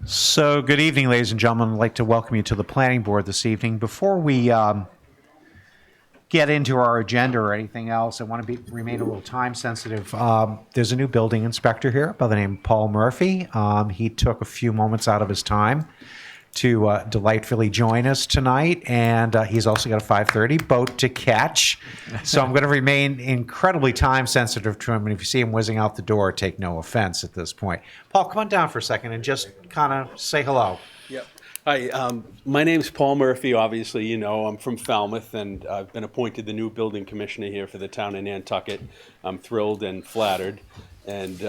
So, good evening, ladies and gentlemen. I'd like to welcome you to the Planning Board this evening. Before we get into our agenda or anything else, I want to remain a little time sensitive. There's a new building inspector here by the name of Paul Murphy. He took a few moments out of his time to delightfully join us tonight, and he's also got a 5:30 boat to catch. So I'm going to remain incredibly time sensitive to him, and if you see him whizzing out the door, take no offense at this point. Paul, come on down for a second and just kind of say hello. Yep. Hi, my name's Paul Murphy. Obviously, you know, I'm from Falmouth, and I've been appointed the new building commissioner here for the town of Nantucket. I'm thrilled and flattered, and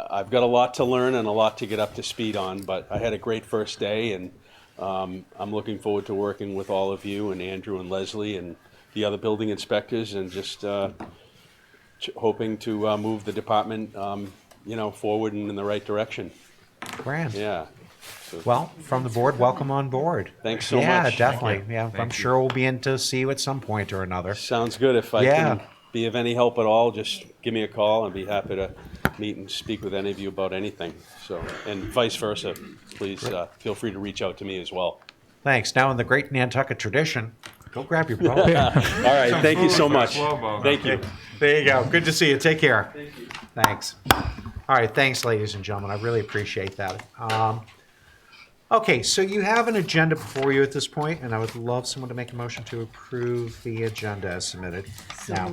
I've got a lot to learn and a lot to get up to speed on, but I had a great first day, and I'm looking forward to working with all of you and Andrew and Leslie and the other building inspectors, and just hoping to move the department, forward and in the right direction. Grand. Yeah. Well, from the board, welcome on board. Thanks so much. Yeah, definitely. Yeah, I'm you. sure we'll be in to see you at some point or another. Sounds good. If I Yeah. can be of any help at all, just give me a call. I'd be happy to meet and speak with any of you about anything. So, and vice versa, please feel free to reach out to me as well. Thanks. Now, in the great Nantucket tradition, go grab your boat. All right. Thank you so much. Slow-mo. Thank you. There you go. Good to see you. Take care. Thank you. Thanks. All right. Thanks, ladies and gentlemen. I really appreciate that. Okay, so you have an agenda before you at this point, and I would love someone to make a motion to approve the agenda as submitted. Now,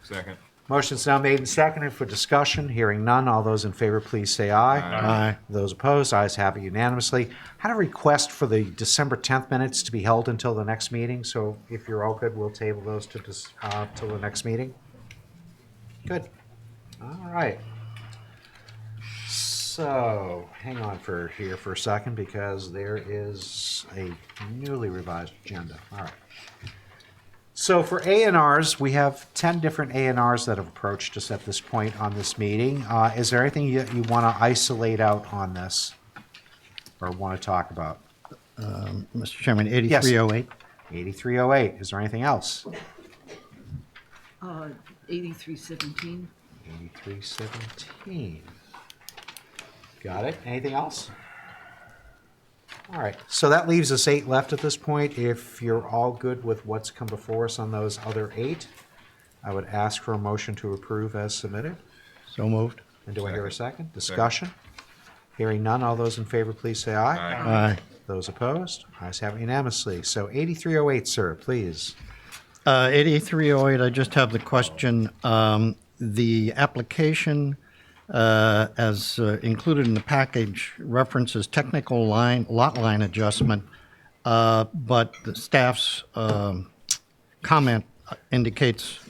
Second. motion's now made and seconded for discussion. Hearing none, all those in favor, please say aye. Aye. Those opposed, ayes have it unanimously. I had a request for the December 10th minutes to be held until the next meeting, so if you're all good, we'll table those to till the next meeting. Good. All right. So, hang on for a second, because there is a newly revised agenda. All right. So for A&Rs, we have 10 different A&Rs that have approached us at this point on this meeting. Is there anything you want to isolate out on this or want to talk about? Mr. Chairman, 8308. 8308. Is there anything else? 8317. 8317. Got it. Anything else? All right. So that leaves us 8 left at this point. If you're all good with what's come before us on those other 8, I would ask for a motion to approve as submitted. So moved. And do I hear a second? Discussion? Hearing none, all those in favor, please say aye. Aye. Those opposed? Ayes have it unanimously. So 8308, sir, please. 8308, I just have the question. The application, as included in the package, references technical lot line adjustment, but the staff's comment indicates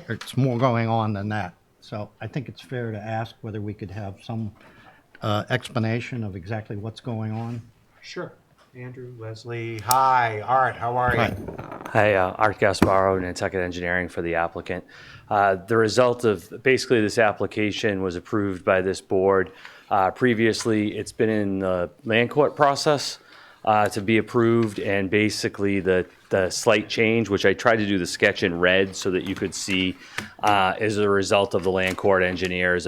it's more going on than that. So I think it's fair to ask whether we could have some explanation of exactly what's going on. Sure. Andrew, Leslie, hi. Art, how are you? Hi, Art Gasparo, Nantucket Engineering for the applicant. The result of basically this application was approved by this board. Previously, it's been in the land court process to be approved, and basically the slight change, which I tried to do the sketch in red so that you could see, is a result of the land court engineers.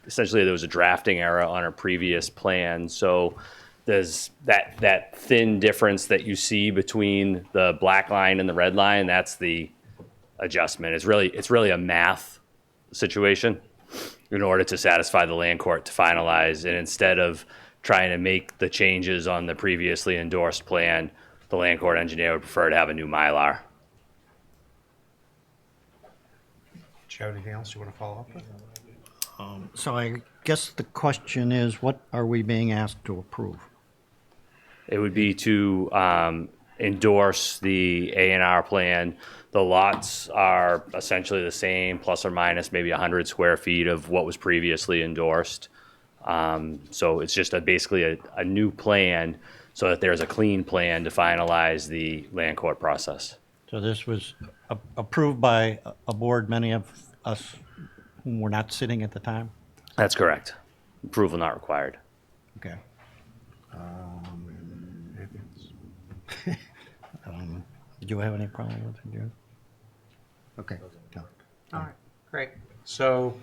Essentially, there was a drafting error on a previous plan, so there's that thin difference that you see between the black line and the red line. That's the adjustment. It's really a math situation in order to satisfy the land court to finalize. And instead of trying to make the changes on the previously endorsed plan, the land court engineer would prefer to have a new Mylar. Do you have anything else you want to follow up with? So I guess the question is, what are we being asked to approve? It would be to endorse the A&R plan. The lots are essentially the same, plus or minus maybe 100 square feet of what was previously endorsed. So it's just basically a new plan so that there's a clean plan to finalize the land court process. So this was approved by a board, many of us who were not sitting at the time? That's correct. Approval not required. Okay. Did you have any problem with it, Jim? Okay. No. All right, great. So,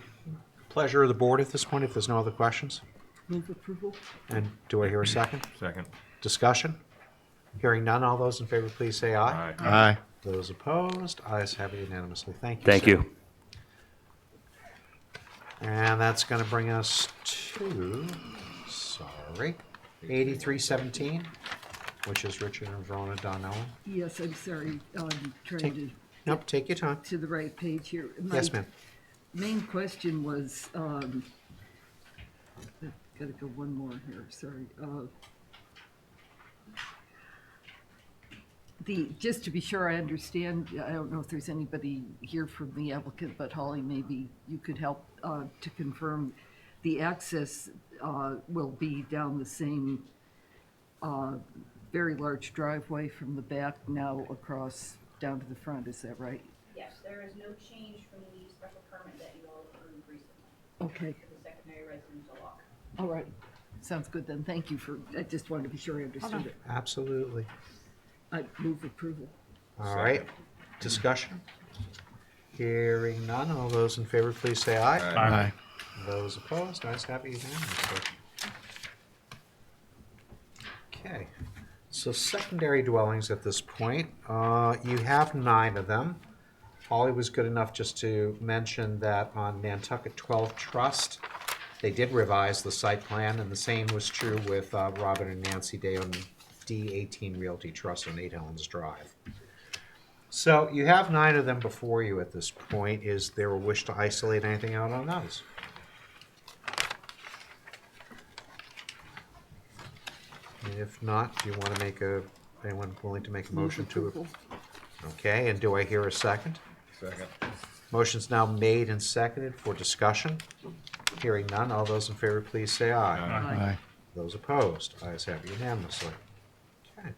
pleasure of the board at this point, if there's no other questions. Move approval? And do I hear a second? Second. Discussion? Hearing none, all those in favor, please say aye. Aye. Aye. Those opposed, ayes have it unanimously. Thank you, Thank sir. you. And that's going to bring us to, sorry, 8317, which is Richard and Verona Donnell. Yes, I'm sorry, I'm trying Take- to Nope, take your time. to the right page here. Yes, My ma'am. main question was, gotta go one more here, sorry. Just to be sure I understand, I don't know if there's anybody here from the applicant, but Holly, maybe you could help to confirm the access will be down the same very large driveway from the back now across down to the front, is that right? Yes, there is no change from the special permit that you all approved recently Okay, for the secondary residential lot. all right. Sounds good then. Thank you for, I just wanted to be sure I understood it. Absolutely. I move approval. All right, discussion? Hearing none, all those in favor, please say aye. Aye. Those opposed, ayes have it unanimously. Okay, so secondary dwellings at this point, you have 9 of them. Holly was good enough just to mention that on Nantucket 12 Trust, they did revise the site plan, and the same was true with Robert and Nancy Day on D18 Realty Trust on 8 Helens Drive. So you have 9 of them before you at this point. Is there a wish to isolate anything out on those? And if not, do you want to make anyone willing to make a Move motion to? approval. Okay, and do I hear a second? Second. Motion's now made and seconded for discussion. Hearing none, all those in favor, please say aye. Aye. Aye. Those opposed, ayes have it unanimously. Okay.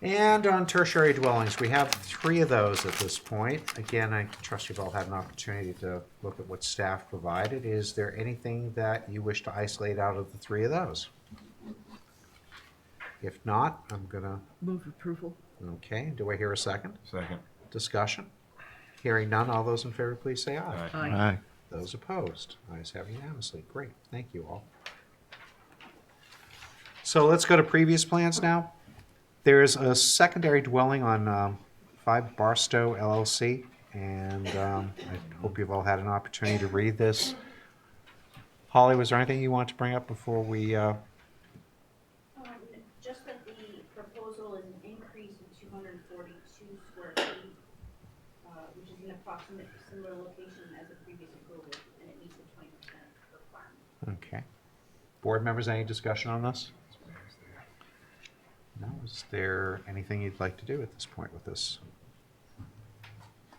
And on tertiary dwellings, we have 3 of those at this point. Again, I trust you've all had an opportunity to look at what staff provided. Is there anything that you wish to isolate out of the 3 of those? If not, I'm gonna, Move approval. okay, do I hear a second? Second. Discussion? Hearing none, all those in favor, please say aye. Aye. Aye. Those opposed, ayes have unanimously. Great, thank you all. So let's go to previous plans now. There is a secondary dwelling on 5 Barstow LLC, and I hope you've all had an opportunity to read this. Holly, was there anything you want to bring up before we, Just that the proposal is an increase of 242 square feet, which is an approximate similar location as the previous approval, and it meets the 20% requirement. okay. Board members, any discussion on this? No, is there anything you'd like to do at this point with this?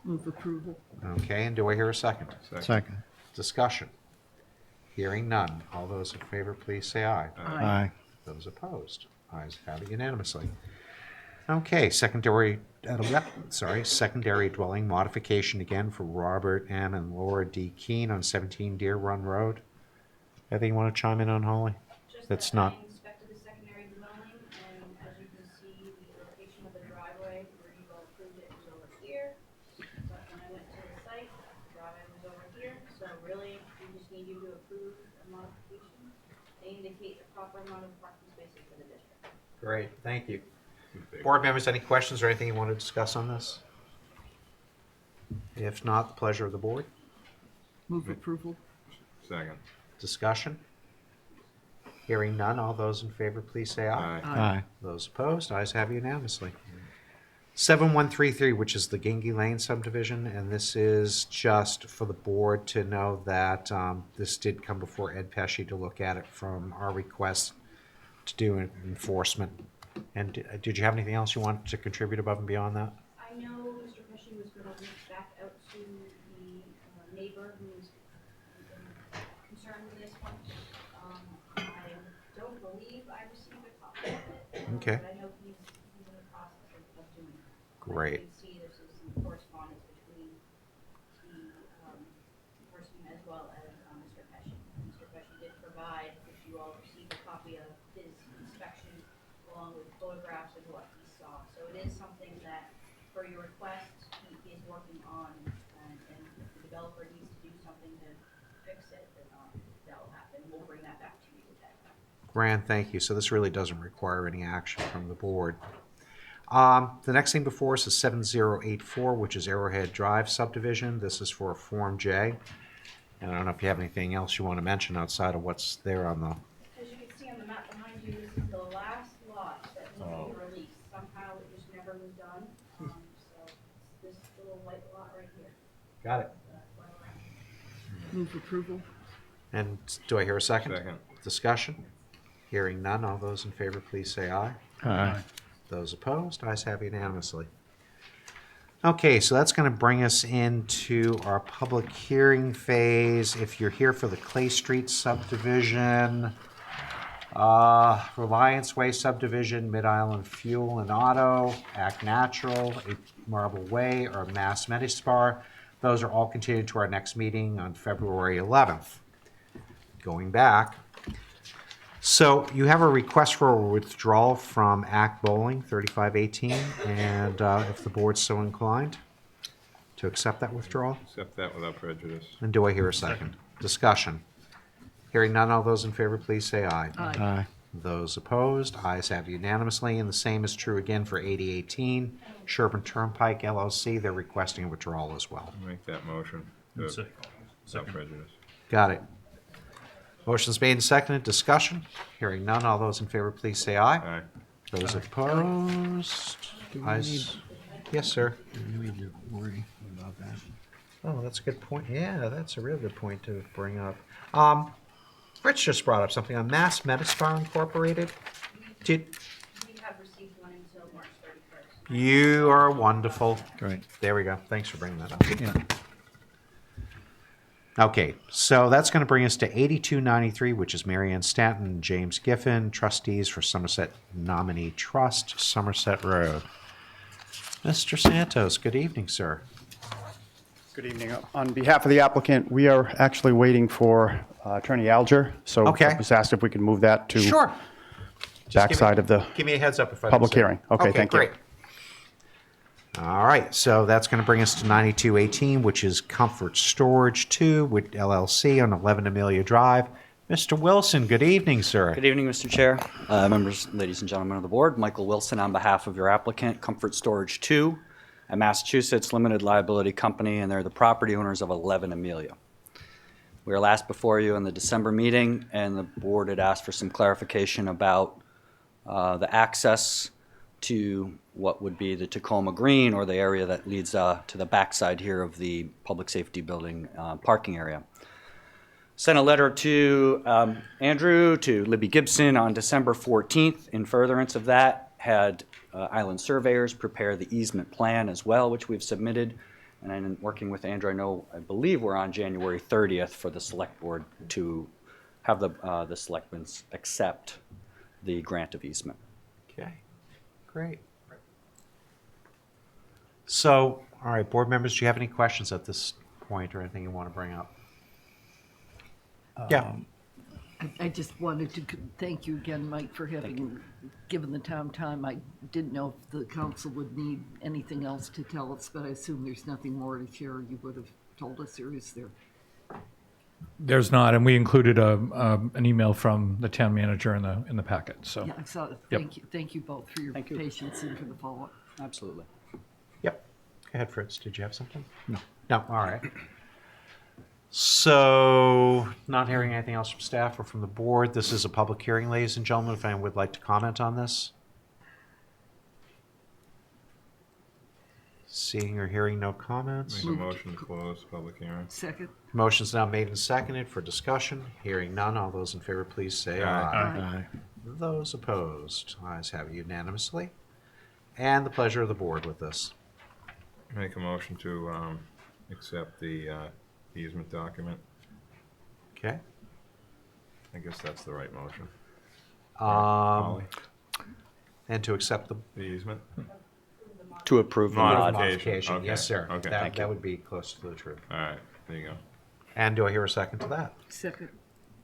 Move approval. Okay, and do I hear a second? Second. Discussion. Hearing none. All those in favor, please say aye. Aye. Those opposed, ayes have it unanimously. Okay, secondary dwelling modification again for Robert M. and Laura D. Keene on 17 Deer Run Road. Anything you want to chime in on, Holly? Just That's that not- I inspected the secondary dwelling, and as you can see, the location of the driveway where you all approved it was over here. But when I went to the site, the driveway was over here, so really, we just need you to approve a modification. They indicate the proper amount of parking spaces for the district. Great, thank you. Board members, any questions or anything you want to discuss on this? If not, the pleasure of the board. Move approval. Second. Discussion. Hearing none, all those in favor, please say aye. Aye. Aye. Those opposed, ayes have unanimously. 7133, which is the Gingy Lane subdivision, and this is just for the board to know that this did come before Ed Pesci to look at it from our request to do enforcement. And did you have anything else you wanted to contribute above and beyond that? I know Mr. Pesci was gonna reach back out to the neighbor who's concerned with this one. I don't believe I received a copy of it. Okay. But I know he's in the process of doing it. Great. You can see there's some correspondence between the person as well as Mr. Pesci. Mr. Pesci did provide, if you all received a copy of his inspection along with photographs of what he saw. So it is something that, for your request, he is working on, and if the developer needs to do something we'll bring that back to you today. Grand, thank you. So this really doesn't require any action from the board. The next thing before us is 7084, which is Arrowhead Drive subdivision. This is for Form J. And I don't know if you have anything else you want to mention outside of what's there on the... As you can see on the map behind you, this is the last lot that needs to be released. Somehow it just never was done. So it's this little white lot right here. Got it. That's why we're at. Move approval. And do I hear a second? Second. Discussion? Hearing none. All those in favor, please say aye. Aye. Those opposed, ayes have unanimously. Okay, so that's going to bring us into our public hearing phase. If you're here for the Clay Street subdivision, Reliance Way subdivision, Mid-Island Fuel and Auto, Act Natural, 8 Marble Way, or Mass Medispar, those are all continued to our next meeting on February 11th. Going back, so you have a request for a withdrawal from Act Bowling 3518, and if the board's so inclined to accept that withdrawal, Accept that without prejudice. and do I hear a second? Discussion. Hearing none, all those in favor, please say aye. Aye. Those opposed, ayes have unanimously, and the same is true again for 8018, Sherburne Turnpike LLC. They're requesting a withdrawal as well. Make that motion. Without prejudice. Got it. Motion's made and seconded. Discussion. Hearing none. All those in favor, please say aye. Aye. Those opposed, ayes. Yes, sir. Oh, that's a good point. Yeah, that's a real good point to bring up. Rich just brought up something on Mass Medispar Incorporated. Did We have received one until March 31st. you are wonderful. Great. There we go. Thanks for bringing that up. Yeah. Okay, so that's going to bring us to 8293, which is Mary Ann Stanton and James Giffen, trustees for Somerset Nominee Trust, Somerset Road. Mr. Santos, good evening, sir. Good evening. On behalf of the applicant, we are actually waiting for Attorney Alger, so Okay. I was asked if we could move that to Sure. Just backside of the give me a heads up if I don't public say it. hearing. Okay, thank you. Great. All right, so that's going to bring us to 9218, which is Comfort Storage 2 with LLC on 11 Amelia Drive. Mr. Wilson, good evening, sir. Good evening, Mr. Chair, members, ladies and gentlemen of the board. Michael Wilson on behalf of your applicant, Comfort Storage 2, a Massachusetts limited liability company, and they're the property owners of 11 Amelia. We were last before you in the December meeting, and the board had asked for some clarification about the access to what would be the Tacoma Green, or the area that leads to the backside here of the public safety building parking area. Sent a letter to Andrew, to Libby Gibson on December 14th. In furtherance of that, had island surveyors prepare the easement plan as well, which we've submitted. And I'm working with Andrew, I believe we're on January 30th for the select board to have the selectmen accept the grant of easement. Okay, great. So, all right, board members, do you have any questions at this point or anything you want to bring up? Yeah. I just wanted to thank you again, Mike, for having given the town time. I didn't know if the council would need anything else to tell us, but I assume there's nothing more to share you would have told us, or is there? There's not, and we included an email from the town manager in the packet, so. Yeah, I saw it. Yep. Thank you both for your Thank you. patience and for the follow-up. Absolutely. Yep. Go ahead, Fritz. Did you have something? No. No, all right. So, not hearing anything else from staff or from the board, this is a public hearing, ladies and gentlemen. If anyone would like to comment on this? Seeing or hearing no comments? Make a motion to close public hearing. Second? Motion's now made and seconded for discussion. Hearing none, all those in favor, please say aye. Aye. Those opposed, ayes have unanimously. And the pleasure of the board with this. Make a motion to accept the easement document. Okay? I guess that's the right motion. Um, and to accept the The easement? To approve the mod. modification. Okay, Yes, sir. okay. That, Thank that would be close to the truth. All right, there you go. And do I hear a second to that? Second.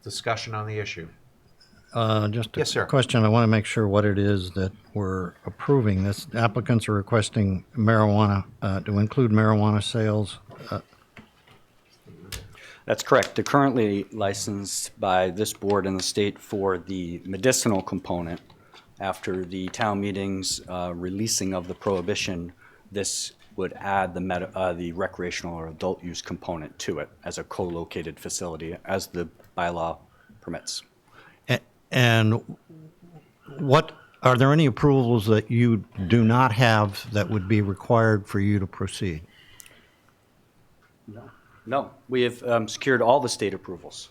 Discussion on the issue. Just Yes, sir. a question. I want to make sure what it is that we're approving. This applicants are requesting marijuana, to include marijuana sales. That's correct. They're currently licensed by this board in the state for the medicinal component. After the town meeting's releasing of the prohibition, this would add the recreational or adult use component to it as a co-located facility, as the bylaw permits. And are there any approvals that you do not have that would be required for you to proceed? No, we have secured all the state approvals.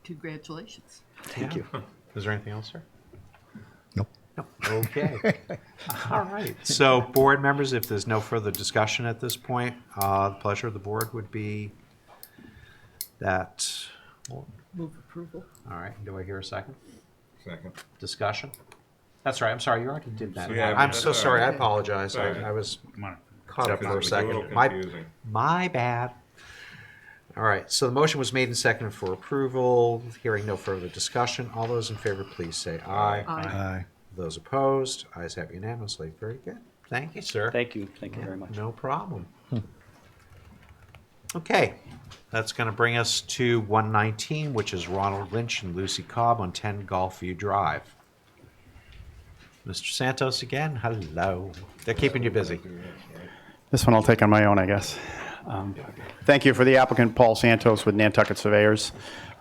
Congratulations. Thank you. Is there anything else, sir? Nope. No. Okay. All right. So, board members, if there's no further discussion at this point, the pleasure of the board would be that. Move approval. All right. Do I hear a second? Second. Discussion? That's right. I'm sorry. You already did that. Yeah, I'm that's so all sorry. right. I apologize. All right. I was caught up for a It was a little second. confusing. My bad. All right. So the motion was made and seconded for approval. Hearing no further discussion. All those in favor, please say aye. Aye. Those opposed, ayes have unanimously. Very good. Thank you, sir. Thank you very much. No problem. Okay, that's going to bring us to 119, which is Ronald Lynch and Lucy Cobb on 10 Gulfview Drive. Mr. Santos again, hello. They're keeping you busy. This one I'll take on my own, I guess. Thank you for the applicant, Paul Santos with Nantucket Surveyors.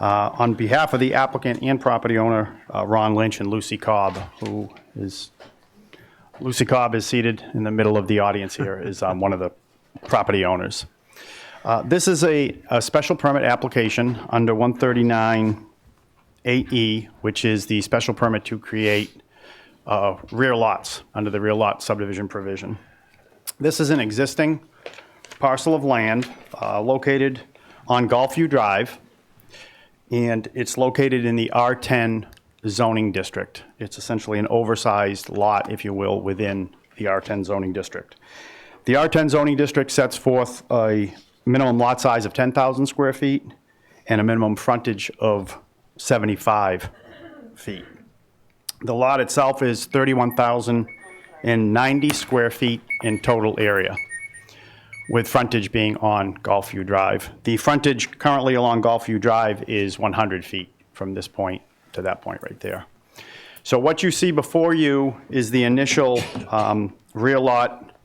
On behalf of the applicant and property owner, Ron Lynch and Lucy Cobb, Lucy Cobb is seated in the middle of the audience here, is one of the property owners. This is a special permit application under 139-8E, which is the special permit to create rear lots under the rear lot subdivision provision. This is an existing parcel of land located on Gulfview Drive, and it's located in the R10 zoning district. It's essentially an oversized lot, if you will, within the R10 zoning district. The R10 zoning district sets forth a minimum lot size of 10,000 square feet and a minimum frontage of 75 feet. The lot itself is 31,090 square feet in total area, with frontage being on Gulfview Drive. The frontage currently along Gulfview Drive is 100 feet from this point to that point right there. So what you see before you is the initial rear lot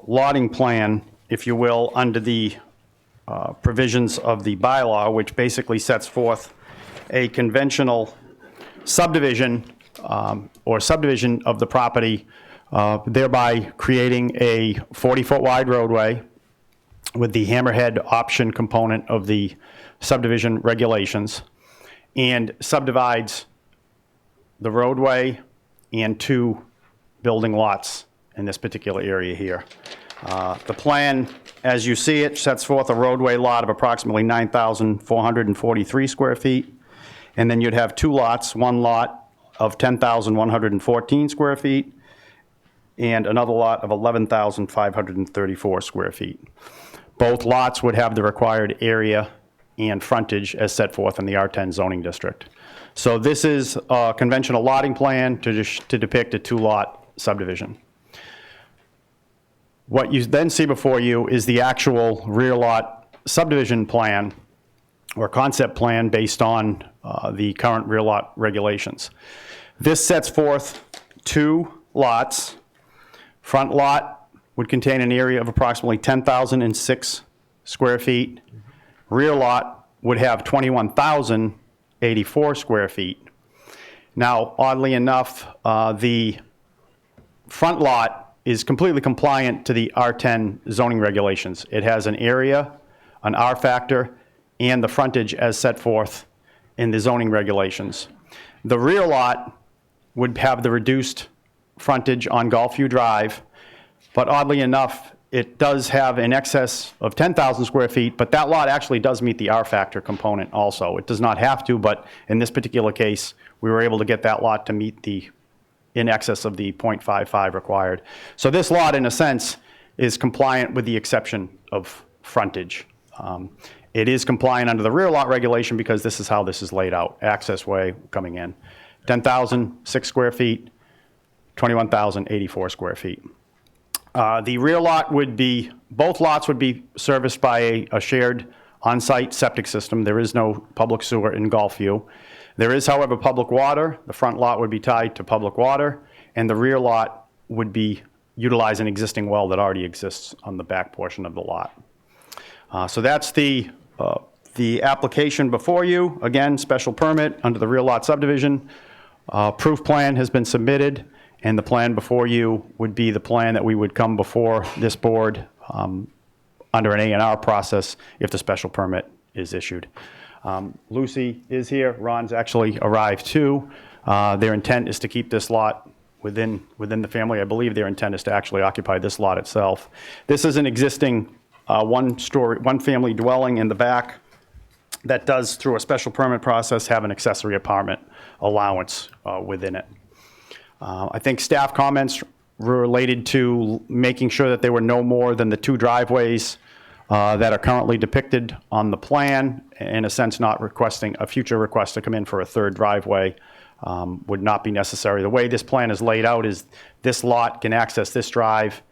lotting plan, if you will, under the provisions of the bylaw, which basically sets forth a conventional subdivision or subdivision of the property, thereby creating a 40-foot wide roadway with the hammerhead option component of the subdivision regulations, and subdivides the roadway and 2 building lots in this particular area here. The plan, as you see it, sets forth a roadway lot of approximately 9,443 square feet, and then you'd have 2 lots, one lot of 10,114 square feet, and another lot of 11,534 square feet. Both lots would have the required area and frontage as set forth in the R10 zoning district. So this is a conventional lotting plan to depict a 2-lot subdivision. What you then see before you is the actual rear lot subdivision plan or concept plan based on the current rear lot regulations. This sets forth 2 lots. Front lot would contain an area of approximately 10,006 square feet. Rear lot would have 21,084 square feet. Now, oddly enough, the front lot is completely compliant to the R10 zoning regulations. It has an area, an R factor, and the frontage as set forth in the zoning regulations. The rear lot would have the reduced frontage on Gulfview Drive, but oddly enough, it does have in excess of 10,000 square feet, but that lot actually does meet the R factor component also. It does not have to, but in this particular case, we were able to get that lot to meet the in excess of the 0.55 required. So this lot, in a sense, is compliant with the exception of frontage. It is compliant under the rear lot regulation because this is how this is laid out, access way coming in. 10,006 square feet, 21,084 square feet. The rear lot would be, both lots would be serviced by a shared on-site septic system. There is no public sewer in Gulfview. There is, however, public water. The front lot would be tied to public water, and the rear lot would be utilize an existing well that already exists on the back portion of the lot. So that's the application before you. Again, special permit under the rear lot subdivision. Proof plan has been submitted, and the plan before you would be the plan that we would come before this board under an A&R process if the special permit is issued. Lucy is here. Ron's actually arrived too. Their intent is to keep this lot within the family. I believe their intent is to actually occupy this lot itself. This is an existing one-family dwelling in the back that does, through a special permit process, have an accessory apartment allowance within it. I think staff comments related to making sure that there were no more than the 2 driveways that are currently depicted on the plan, in a sense not requesting a future request to come in for a 3rd driveway would not be necessary. The way this plan is laid out is this lot can access this drive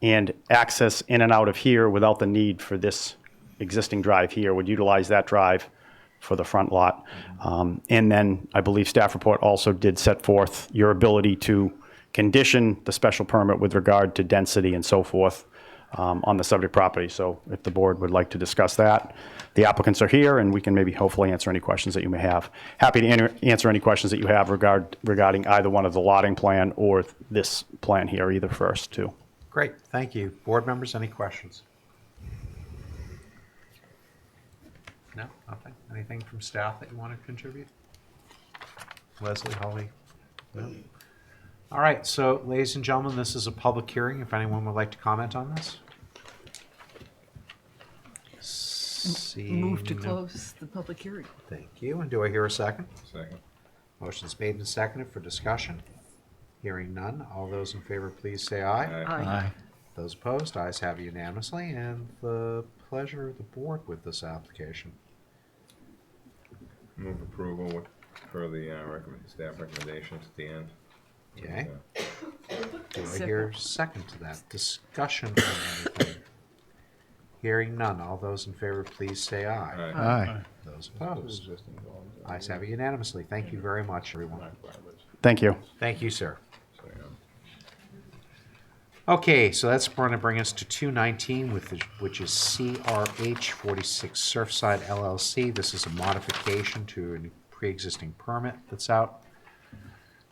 and access in and out of here without the need for this existing drive here, would utilize that drive for the front lot. And then I believe staff report also did set forth your ability to condition the special permit with regard to density and so forth on the subject property. So if the board would like to discuss that, the applicants are here and we can maybe hopefully answer any questions that you may have. Happy to answer any questions that you have regarding either one of the lotting plan or this plan here, either first too. Great, thank you. Board members, any questions? No, nothing? Anything from staff that you want to contribute? Leslie, Holly? No? All right, so ladies and gentlemen, this is a public hearing. If anyone would like to comment on this? Move to Seeing no- close the public hearing. Thank you, and do I hear a second? Second. Motion's made and seconded for discussion. Hearing none, all those in favor, please say aye. Aye. Those opposed, ayes have unanimously, and the pleasure of the board with this application. Move approval with, per the staff recommendations at the end. Okay. Do I Second. hear a second to that? Discussion on anything? Hearing none, all those in favor, please say aye. Aye. Those opposed, ayes have it unanimously. Thank you very much, everyone. Thank you. Thank you, sir. Okay, so that's going to bring us to 219, which is CRH 46 Surfside LLC. This is a modification to a pre-existing permit that's out.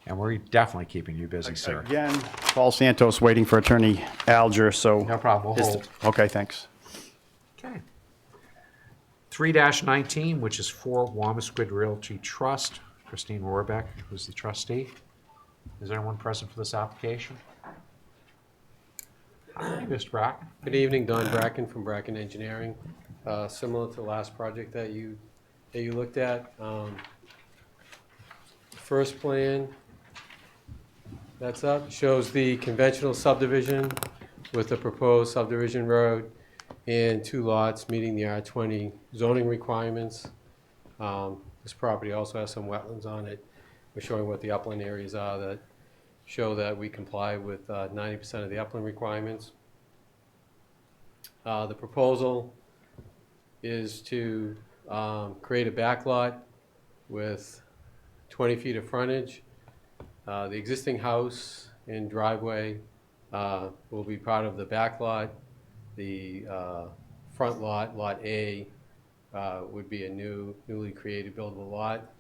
And we're definitely keeping you busy, sir. Again, Paul Santos waiting for Attorney Alger, so. No problem, we'll hold. Okay, thanks. Okay. 3-19, which is for Wamasquid Realty Trust. Christine Rohrbeck, who's the trustee. Is there anyone present for this application? Hi, Mr. Bracken. Good evening, Don Bracken from Bracken Engineering. Similar to the last project that you looked at. First plan that's up shows the conventional subdivision with the proposed subdivision road and 2 lots meeting the R20 zoning requirements. This property also has some wetlands on it. We're showing what the upland areas are that show that we comply with 90% of the upland requirements. The proposal is to create a backlot with 20 feet of frontage. The existing house and driveway will be part of the backlot. The front lot, Lot A, would be a newly created buildable lot.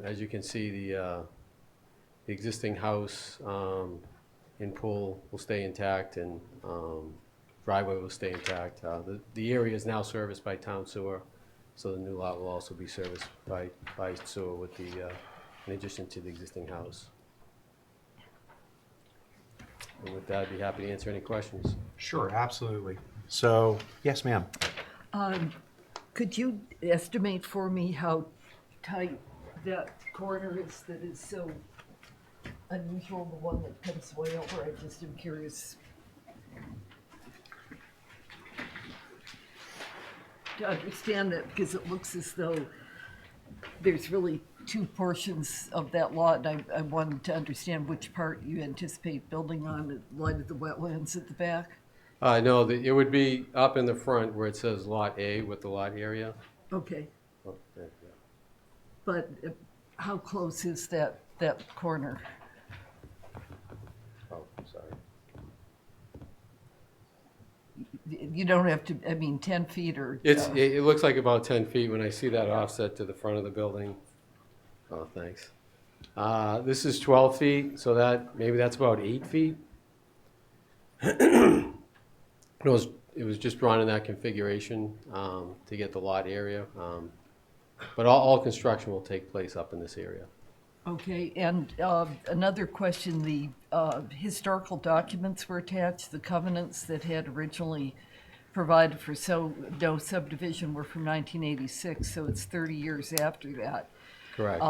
As you can see, the existing house and pool will stay intact, and driveway will stay intact. The area is now serviced by town sewer, so the new lot will also be serviced by sewer with in addition to the existing house. And with that, I'd be happy to answer any questions. Sure, absolutely. So, yes, ma'am. Could you estimate for me how tight that corner is that is so unusual, the one that comes way over? I just am curious to understand that, because it looks as though there's really two portions of that lot, and I wanted to understand which part you anticipate building on in light of the wetlands at the back. No, it would be up in the front where it says Lot A with the lot area. Okay, Oh, yeah. but how close is that corner? Oh, sorry. You don't have to, I mean, 10 feet or? It looks like about 10 feet when I see that offset to the front of the building. Oh, thanks. This is 12 feet, so maybe that's about 8 feet. It was just drawn in that configuration to get the lot area. But all construction will take place up in this area. Okay, and another question, the historical documents were attached, the covenants that had originally provided for no subdivision were from 1986, so it's 30 years after that. Correct.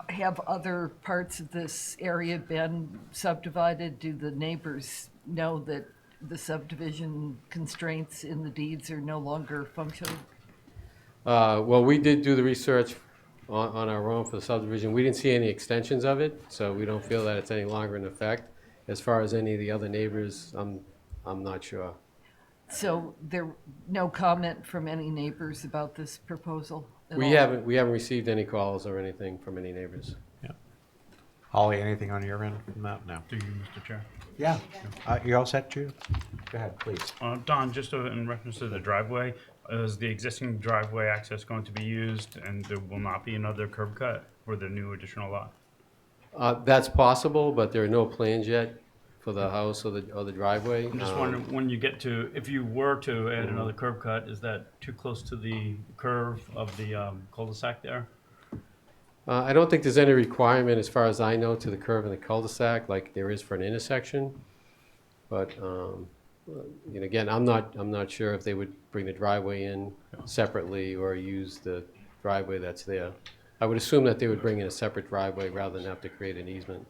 Have other parts of this area been subdivided? Do the neighbors know that the subdivision constraints in the deeds are no longer functioning? Well, we did do the research on our own for the subdivision. We didn't see any extensions of it, so we don't feel that it's any longer in effect. As far as any of the other neighbors, I'm not sure. So no comment from any neighbors about this proposal at We all? haven't received any calls or anything from any neighbors. Holly, anything on your end from that? No. Do you, Mr. Chair? Yeah. You all set, Jude? Go ahead, please. Don, just in reference to the driveway, is the existing driveway access going to be used and there will not be another curb cut for the new additional lot? That's possible, but there are no plans yet for the house or the driveway. I'm just wondering, when you get to, if you were to add another curb cut, is that too close to the curve of the cul-de-sac there? I don't think there's any requirement, as far as I know, to the curve in the cul-de-sac like there is for an intersection. But, and again, I'm not sure if they would bring the driveway in separately or use the driveway that's there. I would assume that they would bring in a separate driveway rather than have to create an easement.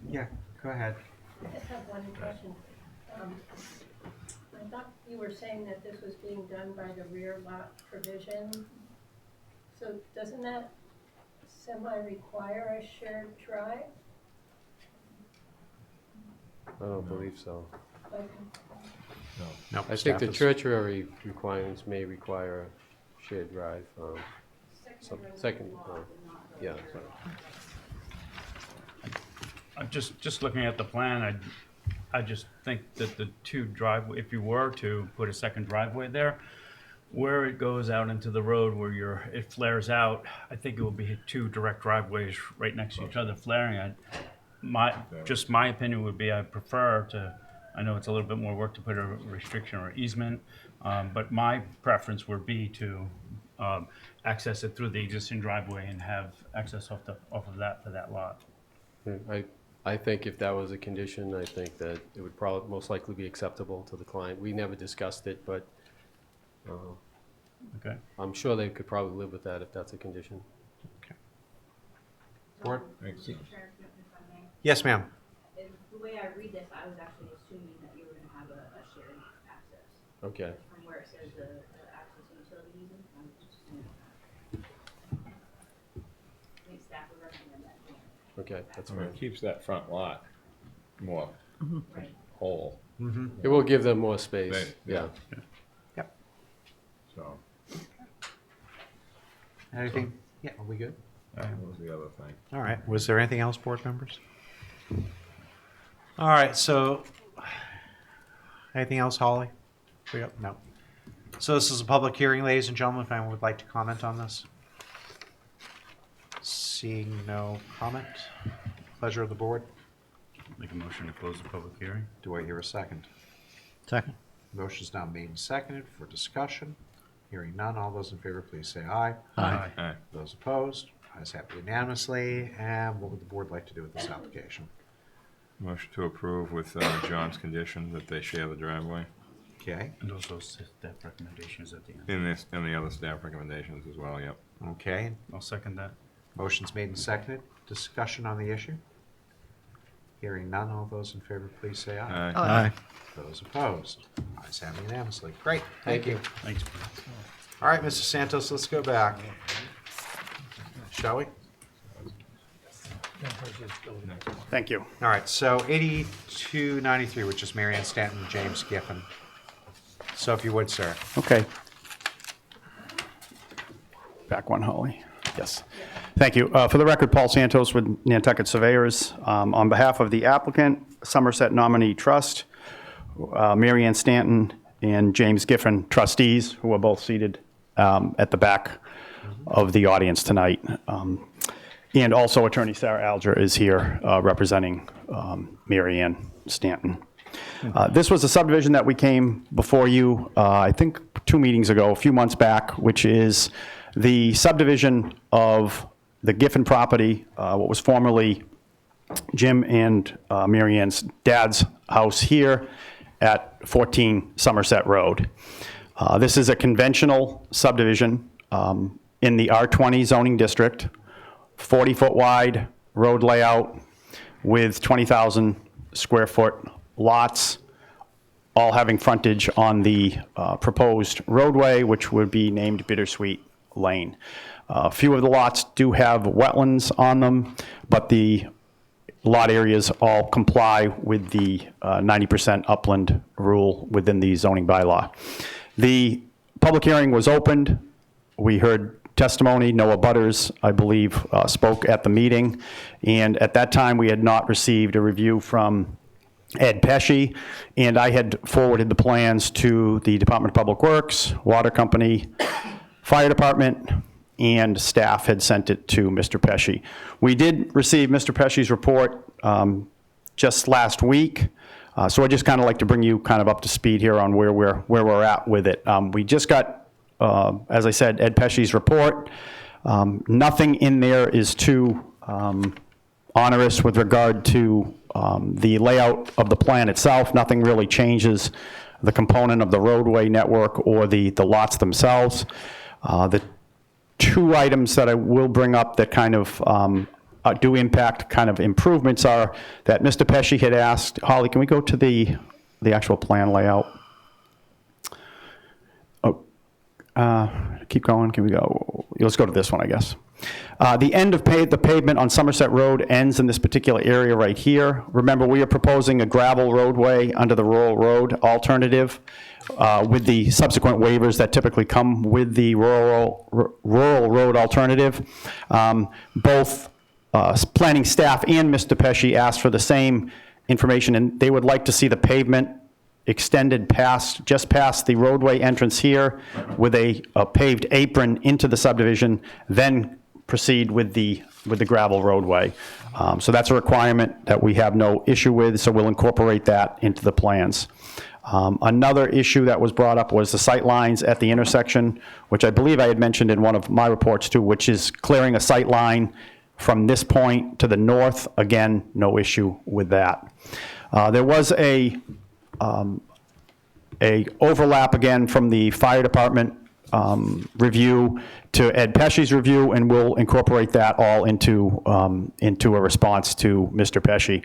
Yeah, go ahead. I just have one question. I thought you were saying that this was being done by the rear lot provision. So doesn't that semi-require a shared drive? I don't believe so. Like, No, I think the tertiary requirements may require a shared drive. Second, yeah. Sorry. I'm just looking at the plan, I just think that the two driveway, if you were to put a second driveway there, where it goes out into the road where it flares out, I think it will be two direct driveways right next to each other flaring. My opinion would be I prefer to, I know it's a little bit more work to put a restriction or easement, but my preference would be to access it through the existing driveway and have access off of that for that lot. I think if that was a condition, I think that it would probably most likely be acceptable to the client. We never discussed it, but Okay. I'm sure they could probably live with that if that's a condition. Board? Thanks. Chair, if I may. Yes, ma'am. The way I read this, I was actually assuming that you were gonna have a shared access. Okay. From where it says the access and utility easement, I'm just assuming that. I think staff would recommend that. Okay, that's I mean, fine. it keeps that front lot more whole, It will give them more space, Space, yeah. Yep. so Anything? Yeah, are we good? that was the other thing. All right. Was there anything else, board members? All right. So, anything else, Holly? No. So this is a public hearing, ladies and gentlemen. If anyone would like to comment on this, seeing no comment, pleasure of the board. Make a motion to close the public hearing. Do I hear a second? Second. Motion's now made and seconded for discussion. Hearing none. All those in favor, please say aye. Aye. Aye. Those opposed, ayes have it unanimously. And what would the board like to do with this application? Motion to approve with John's condition that they share the driveway, Okay. And also staff recommendations at the end. in the other staff recommendations as well, yep. Okay. I'll second that. Motion's made and seconded. Discussion on the issue? Hearing none, all those in favor, please say aye. Aye. Aye. Those opposed? Ayes have unanimously. Great, thank you. Thanks. All right, Mr. Santos, let's go back. Shall we? Thank you. All right, so 8293, which is Mary Ann Stanton and James Giffen. So if you would, sir. Okay. Back one, Holly. Yes. Thank you. For the record, Paul Santos with Nantucket Surveyors. On behalf of the applicant, Somerset Nominee Trust, Mary Ann Stanton and James Giffen, trustees, who are both seated at the back of the audience tonight. And also Attorney Sarah Alger is here representing Mary Ann Stanton. This was a subdivision that we came before you, I think 2 meetings ago, a few months back, which is the subdivision of the Giffen property, what was formerly Jim and Mary Ann's dad's house here at 14 Somerset Road. This is a conventional subdivision in the R20 zoning district, 40-foot wide road layout with 20,000 square foot lots, all having frontage on the proposed roadway, which would be named Bittersweet Lane. A few of the lots do have wetlands on them, but the lot areas all comply with the 90% upland rule within the zoning bylaw. The public hearing was opened. We heard testimony. No abutters, I believe, spoke at the meeting. And at that time, we had not received a review from Ed Pesci, and I had forwarded the plans to the Department of Public Works, Water Company, Fire Department, and staff had sent it to Mr. Pesci. We did receive Mr. Pesci's report just last week, so I just kind of like to bring you kind of up to speed here on where we're at with it. We just got, as I said, Ed Pesci's report. Nothing in there is too onerous with regard to the layout of the plan itself. Nothing really changes the component of the roadway network or the lots themselves. The two items that I will bring up that kind of do impact kind of improvements are that Mr. Pesci had asked, Holly, can we go to the actual plan layout? Keep going, can we go? Let's go to this one, I guess. The end of the pavement on Somerset Road ends in this particular area right here. Remember, we are proposing a gravel roadway under the rural road alternative with the subsequent waivers that typically come with the rural road alternative. Both planning staff and Mr. Pesci asked for the same information, and they would like to see the pavement extended just past the roadway entrance here with a paved apron into the subdivision, then proceed with the gravel roadway. So that's a requirement that we have no issue with, so we'll incorporate that into the plans. Another issue that was brought up was the sight lines at the intersection, which I believe I had mentioned in one of my reports too, which is clearing a sight line from this point to the north. Again, no issue with that. There was a overlap again from the fire department review to Ed Pesci's review, and we'll incorporate that all into a response to Mr. Pesci.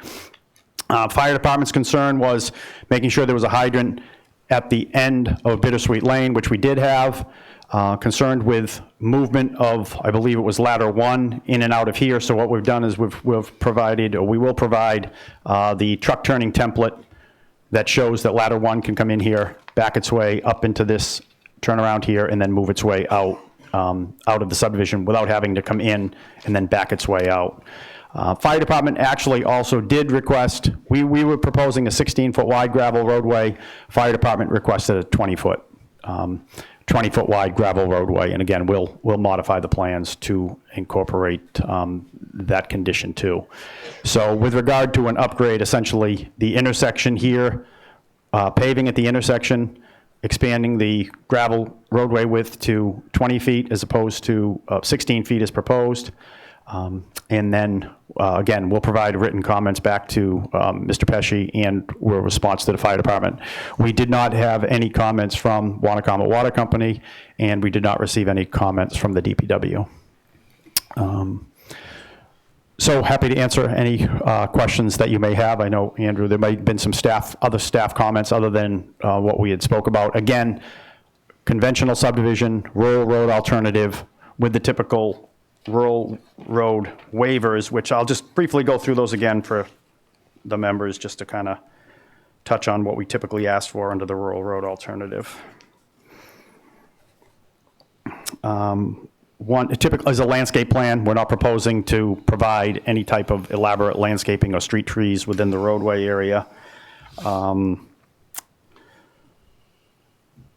Fire department's concern was making sure there was a hydrant at the end of Bittersweet Lane, which we did have. Concerned with movement of, I believe it was ladder 1 in and out of here. So what we've done is we've provided, or we will provide the truck turning template that shows that ladder 1 can come in here, back its way up into this turnaround here, and then move its way out of the subdivision without having to come in and then back its way out. Fire department actually also did request, we were proposing a 16-foot wide gravel roadway. Fire department requested a 20-foot wide gravel roadway. And again, we'll modify the plans to incorporate that condition too. So with regard to an upgrade, essentially the intersection here, paving at the intersection, expanding the gravel roadway width to 20 feet as opposed to 16 feet as proposed. And then, again, we'll provide written comments back to Mr. Pesci and we'll response to the fire department. We did not have any comments from Wanacoma Water Company, and we did not receive any comments from the DPW. So happy to answer any questions that you may have. I know, Andrew, there might have been some other staff comments other than what we had spoke about. Again, conventional subdivision, rural road alternative with the typical rural road waivers, which I'll just briefly go through those again for the members, just to kind of touch on what we typically ask for under the rural road alternative. One, typical is a landscape plan. We're not proposing to provide any type of elaborate landscaping or street trees within the roadway area.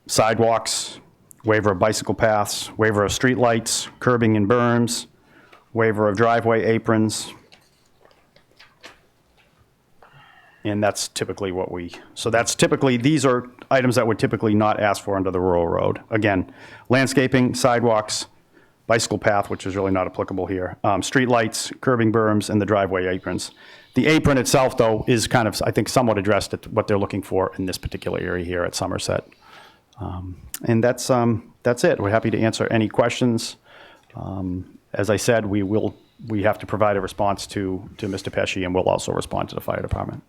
Sidewalks, waiver of bicycle paths, waiver of streetlights, curbing and berms, waiver of driveway aprons. And that's typically what these are items that would typically not ask for under the rural road. Again, landscaping, sidewalks, bicycle path, which is really not applicable here, streetlights, curbing berms, and the driveway aprons. The apron itself, though, is kind of, I think, somewhat addressed at what they're looking for in this particular area here at Somerset. And that's it. We're happy to answer any questions. As I said, we have to provide a response to Mr. Pesci, and we'll also respond to the fire department.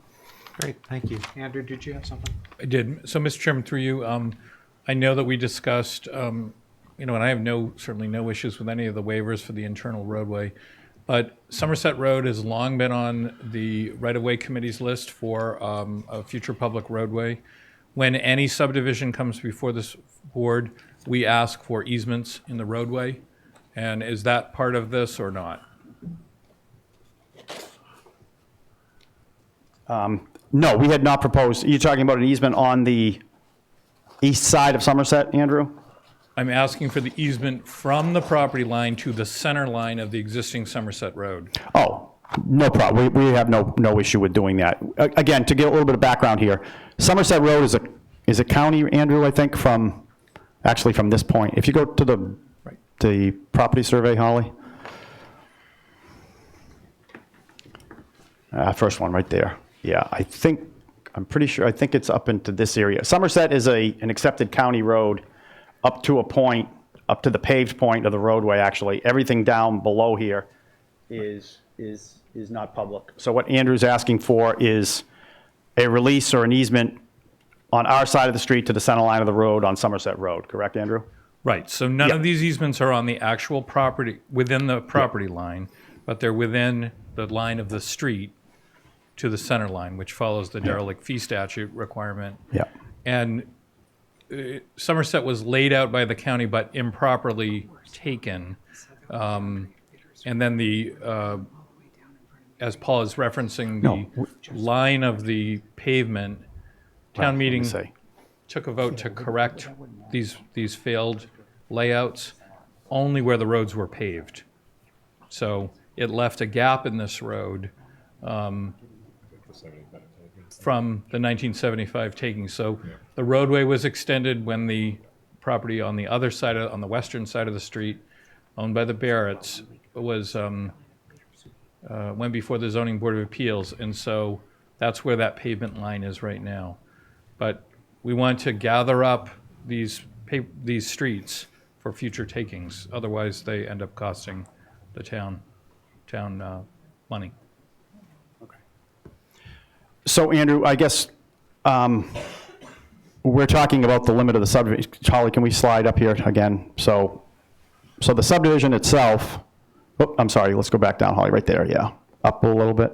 Great, thank you. Andrew, did you have something? I did. So, Mr. Chairman, through you, I know that we discussed, and I have certainly no issues with any of the waivers for the internal roadway, but Somerset Road has long been on the right-of-way committee's list for a future public roadway. When any subdivision comes before this board, we ask for easements in the roadway. And is that part of this or not? No, we had not proposed. You're talking about an easement on the east side of Somerset, Andrew? I'm asking for the easement from the property line to the center line of the existing Somerset Road. Oh, no problem. We have no issue with doing that. Again, to get a little bit of background here, Somerset Road is a county, Andrew, I think, from this point. If you go to the property survey, Holly. First one right there. Yeah, I'm pretty sure, I think it's up into this area. Somerset is an accepted county road up to a point, up to the paved point of the roadway, actually. Everything down below here is not public. So what Andrew's asking for is a release or an easement on our side of the street to the center line of the road on Somerset Road, correct, Andrew? Right, so none of these easements are on the actual property, within the property line, but they're within the line of the street to the center line, which follows the derelict fee statute requirement. Yeah. And Somerset was laid out by the county but improperly taken. And then as Paul is referencing, the line of the pavement, town meeting took a vote to correct these failed layouts only where the roads were paved. So it left a gap in this road from the 1975 taking. So the roadway was extended when the property on the other side, on the western side of the street, owned by the Barretts, was went before the Zoning Board of Appeals, and so that's where that pavement line is right now. But we want to gather up these streets for future takings. Otherwise, they end up costing the town money. So, Andrew, I guess we're talking about the limit of the subdivision. Holly, can we slide up here again? So the subdivision itself, oh, I'm sorry, let's go back down, Holly, right there, yeah. Up a little bit.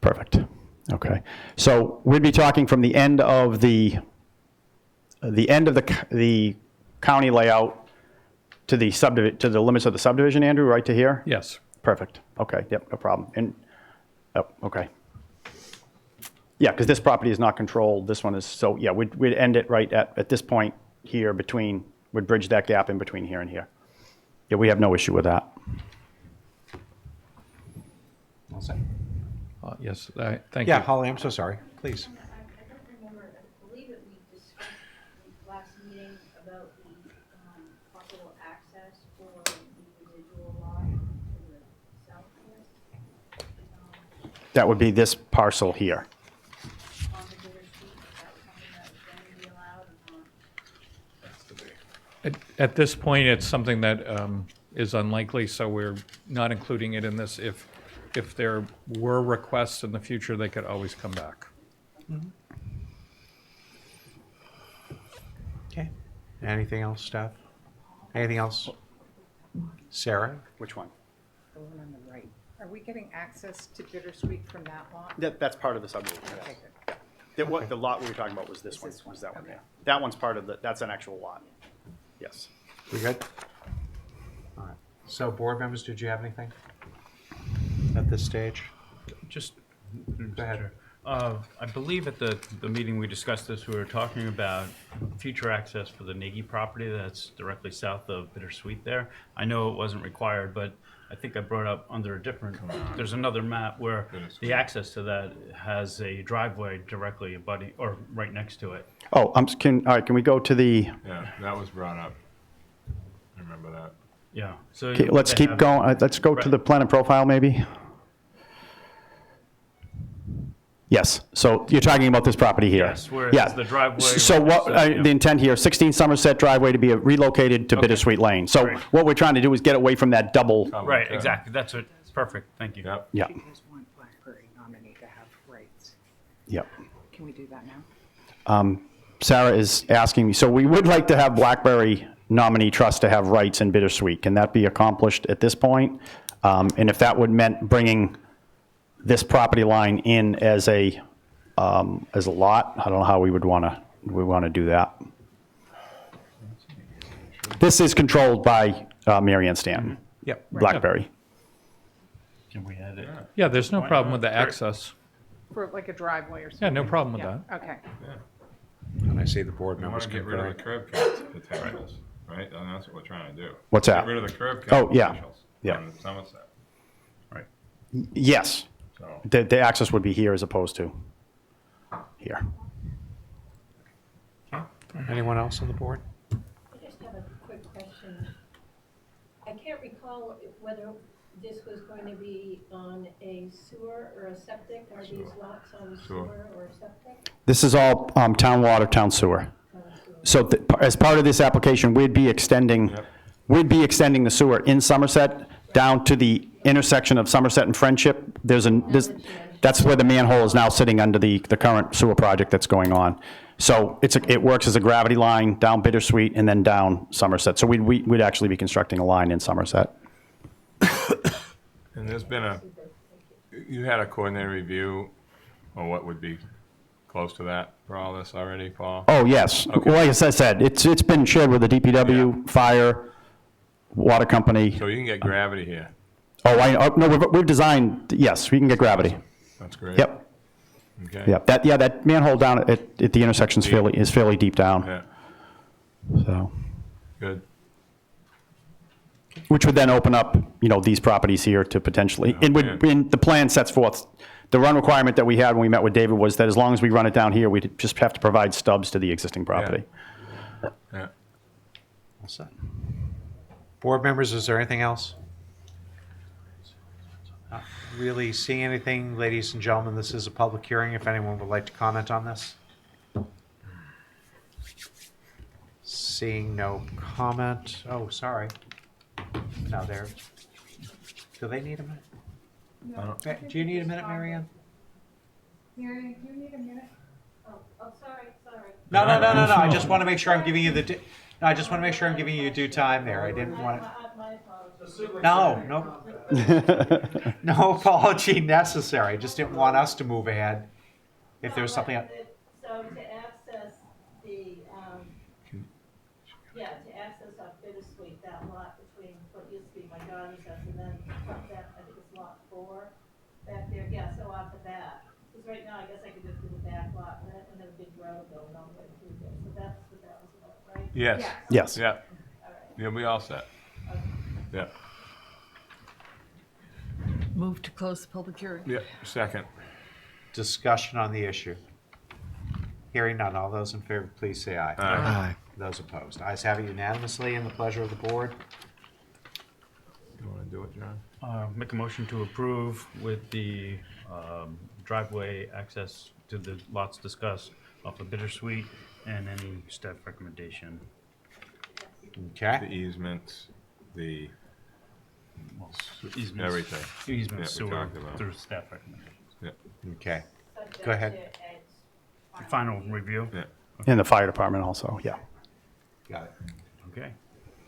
Perfect. Okay. So we'd be talking from the end of the county layout to the limits of the subdivision, Andrew, right to here? Yes. Perfect. Okay, yep, no problem. And, oh, okay. Yeah, because this property is not controlled, this one is, so yeah, we'd end it right at this point here we'd bridge that gap in between here and here. Yeah, we have no issue with that. All set? Yes, thank you. Yeah, Holly, I'm so sorry. Please. I don't remember, I believe that we discussed last meeting about the possible access for the residual lot to the southwest. That would be this parcel here. On the River Street, is that something that was going to be allowed or not? At this point, it's something that is unlikely, so we're not including it in this. If there were requests in the future, they could always come back. Okay. Anything else, Steph? Anything else? Sarah? Which one? The one on the right. Are we getting access to Bittersweet from that lot? That's part of the subdivision, Okay, yes. good. The lot we were talking about was this one, this one, was that one okay. there. That one's part of that's an actual lot. Yes. We good? All right. So, board members, did you have anything at this stage? Just, Go ahead. I believe at the meeting we discussed this, we were talking about future access for the Nagy property that's directly south of Bittersweet there. I know it wasn't required, but I think I brought up under a different, there's another map where the access to that has a driveway directly abutting, or right next to it. Oh, all right, can we go to the, Yeah, that was brought up. I remember that. Yeah, so. okay, let's they keep have- going, let's go to the plan and profile maybe? Yes, so you're talking about this property here? Yes, where it Yeah. has the driveway. So what, Yeah. the intent here, 16 Somerset driveway to be relocated to Okay. Bittersweet Lane. So Great. what we're trying to do is get away from that double, Right, exactly, that's it, perfect, thank you. Yep. yeah, She does want Blackberry nominee to have rights. yeah. Can we do that now? Sarah is asking me, so we would like to have Blackberry Nominee Trust to have rights in Bittersweet. Can that be accomplished at this point? And if that would meant bringing this property line in as a lot, I don't know how we would want to do that. This is controlled by Mary Ann Stanton, Yep. Blackberry. Can we add it? Yeah, there's no Why problem not? with the Great. access. For like a driveway or Yeah, something? no problem with Yeah, that. okay. And I see the board We want members to get rid of the concurring. curb cuts potentials, right? And that's what we're trying to do. What's that? Get rid of the curb Oh, cut yeah. potentials Yeah. on Somerset. Right, Yes, so. the access would be here as opposed to here. Anyone else on the board? I just have a quick question. I can't recall whether this was going to be on a sewer or a septic. Are these lots on sewer or septic? This is all town water, town sewer. So as part of this application, we'd be extending the sewer in Somerset down to the intersection of Somerset and Friendship. That's where the manhole is now sitting under the current sewer project that's going on. So it works as a gravity line down Bittersweet and then down Somerset. So we'd actually be constructing a line in Somerset. And there's been you had a coordinated review, or what would be close to that for all this already, Paul? Oh, yes. Okay. Well, like I said, it's been shared with the DPW, fire, water company. So you can get gravity here. No, we've designed, yes, we can get gravity. That's great. Yep. Okay. Yeah, that manhole down at the intersection is fairly deep down, Yeah, so, good. which would then open up, these properties here to potentially, and the plan sets forth, the run requirement that we had when we met with David was that as long as we run it down here, we'd just have to provide stubs to the existing property. Yeah. All set. Board members, is there anything else? Not really seeing anything, ladies and gentlemen, this is a public hearing, if anyone would like to comment on this. Seeing no comment, oh, sorry. No, there. Do they need a minute? Do you need a minute, Mary Ann? Mary, do you need a minute? Oh, sorry. No, I just want to make sure I'm giving you I just want to make sure I'm giving you due time there, I didn't want to. My apologies. No apology necessary. I just didn't want us to move ahead if there's something. So to access to access up Bittersweet, that lot between what used to be my daughter's house and then that, I think it's lot 4 back there, yeah, so off of that. Because right now, I guess I could just do the back lot and then have a big road going all the way through there, so that's what that was about, right? Yes. Yes. Yeah. All right. You'll be all set. Yeah. Move to close the public hearing. Yeah. Second. Discussion on the issue. Hearing none. All those in favor, please say aye. Aye. Those opposed. Ayes have it unanimously in the pleasure of the board. You want to do it, John? Make a motion to approve with the driveway access to the lots discussed off of Bittersweet and any staff recommendation. The Okay. easement, the well, easements. Everything. Yeah, we Easement, sewer, talked about it. through staff recommendations. Yeah, Okay. Subject Go ahead. to Ed's Final review? yeah. In the fire department also, yeah. Got it. Okay.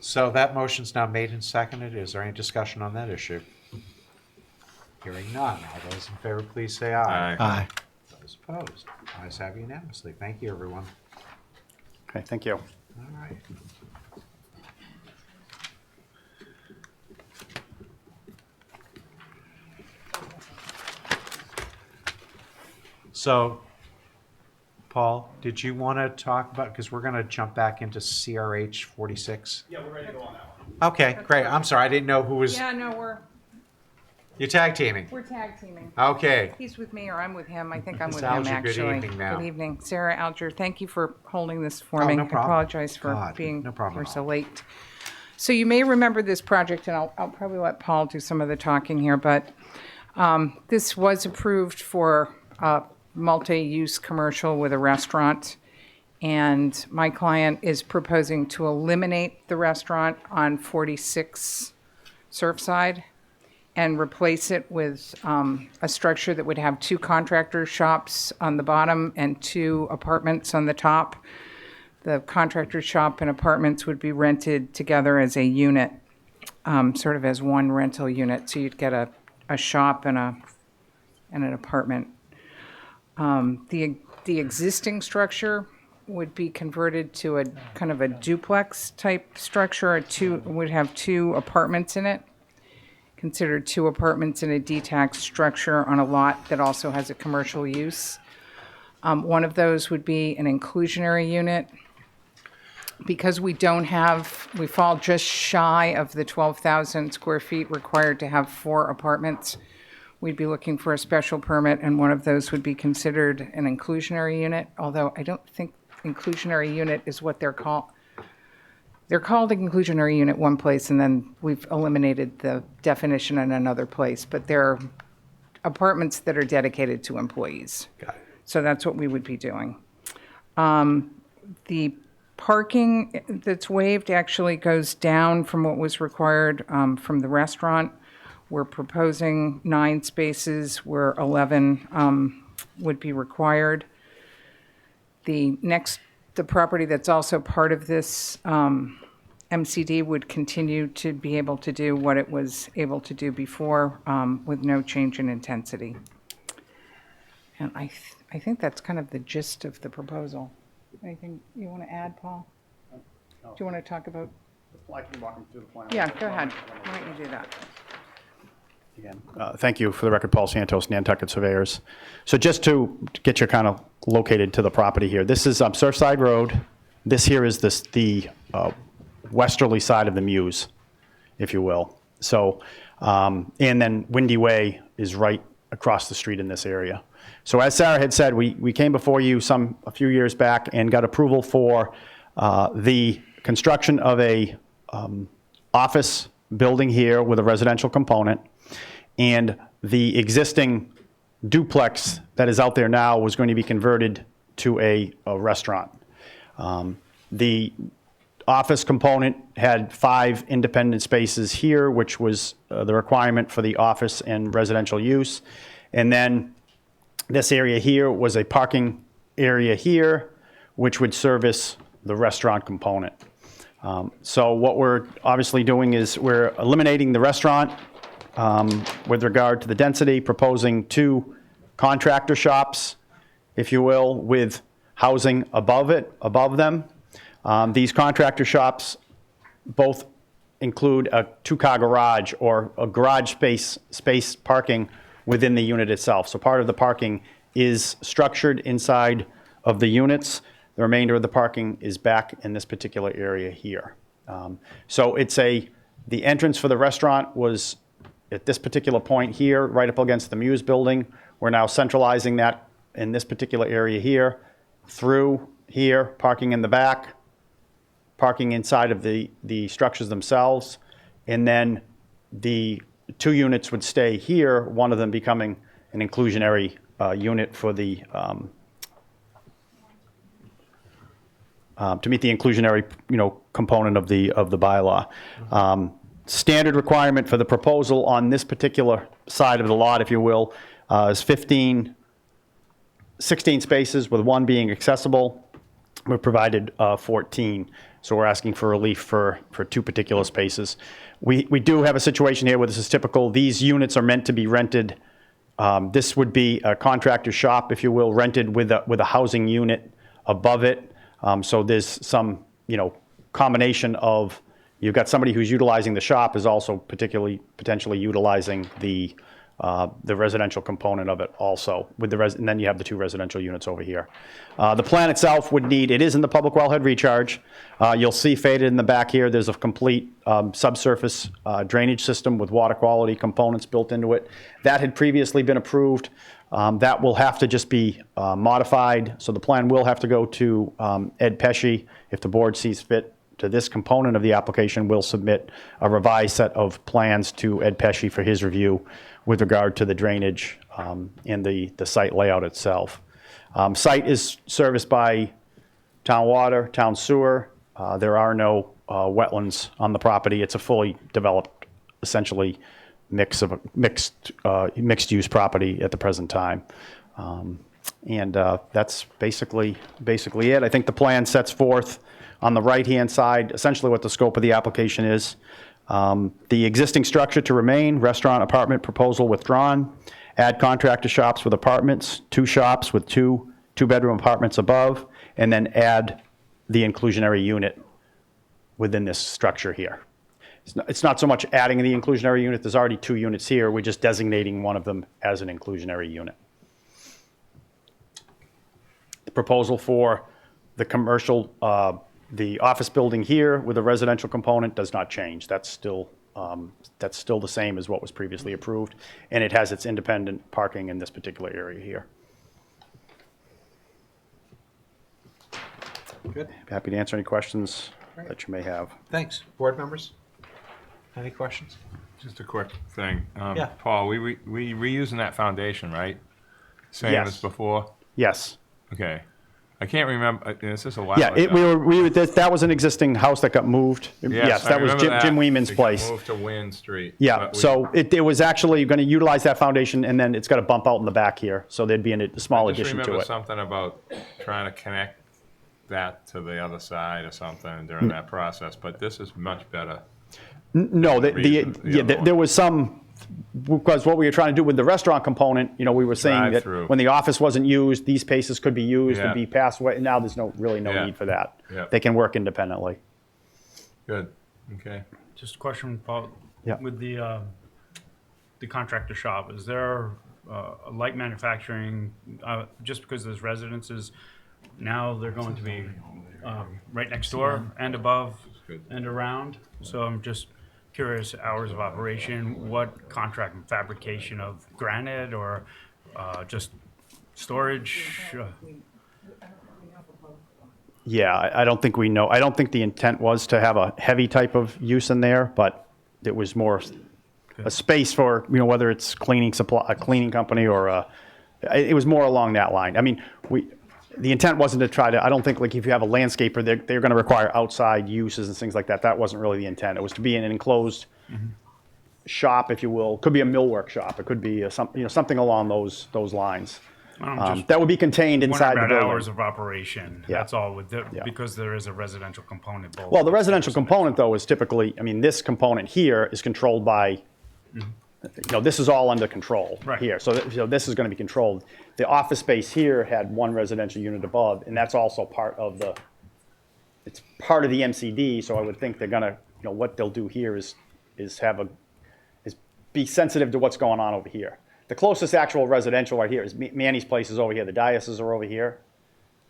So that motion's now made and seconded. Is there any discussion on that issue? Hearing none. All those in favor, please say aye. Aye. Aye. Those opposed? Ayes have unanimously. Thank you, everyone. Okay, thank you. All right. So, Paul, did you want to talk about, because we're going to jump back into CRH 46? Yeah, we're ready to go on that one. Okay, great. I'm sorry. I didn't know who was, Yeah, no, you're tag teaming. we're tag teaming. Okay. He's with me or I'm with him. I think I'm Ms. with him, Alger, good actually. evening, ma'am. Good evening. Sarah Alger, thank you for holding this for Oh, me. no I problem. apologize for God, being no problem we're at so all. late. So you may remember this project, and I'll probably let Paul do some of the talking here, but this was approved for a multi-use commercial with a restaurant. And my client is proposing to eliminate the restaurant on 46 Surfside and replace it with a structure that would have 2 contractor shops on the bottom and 2 apartments on the top. The contractor shop and apartments would be rented together as a unit, sort of as one rental unit. So you'd get a shop and an apartment. The existing structure would be converted to a kind of a duplex type structure. Would have 2 apartments in it, considered 2 apartments in a detached structure on a lot that also has a commercial use. One of those would be an inclusionary unit. Because we fall just shy of the 12,000 square feet required to have 4 apartments, we'd be looking for a special permit, and one of those would be considered an inclusionary unit, although I don't think inclusionary unit is what they're called. They're called inclusionary unit one place, and then we've eliminated the definition in another place, but they're apartments that are dedicated to employees. Got it. So that's what we would be doing. The parking that's waived actually goes down from what was required from the restaurant. We're proposing 9 spaces where 11 would be required. The property that's also part of this MCD would continue to be able to do what it was able to do before with no change in intensity. And I think that's kind of the gist of the proposal. Anything you want to add, Paul? Do you want to talk about? I can walk them through the plan. Yeah, go ahead. Why don't you do that? Again, thank you for the record, Paul Santos, Nantucket Surveyors. So just to get you kind of located to the property here, this is Surfside Road. This here is the westerly side of the Mews, if you will. So, and then Windy Way is right across the street in this area. So as Sarah had said, we came before you a few years back and got approval for the construction of a office building here with a residential component. And the existing duplex that is out there now was going to be converted to a restaurant. The office component had 5 independent spaces here, which was the requirement for the office and residential use. And then this area here was a parking area here, which would service the restaurant component. So what we're obviously doing is we're eliminating the restaurant with regard to the density, proposing 2 contractor shops, if you will, with housing above them. These contractor shops both include a 2-car garage or a garage space parking within the unit itself. So part of the parking is structured inside of the units. The remainder of the parking is back in this particular area here. So the entrance for the restaurant was at this particular point here, right up against the Muse building. We're now centralizing that in this particular area here, through here, parking in the back, parking inside of the structures themselves, and then the 2 units would stay here, one of them becoming an inclusionary unit for the to meet the inclusionary component of the bylaw. standard requirement for the proposal on this particular side of the lot, if you will, is 16 spaces, with one being accessible. We've provided 14, so we're asking for relief for 2 particular spaces. We do have a situation here where this is typical. These units are meant to be rented. This would be a contractor shop, if you will, rented with a housing unit above it. So there's some, combination of, you've got somebody who's utilizing the shop is also potentially utilizing the residential component of it also, and then you have the 2 residential units over here. The plan itself it is in the public wellhead recharge. You'll see faded in the back here, there's a complete subsurface drainage system with water quality components built into it. That had previously been approved. That will have to just be modified, so the plan will have to go to Ed Pesci. If the board sees fit to this component of the application, we'll submit a revised set of plans to Ed Pesci for his review with regard to the drainage and the site layout itself. Site is serviced by town water, town sewer. There are no wetlands on the property. It's a fully developed, essentially mixed use property at the present time. And that's basically it. I think the plan sets forth on the right-hand side essentially what the scope of the application is. The existing structure to remain, restaurant apartment proposal withdrawn, add contractor shops with apartments, 2 shops with 2 two-bedroom apartments above, and then add the inclusionary unit within this structure here. It's not so much adding the inclusionary unit, there's already 2 units here, we're just designating one of them as an inclusionary unit. The proposal for the commercial, the office building here with a residential component does not change. That's still the same as what was previously approved, and it has its independent parking in this particular area here. Good. Happy to answer any questions that you may have. Thanks. Board members? Any questions? Just a quick thing. Yeah. Paul, we reusing that foundation, right? Same Yes. as before? Yes. Okay. I can't remember, this is a while Yeah, ago. that was an existing house that got moved. Yes, I that was remember Jim that. Weeman's It got place. moved to Wynn Street. Yeah, but so it was actually going to utilize that foundation, and then it's got to bump out in the back here, so there'd be a small I just addition to remember it. something about trying to connect that to the other side or something during that process, but this is much better. No, the other one. there was some, because what we were trying to do with the restaurant component, we were saying that Drive-through. when the office wasn't used, these spaces could be used and Yeah. be passed away. Now there's really no Yeah. need for that. Yeah. They can work independently. Good, okay. Just a question, Paul. Yeah. With the contractor shop, is there a light manufacturing, just because there's residences, now they're going to be right next door and above and around? So I'm just curious, hours of operation, what contract and fabrication of granite or just storage? Yeah, I don't think we know. I don't think the intent was to have a heavy type of use in there, but it was more a space for, whether it's a cleaning company or it was more along that line. I mean, the intent wasn't to try to, I don't think, like, if you have a landscaper, they're going to require outside uses and things like that. That wasn't really the intent. It was to be in an enclosed shop, if you will. Could be a millwork shop. It could be something along those lines. That would be contained inside the Wondering building. about hours of operation, Yeah. that's all, Yeah. because there is a residential component. Both Well, the residential upstairs and component, though, is typically, this component here is controlled by, this is all under control Right. here. So this is going to be controlled. The office space here had one residential unit above, and that's also part of it's part of the MCD, so I would think they're going to, what they'll do here is be sensitive to what's going on over here. The closest actual residential right here is Manny's place is over here. The Diases are over here.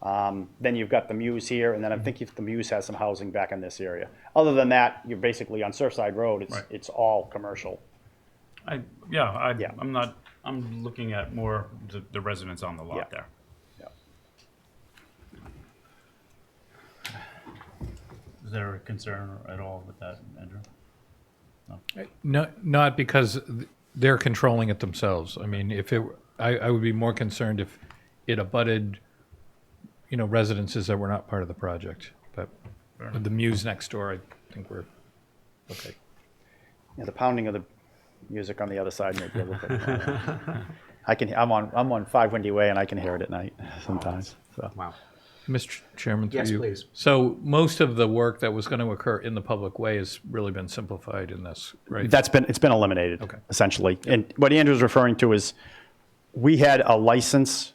Then you've got the Muse here, and then I think if the Muse has some housing back in this area. Other than that, you're basically on Surfside Road. It's all commercial. Yeah. I'm looking at more the residents on the lot Yeah. there. Yeah. Is there a concern at all with that, Andrew? No, not because they're controlling it themselves. I mean, I would be more concerned if it abutted, residences that were not part of the project. But with the Muse next door, I think we're okay. Yeah, the pounding of the music on the other side may be a little bit. I'm on 5 Windy Way and I can hear it at night sometimes. So. Wow. Mr. Chairman, through Yes, you. please. So most of the work that was going to occur in the public way has really been simplified in this, right? It's been eliminated, Okay. essentially. And what Andrew's referring to is we had a license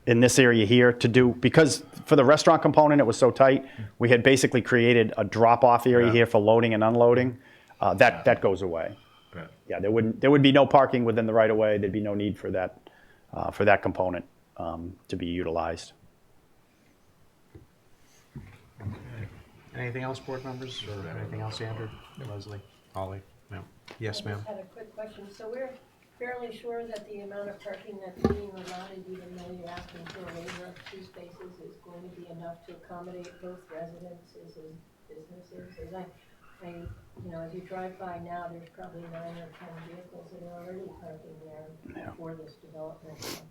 in this area here to do, because for the restaurant component, it was so tight, we had basically created a drop-off area here for loading and unloading. That goes away. Right. Yeah, there would be no parking within the right-of-way. There'd be no need for that component to be utilized. Anything else, board members, or anything else, Andrew, Leslie, Holly? No. Yes, I ma'am. just had a quick question. So we're fairly sure that the amount of parking that's being allotted, even though you're asking for a waiver of 2 spaces, is going to be enough to accommodate both residences and businesses? As as you drive by now, there's probably 9 or 10 vehicles that are already parking there for this development. So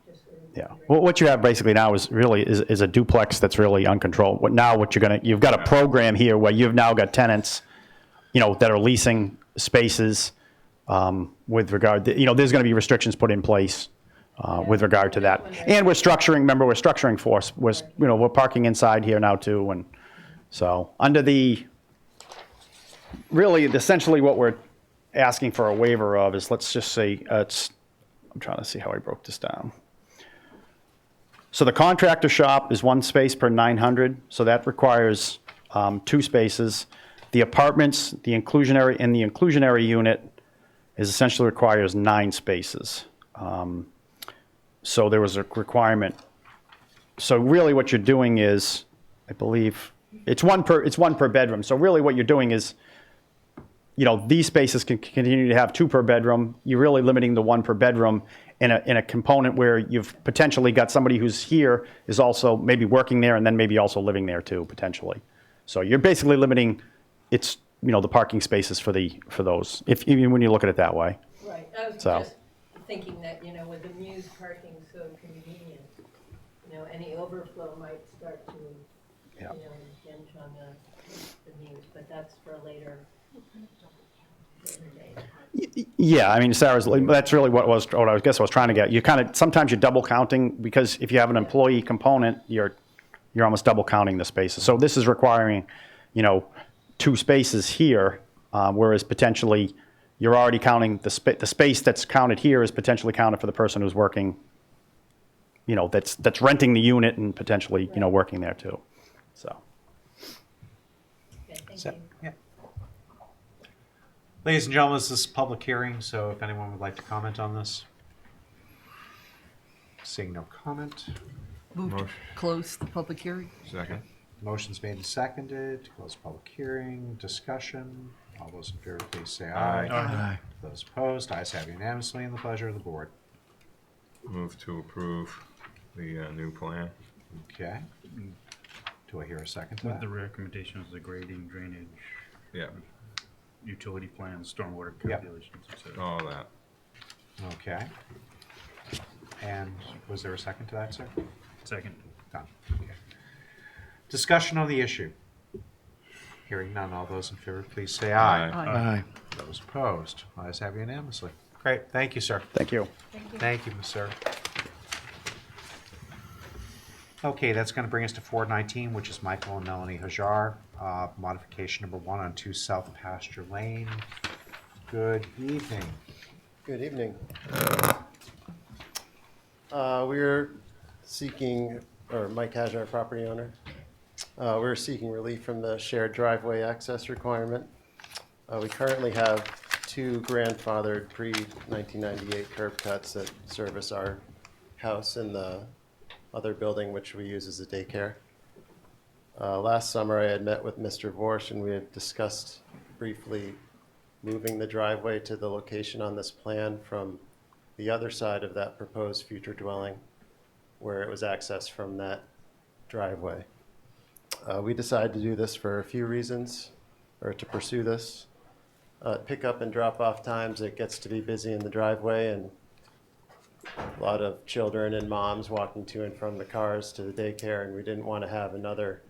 just Yeah. Well, what you have basically now is a duplex that's really uncontrolled. You've got a program here where you've now got tenants, that are leasing spaces with regard to, there's going to be restrictions put in place with regard to that. And we're structuring force. We're parking inside here now too. And so essentially what we're asking for a waiver of is, let's just say, I'm trying to see how I broke this down. So the contractor shop is 1 space per 900, so that requires 2 spaces. The apartments, the inclusionary unit is essentially requires 9 spaces. So there was a requirement. So really what you're doing is, I believe, it's one per bedroom. So really what you're doing is, these spaces can continue to have 2 per bedroom. You're really limiting the 1 per bedroom in a component where you've potentially got somebody who's here is also maybe working there and then maybe also living there too, potentially. So you're basically limiting the parking spaces for those, even when you look at it that way. Right. I was just thinking that, with the Muse parking so convenient, any overflow might start to, impinge on the Muse, but that's for later day. Yeah, I mean, that's really what I guess I was trying to get. Sometimes you're double counting, because if you have an employee component, you're almost double counting the spaces. So this is requiring, 2 spaces here, whereas potentially you're already counting the space that's counted here is potentially counted for the person who's working, that's renting the unit and potentially, working there too. So. Okay, thank you. Yeah. Ladies and gentlemen, this is a public hearing, so if anyone would like to comment on this. Seeing no comment. Move to close the public hearing. Second. Motion's made and seconded to close public hearing. Discussion. All those in favor, please say aye. Aye. Those opposed, ayes have unanimously, and the pleasure of the board. Move to approve the new plan. Okay. Do I hear a second to With that? the recommendations, the grading, drainage, Yeah, utility plans, stormwater Yep. calculations, etc. all that. Okay. And was there a second to that, sir? Second. Done. Okay. Discussion on the issue. Hearing none, all those in favor, please say aye. Aye. Those opposed, ayes have unanimously. Great, thank you, sir. Thank you. Thank you, sir. Okay, that's going to bring us to 419, which is Michael and Melanie Hajar, modification number 1 on 2 South Pasture Lane. Good evening. Good evening. We're seeking, or Mike Hajar, property owner. We're seeking relief from the shared driveway access requirement. We currently have 2 grandfathered pre-1998 curb cuts that service our house and the other building, which we use as a daycare. Last summer, I had met with Mr. Vorsch, and we had discussed briefly moving the driveway to the location on this plan from the other side of that proposed future dwelling, where it was accessed from that driveway. We decided to do this for a few reasons, or to pursue this. Pickup and drop-off times, it gets to be busy in the driveway, and a lot of children and moms walking to and from the cars to the daycare, and we didn't want to have another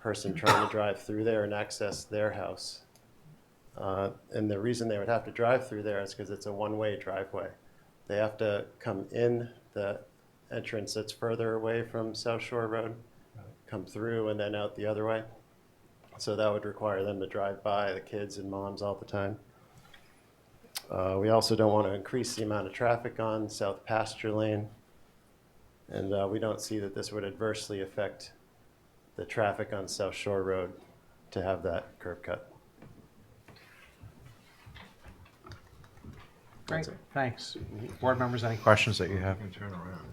person trying to drive through there and access their house. And the reason they would have to drive through there is because it's a one-way driveway. They have to come in the entrance that's further away from South Shore Road, come through and then out the other way. So that would require them to drive by the kids and moms all the time. We also don't want to increase the amount of traffic on South Pasture Lane. And we don't see that this would adversely affect the traffic on South Shore Road to have that curb cut. Great, thanks. Board members, any questions that you have? Turn around.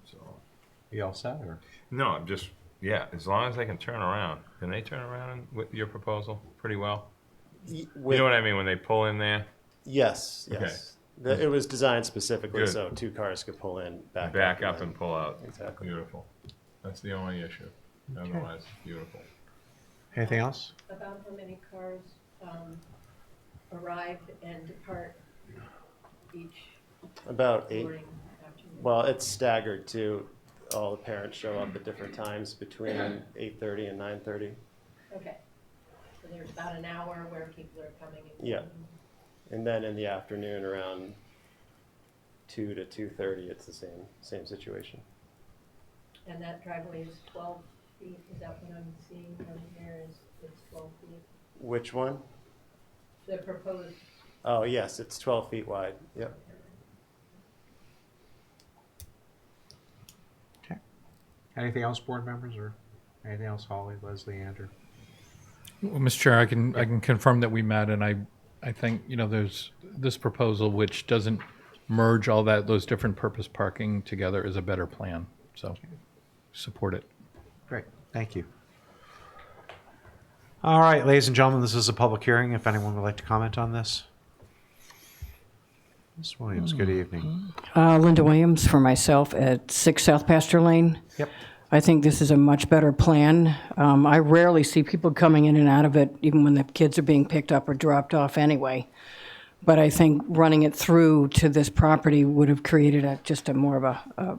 So, You all set, or? no, I'm just, yeah, as long as they can turn around. Can they turn around with your proposal pretty well? You know what I mean, when they pull in there? Yes, Okay. yes. It was designed specifically Good. so two cars could pull in, Back up then- and pull out. Exactly. Beautiful. That's the only issue. Otherwise, beautiful. Anything else? About how many cars arrive and depart each About 8. morning, afternoon? Well, it's staggered too. All the parents show up at different times between 8:30 and 9:30. Okay. So there's about an hour where people are coming and Yeah. going. And then in the afternoon around 2 to 2:30, it's the same situation. And that driveway is 12 feet, is that what I'm seeing from here, is it's 12 feet? Which one? The proposed, Oh, yes, it's 12 feet wide. Yep. Okay. Anything else, board members, or anything else, Holly, Leslie, Andrew? Well, Mr. Chair, I can confirm that we met, and I think, there's this proposal, which doesn't merge all those different purpose parking together, is a better plan. So support it. Great, thank you. All right, ladies and gentlemen, this is a public hearing. If anyone would like to comment on this. Ms. Williams, good evening. Linda Williams for myself at 6 South Pasture Lane. Yep. I think this is a much better plan. I rarely see people coming in and out of it, even when the kids are being picked up or dropped off anyway. But I think running it through to this property would have created just a more of a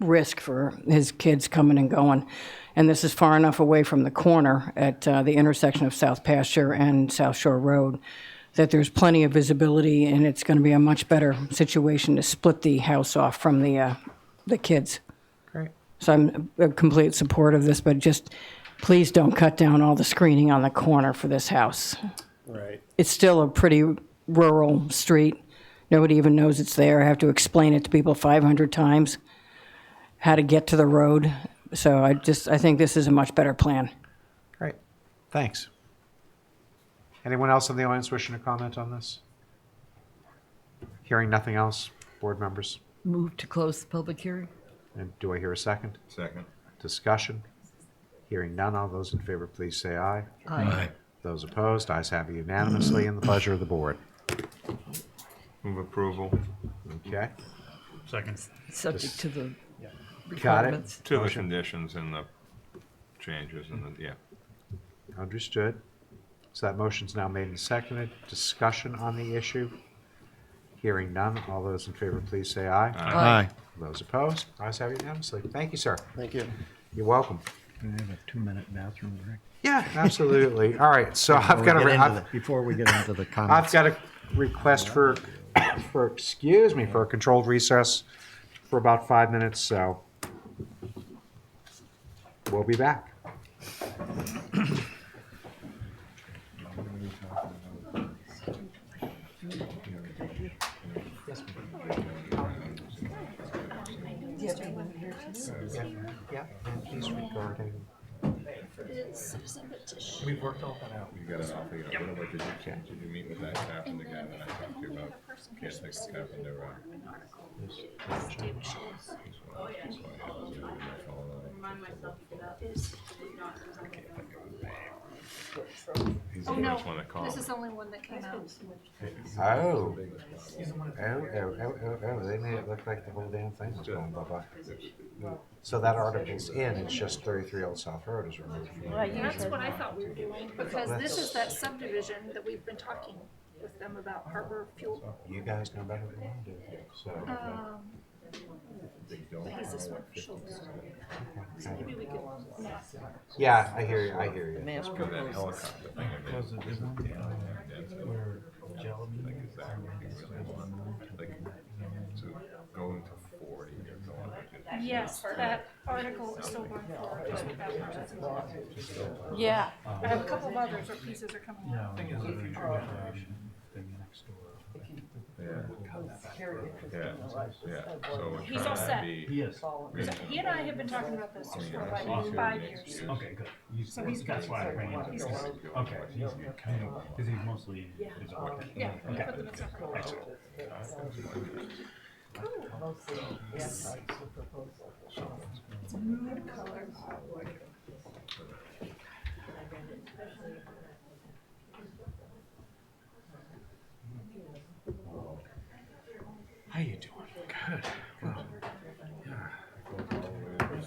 risk for his kids coming and going. And this is far enough away from the corner at the intersection of South Pasture and South Shore Road that there's plenty of visibility, and it's going to be a much better situation to split the house off from the kids. Great. So I'm in complete support of this, but just please don't cut down all the screening on the corner for this house. Right. It's still a pretty rural street. Nobody even knows it's there. I have to explain it to people 500 times how to get to the road. So I think this is a much better plan. Great, thanks. Anyone else in the audience wishing to comment on this? Hearing nothing else, board members? Move to close the public hearing? And do I hear a second? Second. Discussion? Hearing none, all those in favor, please say aye. Aye. Those opposed, ayes have it unanimously, and the pleasure of the board. Move approval. Okay, Second. Subject to the got it. requirements. To the conditions and the changes and the, yeah. Understood. So that motion's now made and seconded. Discussion on the issue? Hearing none, all those in favor, please say aye. Aye. Those opposed, ayes have it unanimously. Thank you, sir. Thank you. You're welcome. Can I have a 2-minute bathroom break? Yeah, absolutely. All right, so I've got Before we get into the comments. I've got a request for a controlled recess for about 5 minutes, so we'll be back. Yeah, and he's regarding. We've worked all that out. You got it off again. What about, did you meet with that carpenter guy that I talked to you about? Can't think of carpenter, Remind myself of that. He's the Oh, no, first one that called. this is the only one that came out. Oh. Oh, they made it look like the whole damn thing was going bye-bye. So that article's in, it's just 33 Old South Road is removed. That's what I thought we were doing, because this is that subdivision that we've been talking with them about Harbor Fuel. You guys know better than I do, so. He's this one for Schultz. So maybe we could mass. Yeah, I hear you, I hear you. Mass proposal. Was it the one where Jelly Going to 40 or going to Yes, that article is still going forward. Yeah, I have a couple of others where pieces are coming out. because of the thing next door. yeah. So we're He's all trying to set. be He is. So he and I have been talking about this for like 5 years. Okay, good. So he's That's good. why I bring it. He's good. Okay, he's kind of, because he's mostly. Yeah, we put them in separate. It's mood color. How you doing? Good. Well,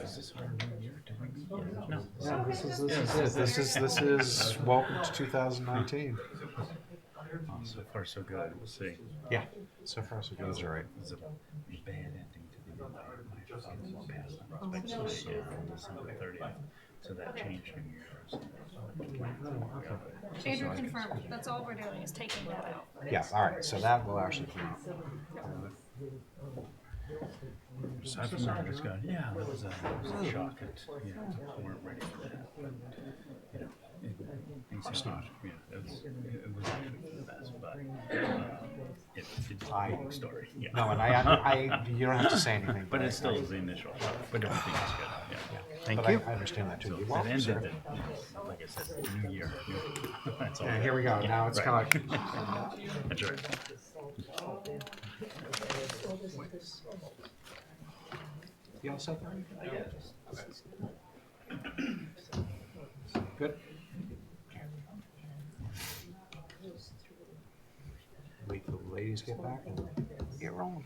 Is this our new year? Did we meet yet? No. yeah, this is welcome to 2019. So far, so good. We'll see. Yeah, so far so good. That's all right. It's a bad ending to the entire my father passed unexpectedly on December 30th. So that changed New Year's. Andrew confirmed, that's all we're doing is taking that out. Yeah, all right, so that will actually be. Aside from that, just going, yeah, that was a shock. We weren't ready for that. But, things not. Yeah, it was actually for the best, but it's a long story. Yeah. No, and you don't have to say anything. But it still is the initial shock. But everything is good. Yeah. Thank But you. I understand that too. So You're that welcome, ended, sir. like I said, new year. That's all. And here we go. Now it's kind of like. That's right. You all set? Good. Wait till the ladies get back and get rolling.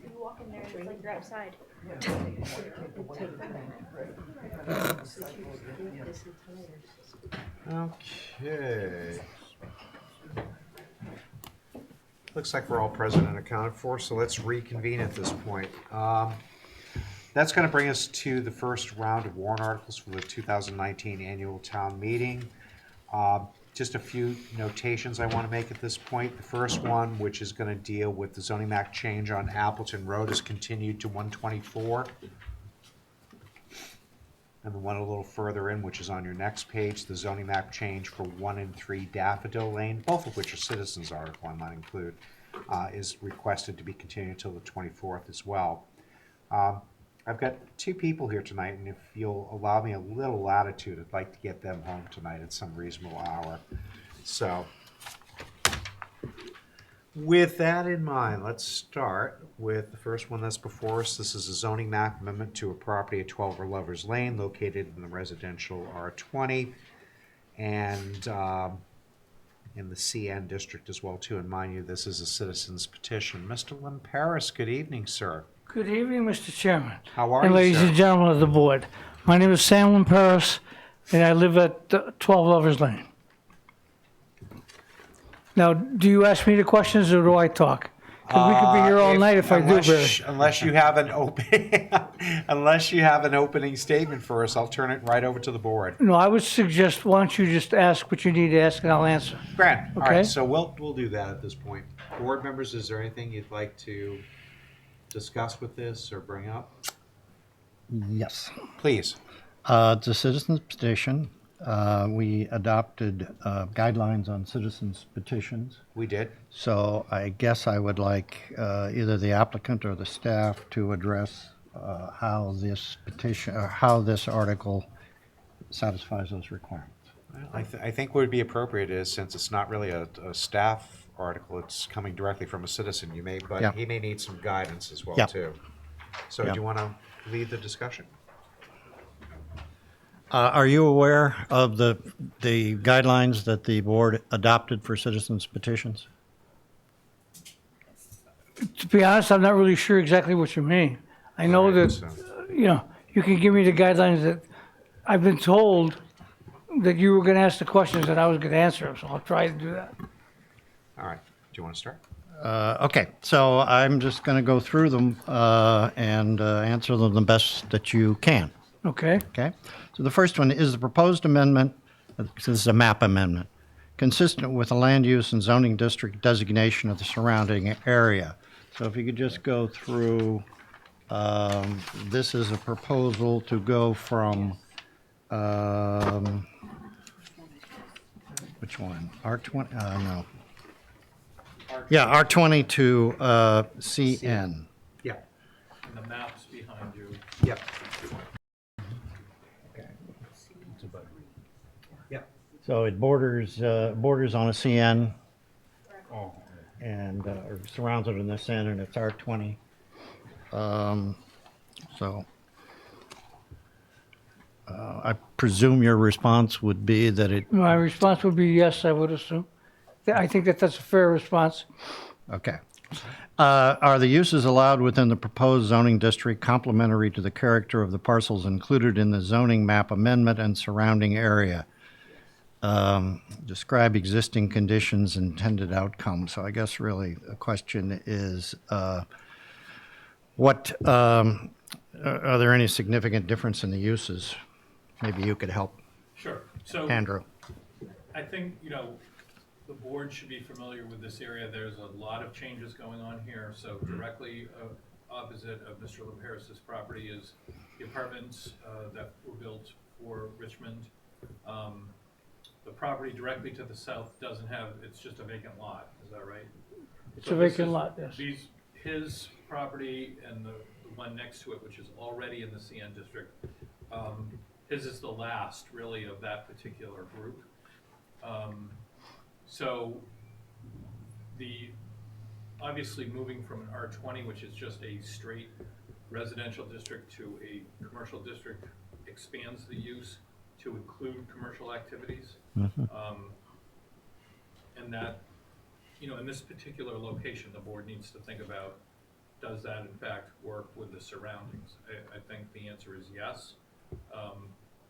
You walk in there, it's like you're outside. Okay. Looks like we're all present and accounted for, so let's reconvene at this point. That's going to bring us to the first round of warrant articles for the 2019 annual town meeting. Just a few notations I want to make at this point. The first one, which is going to deal with the zoning map change on Appleton Road, is continued to 124. And the one a little further in, which is on your next page, the zoning map change for 1 and 3 Daffodil Lane, both of which are citizens article, I might include, is requested to be continued until the 24th as well. I've got 2 people here tonight, and if you'll allow me a little latitude, I'd like to get them home tonight at some reasonable hour. So, with that in mind, let's start with the first one that's before us. This is a zoning map amendment to a property at 12 Lovers Lane, located in the residential R20, and in the CN district as well, too. And mind you, this is a citizen's petition. Mr. Lynn Paris, good evening, sir. Good evening, Mr. Chairman. How are and you, ladies sir? and gentlemen of the board. My name is Sam Paris, and I live at 12 Lovers Lane. Now, do you ask me the questions or do I talk? 'Cause we could be here all night if I do, Barry. Unless you have an unless you have an opening statement for us, I'll turn it right over to the board. No, I would suggest, why don't you just ask what you need to ask and I'll answer. Grant. All Okay. right, so we'll do that at this point. Board members, is there anything you'd like to discuss with this or bring up? Yes. Please. It's a citizen's petition we adopted guidelines on citizens petitions. We did. So I guess I would like either the applicant or the staff to address how this petition, or how this article satisfies those requirements. I think what would be appropriate is, since it's not really a staff article, it's coming directly from a citizen, but Yeah. he may need some guidance as well, Yeah. too. So Yeah. do you want to lead the discussion? Are you aware of the guidelines that the board adopted for citizens petitions? To be honest, I'm not really sure exactly what you mean. I know that, you can give me the guidelines that I've been told that you were going to ask the questions and I was going to answer them, so I'll try to do that. All right. Do you want to start? Okay, so I'm just going to go through them and answer them the best that you can. Okay. Okay, so the first one is the proposed amendment, this is a map amendment, consistent with the land use and zoning district designation of the surrounding area. So if you could just go through, this is a proposal to go from, which one? R20, no. Yeah, R20 to CN. Yeah. And the map's behind you. Yep. Yep. So it borders on a CN and or surrounds it in this end, and it's R20. So I presume your response would be that it. My response would be yes, I would assume. I think that that's a fair response. Okay. Are the uses allowed within the proposed zoning district complementary to the character of the parcels included in the zoning map amendment and surrounding area? Describe existing conditions, intended outcomes. So I guess really the question is, are there any significant difference in the uses? Maybe you could help. Sure. So Andrew. I think, the board should be familiar with this area. There's a lot of changes going on here. So directly opposite of Mr. LaParis's property is the apartments that were built for Richmond. The property directly to the south doesn't have, it's just a vacant lot. Is that right? It's a vacant lot, yes. His property and the one next to it, which is already in the CN district, his is the last really of that particular group. So obviously moving from an R20, which is just a straight residential district, to a commercial district expands the use to include commercial activities. Mm-hmm. And that, in this particular location, the board needs to think about, does that in fact work with the surroundings? I think the answer is yes.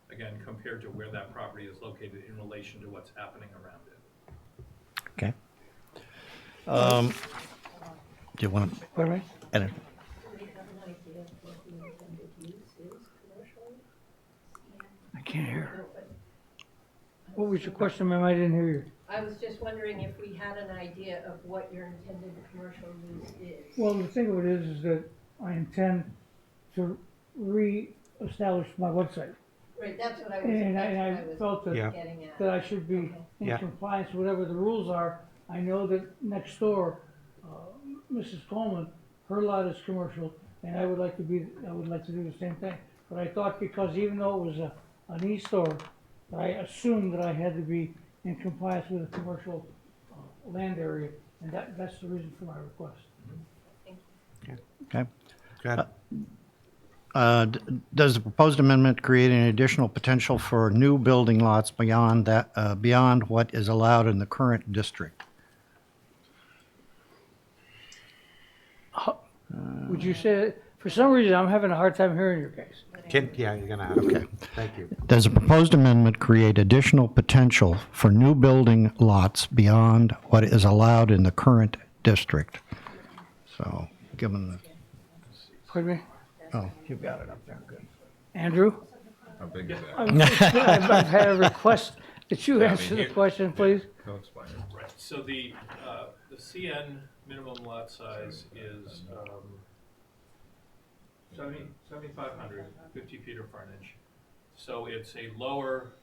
Again, compared to where that property is located in relation to what's happening around it. Okay. Do you want to edit? I can't hear. What was your question, ma'am? I didn't hear you. I was just wondering if we had an idea of what your intended commercial use is. Well, the thing of it is that I intend to re-establish my website. Right, that's what I was, And that's what I I was felt that, getting at. that I should be in Yeah. compliance with whatever the rules are. I know that next door, Mrs. Coleman, her lot is commercial, and I would like to do the same thing. But I thought, because even though it was an e-store, I assumed that I had to be in compliance with a commercial land area, and that's the reason for my request. Okay. Go ahead. Does the proposed amendment create any additional potential for new building lots beyond that, beyond what is allowed in the current district? Would you say, for some reason, I'm having a hard time hearing your case. Yeah, you're going to have to. Okay. Thank you. Does the proposed amendment create additional potential for new building lots beyond what is allowed in the current district? So, given the, Pardon me? oh, you got it up there, good. Andrew? How big is that? I've had a request that you answer the question, please. Go explain it. Right, so the CN minimum lot size is 7,500, 50 feet of frontage. So it's a lower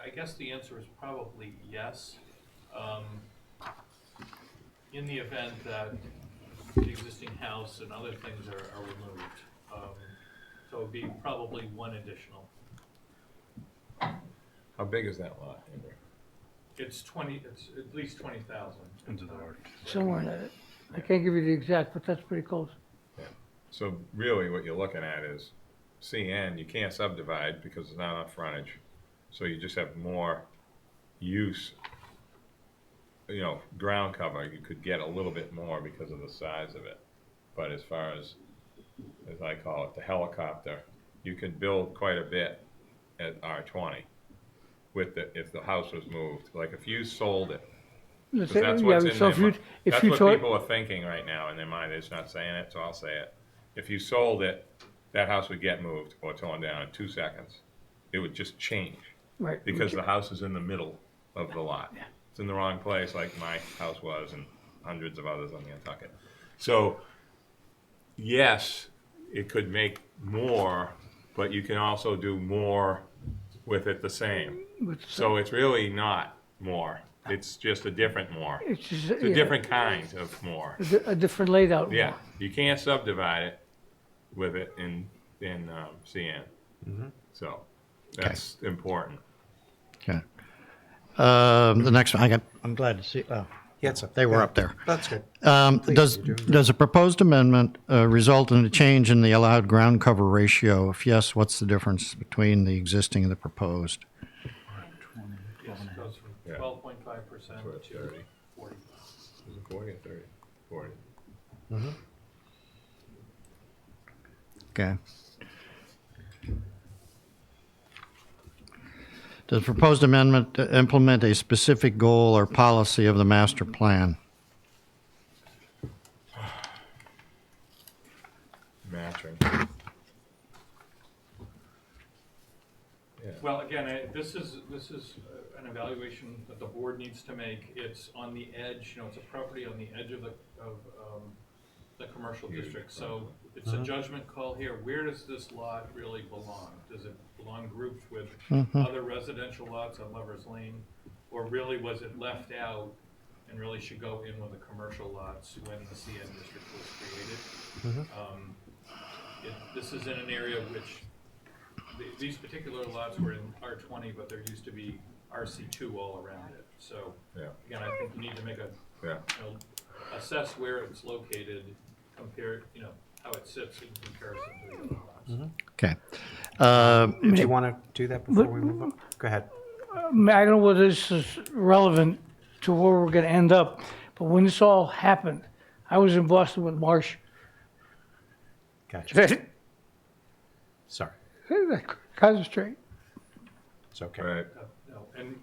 I guess the answer is probably yes. In the event that the existing house and other things are removed. So it'd be probably one additional. How big is that lot, Andrew? It's at least 20,000. Into the arc. Somewhere in that. I can't give you the exact, but that's pretty close. Yeah. So really what you're looking at is CN, you can't subdivide because it's not enough frontage. So you just have more use, ground cover. You could get a little bit more because of the size of it. But as far as I call it, the helicopter, you could build quite a bit at R20 if the house was moved. Like if you sold it, 'cause that's what's in so their mind. if That's you what told, people are thinking right now in their mind. They're just not saying it, so I'll say it. If you sold it, that house would get moved or torn down in 2 seconds. It would just change right, because the house is in the middle of the lot. It's in the wrong place, like my house was, and hundreds of others on Nantucket. So, yes, it could make more, but you can also do more with it the same. So it's really not more. It's just a different more. it's just, It's a different kind of more. a different layout. Yeah, more. you can't subdivide it with it in CN. So that's important. Okay. The next one, I'm glad to see, Yeah, it's up. they were Yeah, up there. That's good. Does a proposed amendment result in a change in the allowed ground cover ratio? If yes, what's the difference between the existing and the proposed? Yes, it goes from Yeah. 12.5% So it's to 30. 40. Is it 40 or 30? 40. Okay. Does proposed amendment implement a specific goal or policy of the master plan? Matching. Yeah. Well, again, this is an evaluation that the board needs to make. It's on the edge, it's a property on the edge of the commercial district. So it's a judgment call here. Where does this lot really belong? Does it belong grouped with other residential lots on Lover's Lane? Or really was it left out and really should go in with the commercial lots when the CN district was created? This is in an area which these particular lots were in R20, but there used to be RC2 all around it. So again, I think you need to make assess where it's located, compare, how it sits in comparison to the other lots. Okay. Do you want to do that before we move on? Go ahead. I don't know whether this is relevant to where we're gonna end up, but when this all happened, I was in Boston with Marsh. Gotcha. Sorry. Concentrate. It's okay. Right. No, and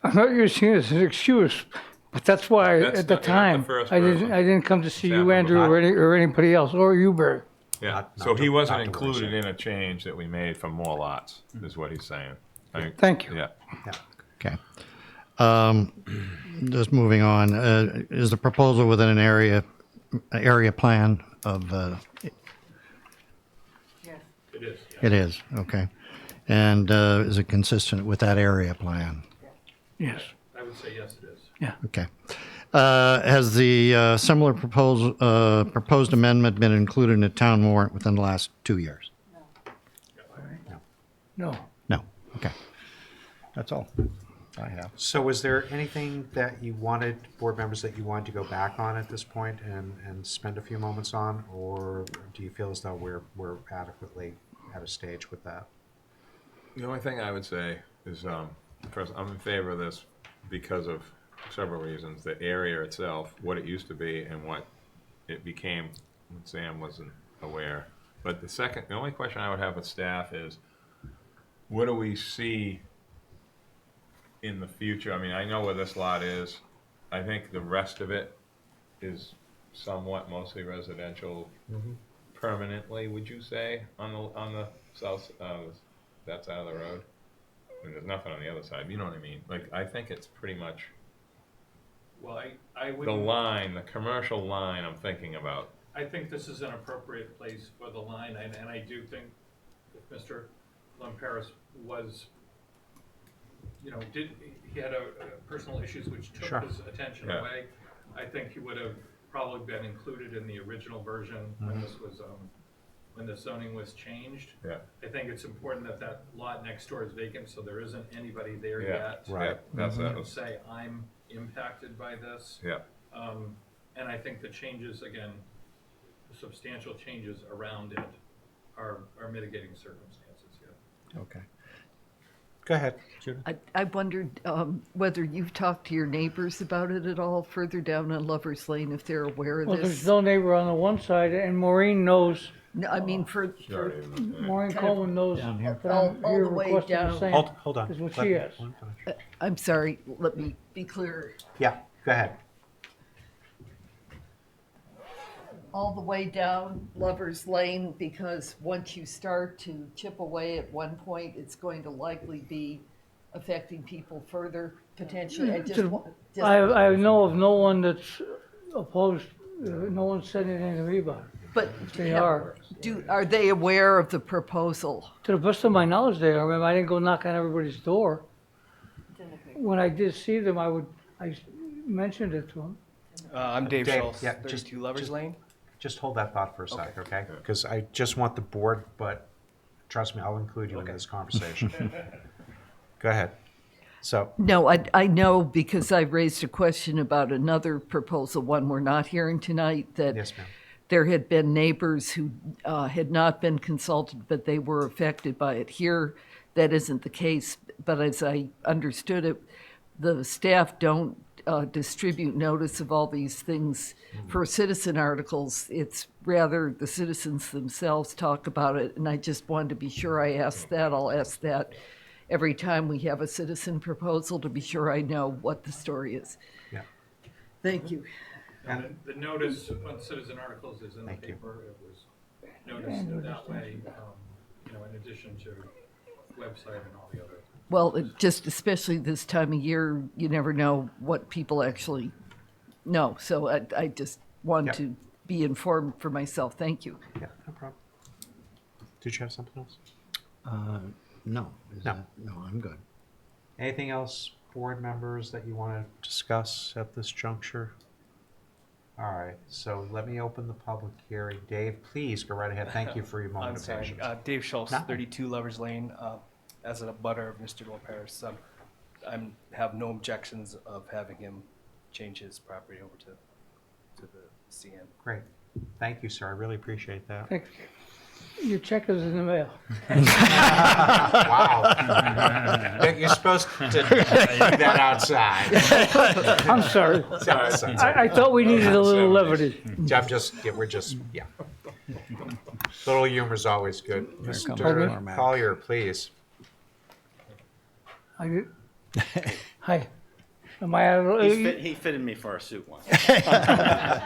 I'm not using it as an excuse, but that's why That's at the not- you're not the time, first I person. didn't come to see you, happened Andrew, or anybody else, or you, Barry. Yeah. Not So he to- wasn't not to worry, included in a change that we made for more lots, is what he's saying. Thank you. Yeah. Okay. Just moving on, is the proposal within an area plan of, it is, yeah. it is, okay. And is it consistent with that area plan? Yes. I would say yes, it is. Okay. Has the similar proposed amendment been included in the town warrant within the last 2 years? No. No, okay. That's all I have. So was there anything that you wanted, board members, that you wanted to go back on at this point and spend a few moments on? Or do you feel as though we're adequately at a stage with that? The only thing I would say is, first, I'm in favor of this because of several reasons. The area itself, what it used to be, and what it became when Sam wasn't aware. But the only question I would have with staff is, what do we see in the future? I mean, I know where this lot is. I think the rest of it is somewhat mostly residential permanently, would you say, on the south, that side of the road? And there's nothing on the other side, you know what I mean? Like, I think it's pretty much Well, I would. the commercial line I'm thinking about. I think this is an appropriate place for the line, and I do think if Mr. Lemperis was he had personal issues which took Sure. his attention Yeah. away. I think he would have probably been included in the original version when this was, when the zoning was changed. Yeah. I think it's important that that lot next door is vacant, so there isn't anybody there Yeah. yet. Right. That's To it. say, I'm impacted by this. Yeah. And I think the changes, again, the substantial changes around it are mitigating circumstances, yeah. Okay. Go ahead, Judith. I wondered whether you've talked to your neighbors about it at all further down on Lover's Lane, if they're aware of Well, this. there's no neighbor on the one side, and Maureen knows, No, I mean, for Maureen Coleman knows that I'm all here the way requesting the down. same. Hold on. Is what Let she me- has. let me finish. I'm sorry, let me be clear. Yeah, go ahead. All the way down Lover's Lane, because once you start to chip away at one point, it's going to likely be affecting people further, potentially. I just I know of no one that's opposed, no one said anything to me about it. But They are. are they aware of the proposal? To the best of my knowledge, they are. I mean, I didn't go knock on everybody's door. When I did see them, I mentioned it to them. I'm Dave Dave, Schultz, yeah, 32 Lovers Lane. Just hold that thought for a sec, okay? Because I just want the board, but trust me, I'll include you in this conversation. Go ahead. So, No, I know because I raised a question about another proposal, one we're not hearing tonight, that yes, ma'am. there had been neighbors who had not been consulted, but they were affected by it. Here, that isn't the case, but as I understood it, the staff don't distribute notice of all these things for citizen articles. It's rather the citizens themselves talk about it, and I just wanted to be sure I asked that. I'll ask that every time we have a citizen proposal to be sure I know what the story is. Yeah. Thank you. And the notice on citizen articles is in the paper. It was noticed that way, in addition to website and all the other. Well, just especially this time of year, you never know what people actually know. So I just want to be informed for myself. Thank you. Yeah, no problem. Did you have something else? No. No. No, I'm good. Anything else, board members, that you want to discuss at this juncture? All right, so let me open the public hearing. Dave, please go right ahead. Thank you for your moment I'm of sorry. patience. Dave Schultz, No. 32 Lovers Lane. As a butter of Mr. Lopez, I have no objections of having him change his property over to the CN. Great. Thank you, sir. I really appreciate that. Thanks. Your check is in the mail. Wow. You're supposed to do that outside. I'm sorry. Sorry. I thought we needed a little levity. We're just. Little humor is always good. Mr. Collier, please. Hi. Am I out of He fitted me for a suit once.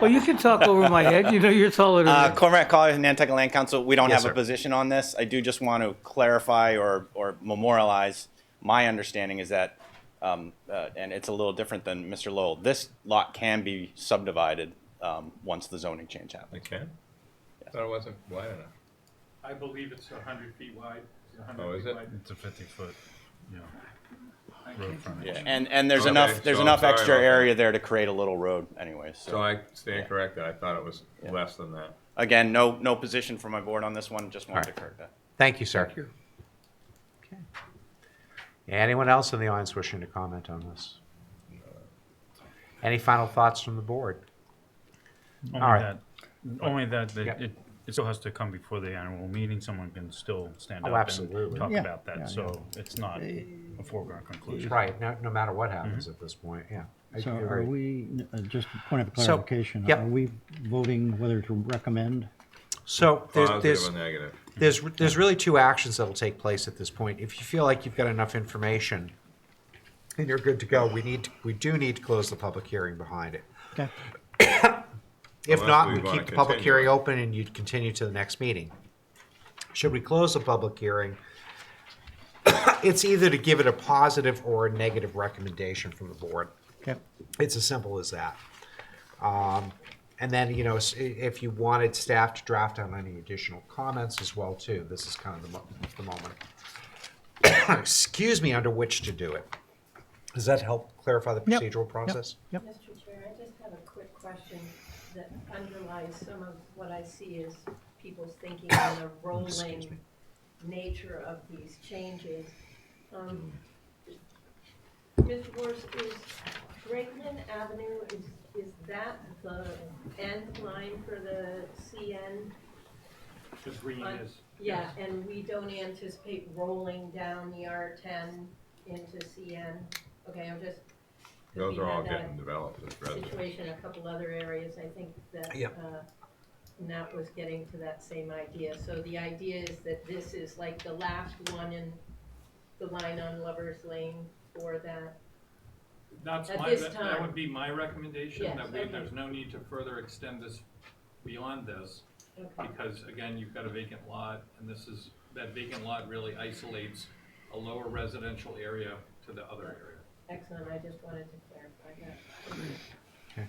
Well, you can talk over my head. You know you're taller than me. Cormac Collier, Nantucket Land Council. We don't Yes, have sir. a position on this. I do just want to clarify or memorialize my understanding is that, and it's a little different than Mr. Lowell, this lot can be subdivided once the zoning change happens. It can? I thought it wasn't wide enough. I believe it's 100 feet wide. It's 100 Oh, is feet it? wide. It's a 50-foot, road frontage. Yeah, and there's Okay, enough so enough sorry extra about that. area there to create a little road anyway. So I stand corrected. I thought it was less than that. Again, no position from my board on this one. Just wanted to correct that. Thank you, sir. Thank you. Okay. Anyone else in the audience wishing to comment on this? Any final thoughts from the board? All right. Only that Yeah. it still has to come before the annual meeting. Someone can still stand Oh, up absolutely. and talk Yeah. about that. Yeah, So it's not a foregone conclusion. Right, no matter what happens at this point, yeah. I So agree. are we, just a point of So, clarification, yep. are we voting whether to recommend? So Positive or negative? there's really two actions that'll take place at this point. If you feel like you've got enough information and you're good to go, we do need to close the public hearing behind it. Okay. If Unless not, we we wanna keep the public continue. hearing open and you'd continue to the next meeting. Should we close the public hearing? It's either to give it a positive or a negative recommendation from the board. Okay. It's as simple as that. And then, if you wanted staff to draft on any additional comments as well, too, this is kind of the moment, excuse me, under which to do it. Does that help clarify the Yep. procedural process? Yep. Mr. Chair, I just have a quick question that underlies some of what I see as people's thinking on the rolling nature of these changes. Mr. Morse, is Franklin Avenue, is that the end line for the CN? The green is. Yeah, and we don't anticipate rolling down the R10 into CN? Okay, I'm just. 'cause Those we are all had that getting developed as residential. situation, a couple other areas, I think that, Yep. and that was getting to that same idea. So the idea is that this is like the last one in the line on Lover's Lane for that. That's At my, this that time. would be my recommendation, Yes, that okay. there's no need to further extend this beyond this. Okay. Because again, you've got a vacant lot, and that vacant lot really isolates a lower residential area to the other area. Excellent, I just wanted to clarify that. Okay.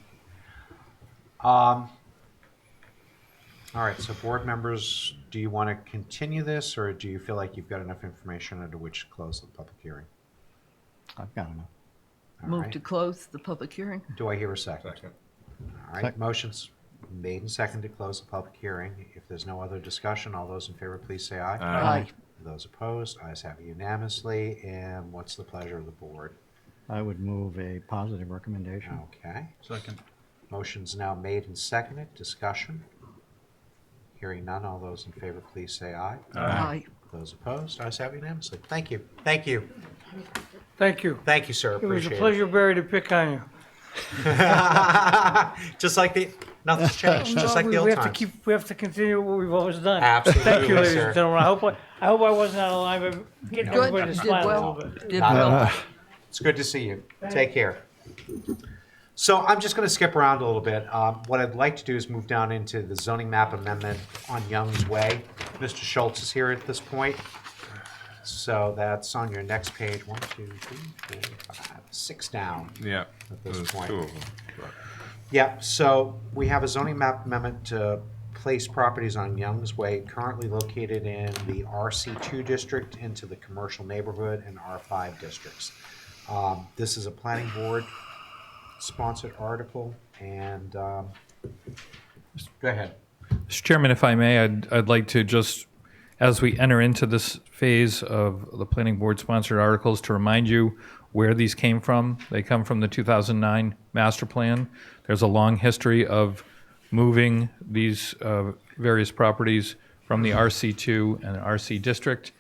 All right, so board members, do you want to continue this, or do you feel like you've got enough information under which to close the public hearing? I've got enough. All Move right. to close the public hearing. Do I hear a second? Second. All right, Second. motion's made and seconded to close the public hearing. If there's no other discussion, all those in favor, please say aye. Aye. Those opposed, ayes have it unanimously. And what's the pleasure of the board? I would move a positive recommendation. Okay. Second. Motion's now made and seconded. Discussion. Hearing none, all those in favor, please say aye. Aye. Those opposed, ayes have it unanimously. Thank you. Thank you. Thank you. Thank you, sir. It was a Appreciate pleasure, Barry, to pick on you. Just like nothing's changed, just like the old times. We have to continue what we've always done. Absolutely, Thank you, ladies sir. and gentlemen. I hope I wasn't out of line, but getting Good, everybody to did smile a well, little bit. did Not at well. all. It's good to see you. Take care. So I'm just going to skip around a little bit. What I'd like to do is move down into the zoning map amendment on Young's Way. Mr. Schultz is here at this point. So that's on your next page. 1, 2, 3, 4, 5, 6 down. Yeah, At this there's point. 2 of them. Yeah, so we have a zoning map amendment to place properties on Young's Way currently located in the RC2 district into the commercial neighborhood and R5 districts. This is a planning board sponsored article, and go ahead. Mr. Chairman, if I may, I'd like to just, as we enter into this phase of the planning board sponsored articles, to remind you where these came from. They come from the 2009 master plan. There's a long history of moving these various properties from the RC2 and RC district.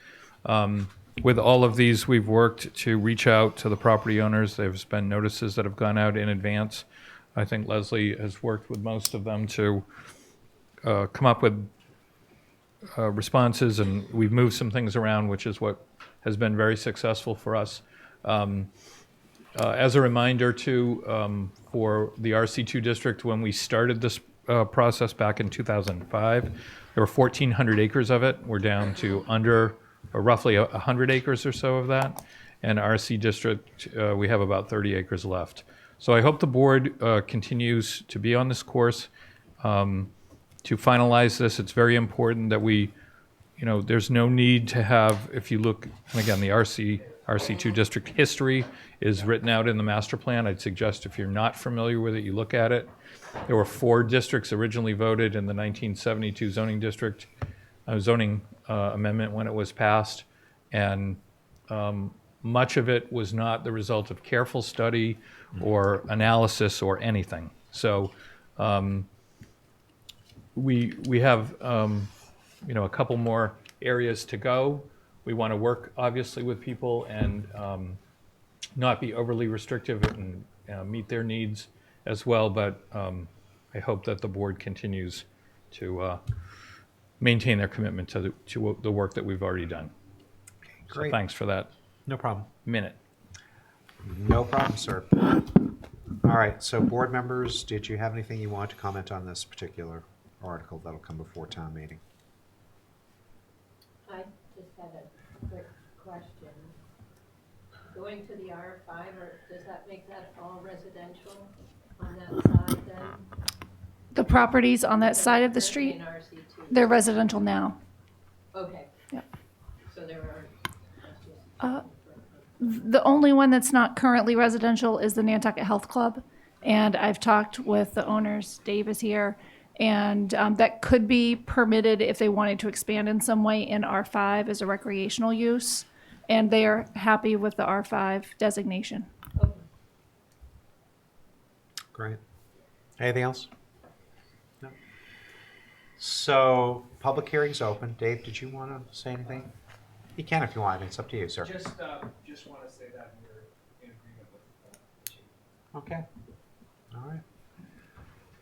With all of these, we've worked to reach out to the property owners. There's been notices that have gone out in advance. I think Leslie has worked with most of them to come up with responses, and we've moved some things around, which is what has been very successful for us. As a reminder, too, for the RC2 district, when we started this process back in 2005, there were 1,400 acres of it. We're down to under roughly 100 acres or so of that. And RC district, we have about 30 acres left. So I hope the board continues to be on this course to finalize this. It's very important that we, there's no need to have, if you look, and again, the RC2 district history is written out in the master plan. I'd suggest if you're not familiar with it, you look at it. There were 4 districts originally voted in the 1972 zoning district, zoning amendment when it was passed. And much of it was not the result of careful study or analysis or anything. So we have a couple more areas to go. We want to work obviously with people and not be overly restrictive and meet their needs as well. But I hope that the board continues to maintain their commitment to the work that we've already done. Great. So thanks for that. No problem. Minute. No problem, sir. All right, so board members, did you have anything you want to comment on this particular article that'll come before town meeting? I just had a quick question. Going to the R5, or does that make that all residential on that side then? The properties on that side of the street, In RC2? they're residential now. Okay. Yep. So there are. Uh, The only one that's not currently residential is the Nantucket Health Club. And I've talked with the owners, Dave is here, and that could be permitted if they wanted to expand in some way in R5 as a recreational use. And they are happy with the R5 designation. Great. Anything else? No. So, public hearing's open. Dave, did you want to say anything? You can if you want. It's up to you, sir. Just want to say that we're in agreement with the chief. Okay. All right.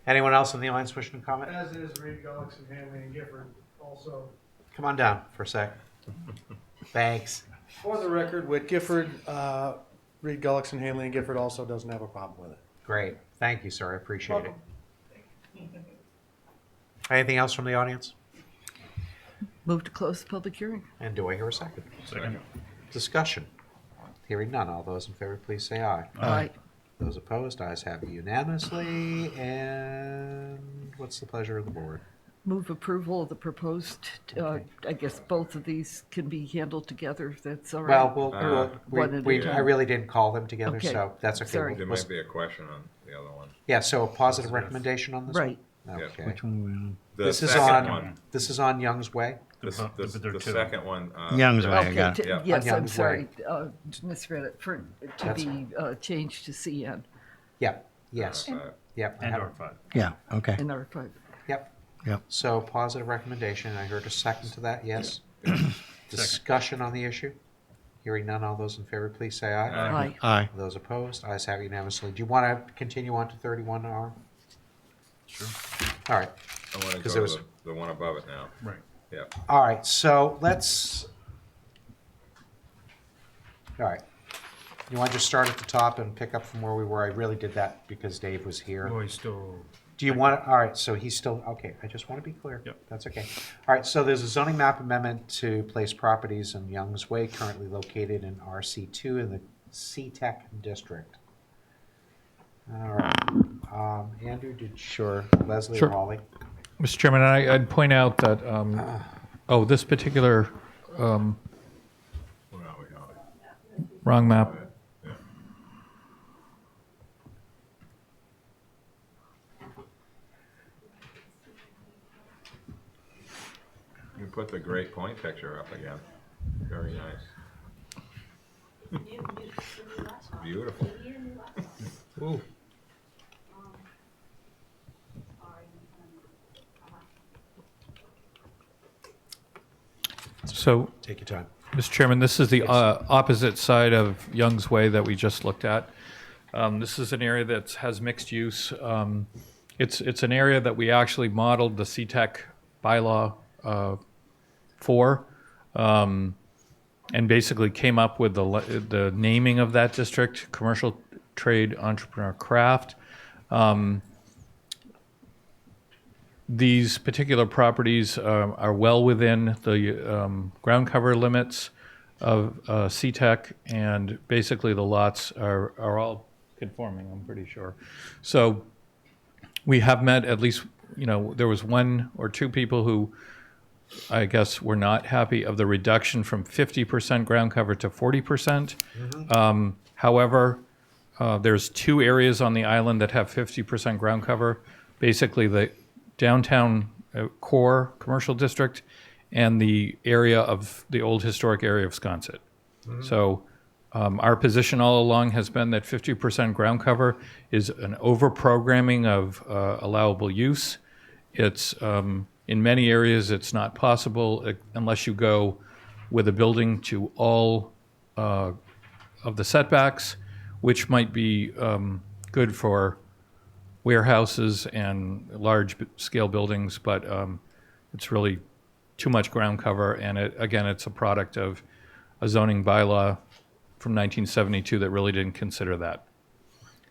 Anyone else in the audience wishing to comment? As is Reed, Gullickson, Hanley, and Gifford also. Come on down for a sec. Thanks. For the record, with Gifford, Reed, Gullickson, Hanley, and Gifford also doesn't have a problem with it. Great. Thank you, sir. I appreciate it. Anything else from the audience? Move to close the public hearing. And do I hear a second? Second. Discussion. Hearing none. All those in favor, please say aye. Aye. Those opposed, ayes have it unanimously. And what's the pleasure of the board? Move approval of the proposed, I guess both of these can be handled together, if that's all right. Well, One at a I time. really didn't call them together, Okay. so that's okay. Sorry. There might be a question on the other one. Yeah, so a positive recommendation on this one? Right. Okay. Which one were we on? This is second on, one. this is on Young's Way? The two. second one. Young's Way, I Okay, got it. Yeah. yes, On I'm Young's sorry, misread it, to That's be changed to CN Yeah, yes. Yep. I And have- R5. Yeah, okay. in R5. Yep. Yep. So positive recommendation. I heard a second to that, yes. Discussion on the issue? Hearing none, all those in favor, please say aye. Aye. Aye. Those opposed, ayes have unanimously. Do you want to continue on to 31R? Sure. All right. I want to 'Cause go there to was- the one above it now. Right. Yeah. All right, so let's, all right. You want to just start at the top and pick up from where we were? I really did that because Dave was here. Oh, he's still. Do you want to, all right, so he's still, okay, I just want to be clear. Yep. That's okay. All right, so there's a zoning map amendment to place properties in Young's Way, currently located in RC2 in the C-Tech district. All right. Andrew, sure, Leslie Sure. or Holly? Mr. Chairman, I'd point out that, this particular, Where are we, Holly? wrong map. Yeah. You put the Great Point picture up again. Very nice. Beautiful. Ooh. So, Take your time. Mr. Chairman, this is the opposite side of Young's Way that we just looked at. This is an area that has mixed use. It's an area that we actually modeled the CTEC bylaw for, and basically came up with the naming of that district, Commercial Trade Entrepreneur Craft. These particular properties are well within the ground cover limits of CTEC, and basically the lots are all conforming, I'm pretty sure. So we have met at least, there was one or two people who I guess were not happy of the reduction from 50% ground cover to 40%. However, there's two areas on the island that have 50% ground cover. Basically, the downtown core commercial district and the area of the old historic area of Sconset. So our position all along has been that 50% ground cover is an over-programming of allowable use. It's in many areas it's not possible unless you go with a building to all of the setbacks, which might be good for warehouses and large scale buildings, but it's really too much ground cover. And it's a product of a zoning bylaw from 1972 that really didn't consider that.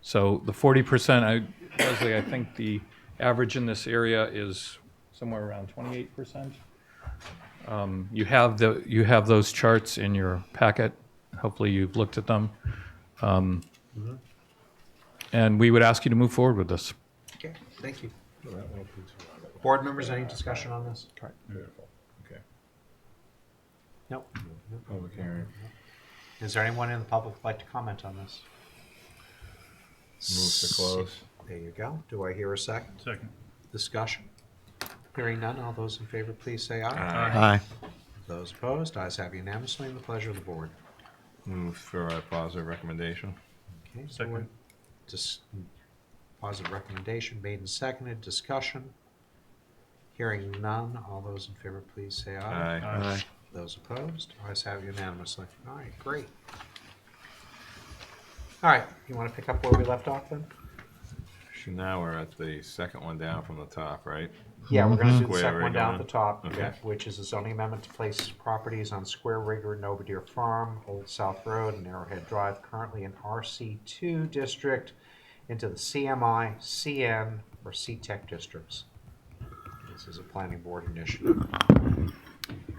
So the 40%, Leslie, I think the average in this area is somewhere around 28%. You have those charts in your packet. Hopefully you've looked at them. And we would ask you to move forward with this. Okay, thank you. Board members, any discussion on this? Beautiful. Okay. Nope. Public hearing. Is there anyone in the public who'd like to comment on this? Move to close. There you go. Do I hear a second? Second. Discussion? Hearing none, all those in favor, please say aye. Aye. Those opposed, ayes have unanimously, and the pleasure of the board. Move for a positive recommendation. Okay, so Second. just positive recommendation made and seconded. Discussion? Hearing none, all those in favor, please say aye. Aye. Those opposed, ayes have unanimously. All right, great. All right, you want to pick up where we left off then? So now we're at the second one down from the top, right? Yeah, we're going to do the Square second one rig down on. at the top, Okay. yeah, which is a zoning amendment to place properties on Square Rigger, Novadear Farm, Old South Road, and Arrowhead Drive, currently in RC2 district, into the CMI, CN, or CTEC districts. This is a planning board initiative.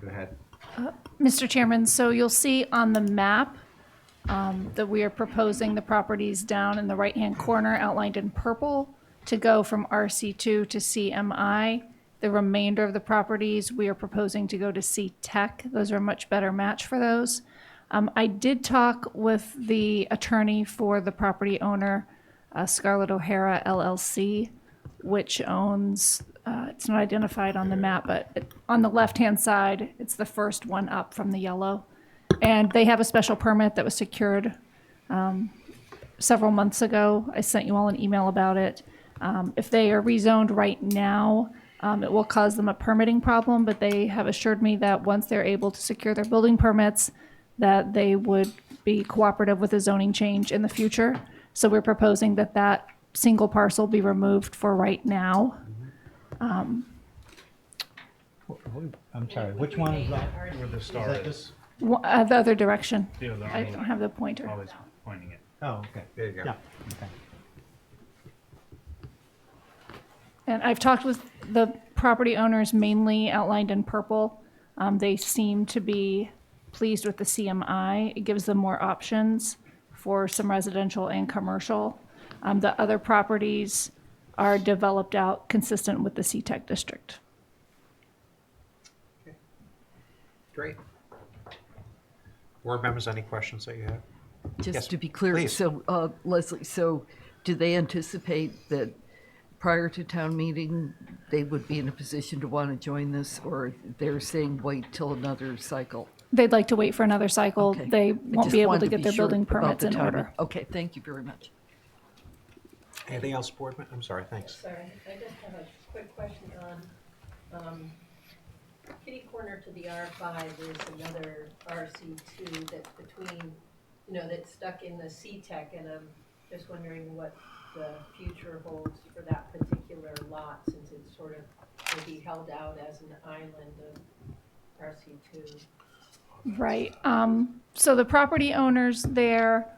Go ahead. Mr. Chairman, so you'll see on the map that we are proposing the properties down in the right-hand corner outlined in purple to go from RC2 to CMI. The remainder of the properties, we are proposing to go to CTEC. Those are a much better match for those. I did talk with the attorney for the property owner, Scarlett O'Hara LLC, which owns, it's not identified on the map, but on the left-hand side, it's the first one up from the yellow. And they have a special permit that was secured several months ago. I sent you all an email about it. If they are rezoned right now, it will cause them a permitting problem, but they have assured me that once they're able to secure their building permits, that they would be cooperative with a zoning change in the future. So we're proposing that that single parcel be removed for right now. I'm sorry, which one is that? Where the star is. The other direction. The other I don't have the pointer. Always pointing it. Oh, okay. There you go. Yeah, okay. And I've talked with the property owners, mainly outlined in purple. They seem to be pleased with the CMI. It gives them more options for some residential and commercial. The other properties are developed out consistent with the CTEC district. Great. Board members, any questions that you have? Just Yes, to be clear, please. so Leslie, so do they anticipate that prior to town meeting, they would be in a position to want to join this, or they're saying wait till another cycle? They'd like to wait for another cycle. Okay. They I won't just be able wanted to be get their sure building about permits the in timing. order. Okay, thank you very much. Anything else, board member? I'm sorry, thanks. Sorry, I just have a quick question on, kitty corner to the R5 is another RC2 that's between, that's stuck in the CTEC, and I'm just wondering what the future holds for that particular lot, since it's sort of maybe held out as an island of RC2. Right. So the property owners there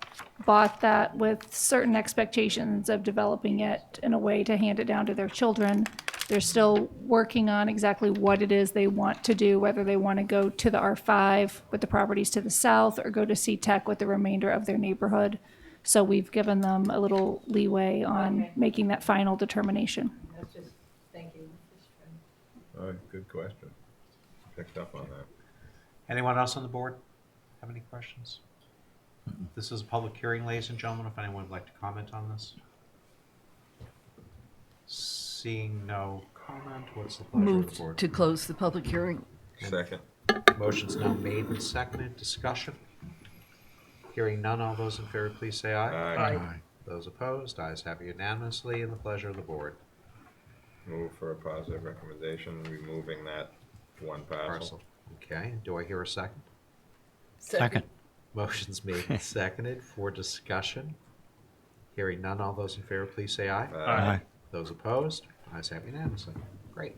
bought that with certain expectations of developing it in a way to hand it down to their children. They're still working on exactly what it is they want to do, whether they want to go to the R5 with the properties to the south or go to CTEC with the remainder of their neighborhood. So we've given them a little leeway on Okay. making that final determination. That's just, thank you. Just trying- Good question. Picked up on that. Anyone else on the board have any questions? This is a public hearing, ladies and gentlemen, if anyone would like to comment on this. Seeing no comment, what's the pleasure of the Moved board? to close the public hearing. Second. Motion's now made and seconded. Discussion? Hearing none, all those in favor, please say aye. Aye. Those opposed, ayes have unanimously, and the pleasure of the board. Move for a positive recommendation, removing that one parcel. Parcel. Okay, do I hear a second? Second. Motion's made and seconded for discussion. Hearing none, all those in favor, please say aye. Aye. Those opposed, ayes have unanimously. Great.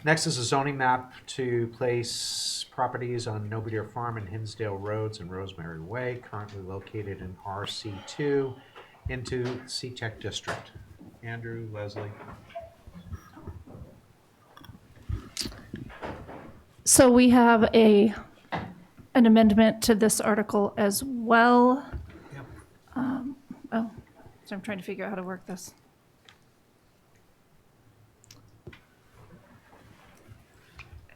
Next is a zoning map to place properties on Novadear Farm and Hinsdale Roads and Rosemary Way, currently located in RC2, into CTEC district. Andrew, Leslie. So we have an amendment to this article as well. Yep. So I'm trying to figure out how to work this.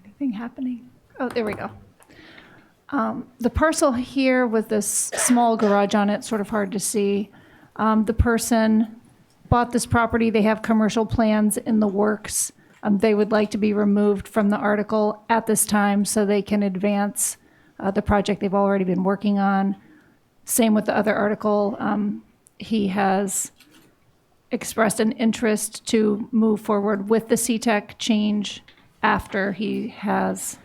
Anything happening? Oh, there we go. The parcel here with this small garage on it, sort of hard to see. The person bought this property. They have commercial plans in the works. They would like to be removed from the article at this time so they can advance the project they've already been working on. Same with the other article. He has expressed an interest to move forward with the CTEC change after he has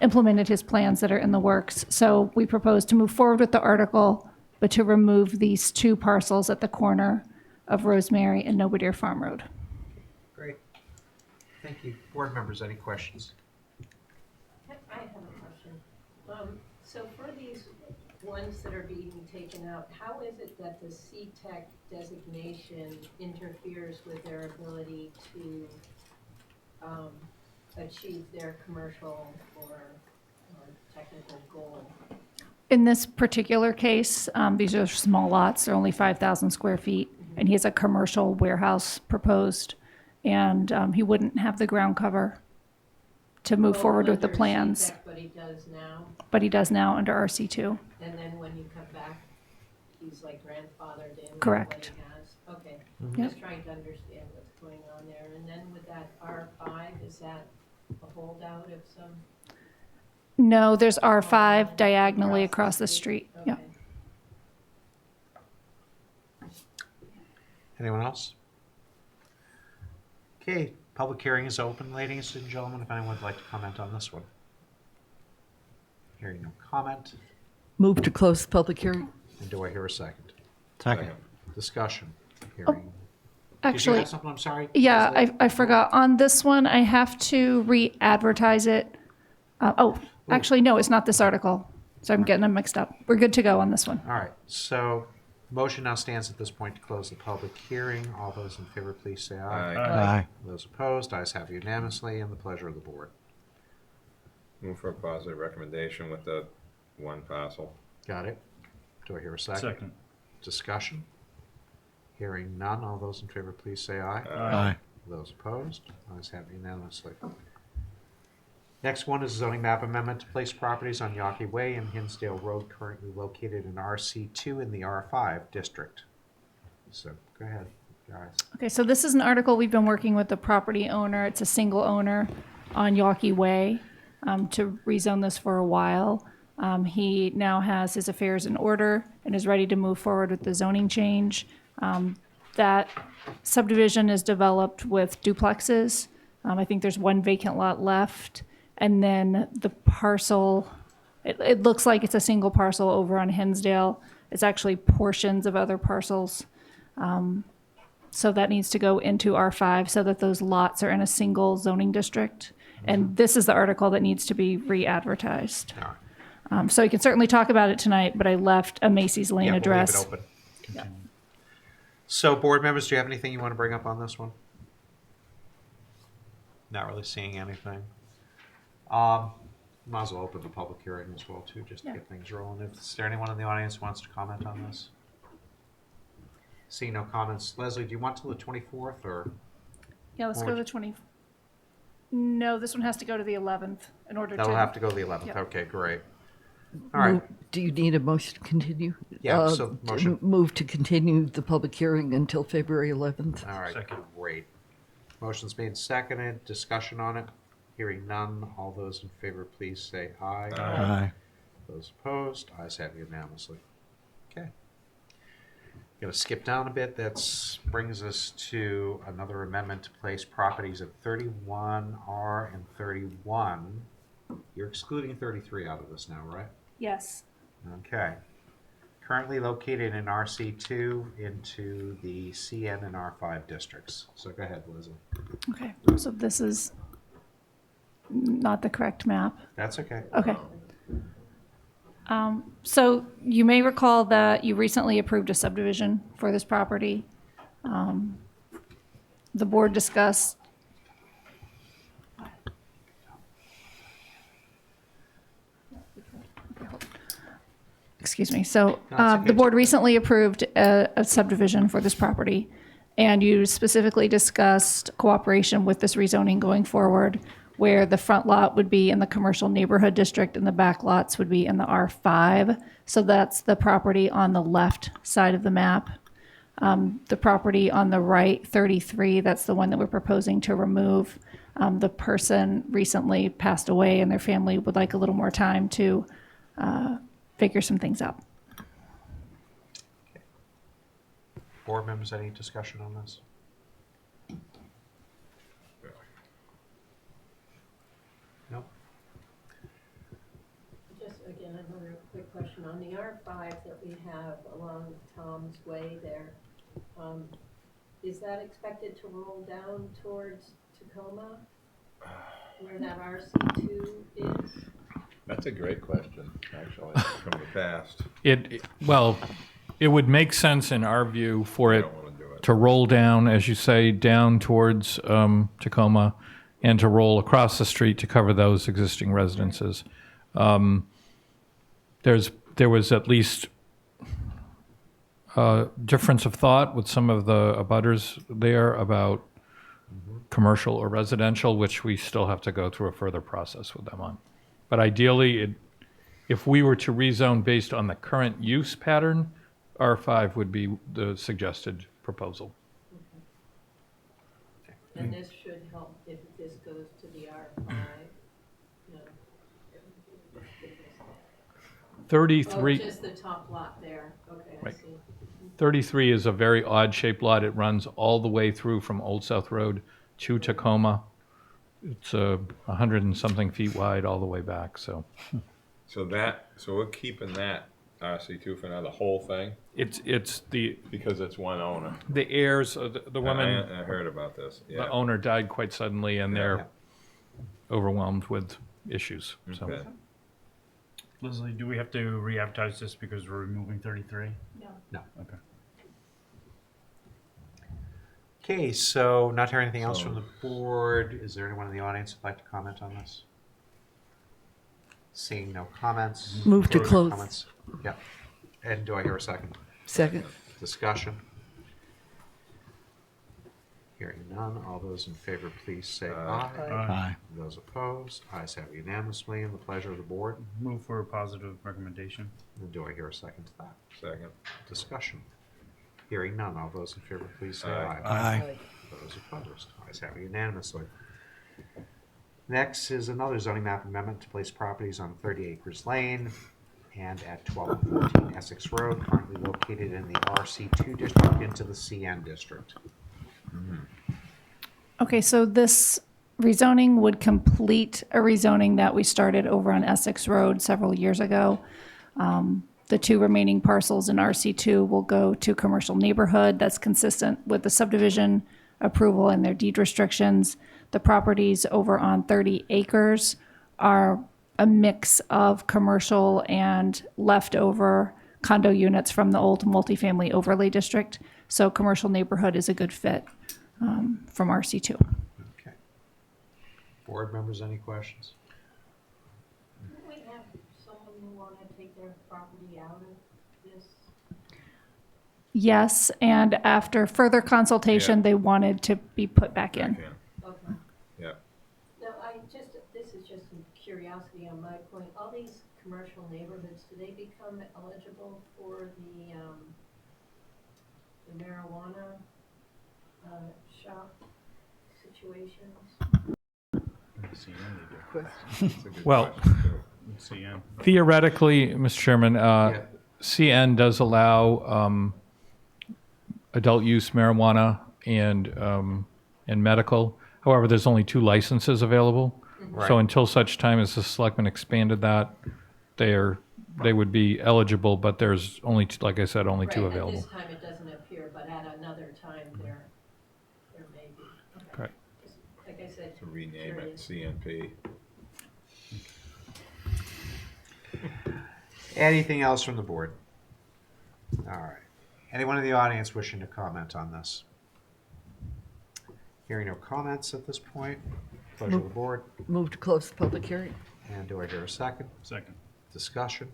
implemented his plans that are in the works. So we propose to move forward with the article, but to remove these two parcels at the corner of Rosemary and Nobodere Farm Road. Great. Thank you. Board members, any questions? I have a question. So for these ones that are being taken out, how is it that the CTEC designation interferes with their ability to achieve their commercial or technical goal? In this particular case, these are small lots. They're only 5,000 square feet, and he has a commercial warehouse proposed, and he wouldn't have the ground cover to move forward with the Under plans. CTEC, but he does now, But he does now under RC2. and then when you come back, he's like grandfathered in with Correct. what he has? Okay, Yep. just trying to understand what's going on there. And then with that R5, is that a holdout of some? No, there's R5 diagonally across the street. Yep. Anyone else? Okay, public hearing is open, ladies and gentlemen, if anyone would like to comment on this one. Hearing no comment, Move to close the public hearing. and do I hear a second? Second. Discussion, hearing. Did you Actually, have something? I'm sorry. yeah, Leslie? I forgot. On this one, I have to re-advertise it. Actually, no, it's not this article. So I'm getting them mixed up. We're good to go on this one. All right, so motion now stands at this point to close the public hearing. All those in favor, please say aye. Aye. Those opposed, ayes have unanimously, and the pleasure of the board. Move for a positive recommendation with the one parcel. Got it? Do I hear a second? Second. Discussion? Hearing none, all those in favor, please say aye. Aye. Those opposed, ayes have unanimously. Next one is zoning map amendment to place properties on Yawkey Way and Hinsdale Road currently located in RC2 in the R5 district. So go ahead, guys. Okay, so this is an article we've been working with the property owner. It's a single owner on Yawkey Way to rezone this for a while. He now has his affairs in order and is ready to move forward with the zoning change. That subdivision is developed with duplexes. I think there's one vacant lot left. And then the parcel, it looks like it's a single parcel over on Hinsdale. It's actually portions of other parcels. So that needs to go into R5 so that those lots are in a single zoning district. And this is the article that needs to be re-advertised. So you can certainly talk about it tonight, but I left a Macy's Lane address. We'll leave it open. Continue. So board members, do you have anything you want to bring up on this one? Not really seeing anything. Might as well open the public hearing as well too, just to get things rolling. Is there anyone in the audience who wants to comment on this? Seeing no comments. Leslie, do you want till the 24th or? Yeah, let's go to the 20. No, this one has to go to the 11th in order to. That'll have to go to the 11th. Yep. Okay, great. All right. Do you need a motion to continue? Yeah, so motion. Move to continue the public hearing until February 11th. All right, great. Motion's made, seconded. Discussion on it. Hearing none. All those in favor, please say aye. Aye. Those opposed, ayes have unanimously. Okay. Going to skip down a bit. That brings us to another amendment to place properties at 31R and 31. You're excluding 33 out of this now, right? Yes. Okay. Currently located in RC2 into the CN and R5 districts. So go ahead, Leslie. Okay, so this is not the correct map. That's okay. Okay. So you may recall that you recently approved a subdivision for this property. The board discussed. Excuse me. So the board recently approved a subdivision for this property, and you specifically discussed cooperation with this rezoning going forward. where the front lot would be in the commercial neighborhood district and the back lots would be in the R5. So that's the property on the left side of the map. The property on the right, 33, that's the one that we're proposing to remove. The person recently passed away and their family would like a little more time to figure some things out. Board members, any discussion on this? No? Just again, another quick question. On the R5 that we have along Tom's Way there, is that expected to roll down towards Tacoma, where that RC2 is? That's a great question, actually, from the past. Well, it would make sense in our view for I it don't wanna do it. to roll down, as you say, down towards Tacoma and to roll across the street to cover those existing residences. There was at least a difference of thought with some of the abutters there about commercial or residential, which we still have to go through a further process with them on. But ideally, if we were to rezone based on the current use pattern, R5 would be the suggested proposal. And this should help if this goes to the R5. No. 33. Oh, just the top lot there. Okay, I Right. see. 33 is a very odd-shaped lot. It runs all the way through from Old South Road to Tacoma. It's 100 and something feet wide all the way back, so. So we're keeping that RC2 for now, the whole thing? It's the... Because it's one owner. The heirs, the woman... I heard about this, yeah. The owner died quite suddenly, and they're overwhelmed with issues, so. Okay. Leslie, do we have to re-advertise this because we're removing 33? No. No. Okay. Okay, so not hearing anything else from the board, is there anyone in the audience who'd like to comment on this? Seeing no comments. Move to Further close. comments? Yep. And do I hear a second? Second. Discussion? Hearing none, all those in favor, please say aye. Aye. Those opposed, ayes have unanimously, and the pleasure of the board. Move for a positive recommendation. And do I hear a second to that? Second. Discussion? Hearing none, all those in favor, please say Aye. aye. Aye. Those opposed, ayes have unanimously. Next is another zoning map amendment to place properties on 30 Acres Lane and at 1214 Essex Road, currently located in the RC2 district into the CN district. Okay, so this rezoning would complete a rezoning that we started over on Essex Road several years ago. The two remaining parcels in RC2 will go to commercial neighborhood. That's consistent with the subdivision approval and their deed restrictions. The properties over on 30 acres are a mix of commercial and leftover condo units from the old multifamily overlay district. So commercial neighborhood is a good fit from RC2. Okay. Board members, any questions? Don't we have someone who want to take their property out of this? Yes, and after further consultation, Yeah. they wanted to be put back in. Okay. Yeah. No, this is just a curiosity on my point. All these commercial neighborhoods, do they become eligible for the marijuana shop situations? Well, CN. theoretically, Mr. Chairman, CN does allow adult use marijuana and medical. However, there's only 2 licenses available. Right. So until such time as the selectmen expanded that, they would be eligible, but there's only, like I said, only 2 Right, available. at this time it doesn't appear, but at another time there may be. Okay. Correct. Just, like I said. To rename it curious. CNP. Anything else from the board? All right. Anyone in the audience wishing to comment on this? Hearing no comments at this point, pleasure of the board. Move to close the public hearing. And do I hear a second? Second. Discussion?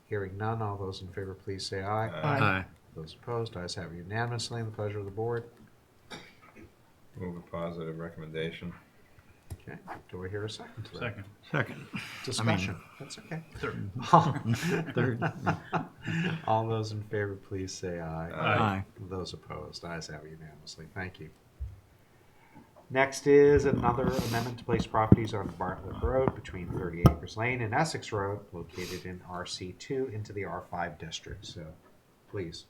Hearing none, all those in favor, please say aye. Aye. Those opposed, ayes have unanimously, and the pleasure of the board. Move a positive recommendation. Okay, do I hear a second to that? Second. Second. Discussion, that's okay. Third. Third. All those in favor, please say aye. Aye. Those opposed, ayes have unanimously. Thank you. Next is another amendment to place properties on Bartlett Road between 30 Acres Lane and Essex Road, located in RC2, into the R5 district. So, please.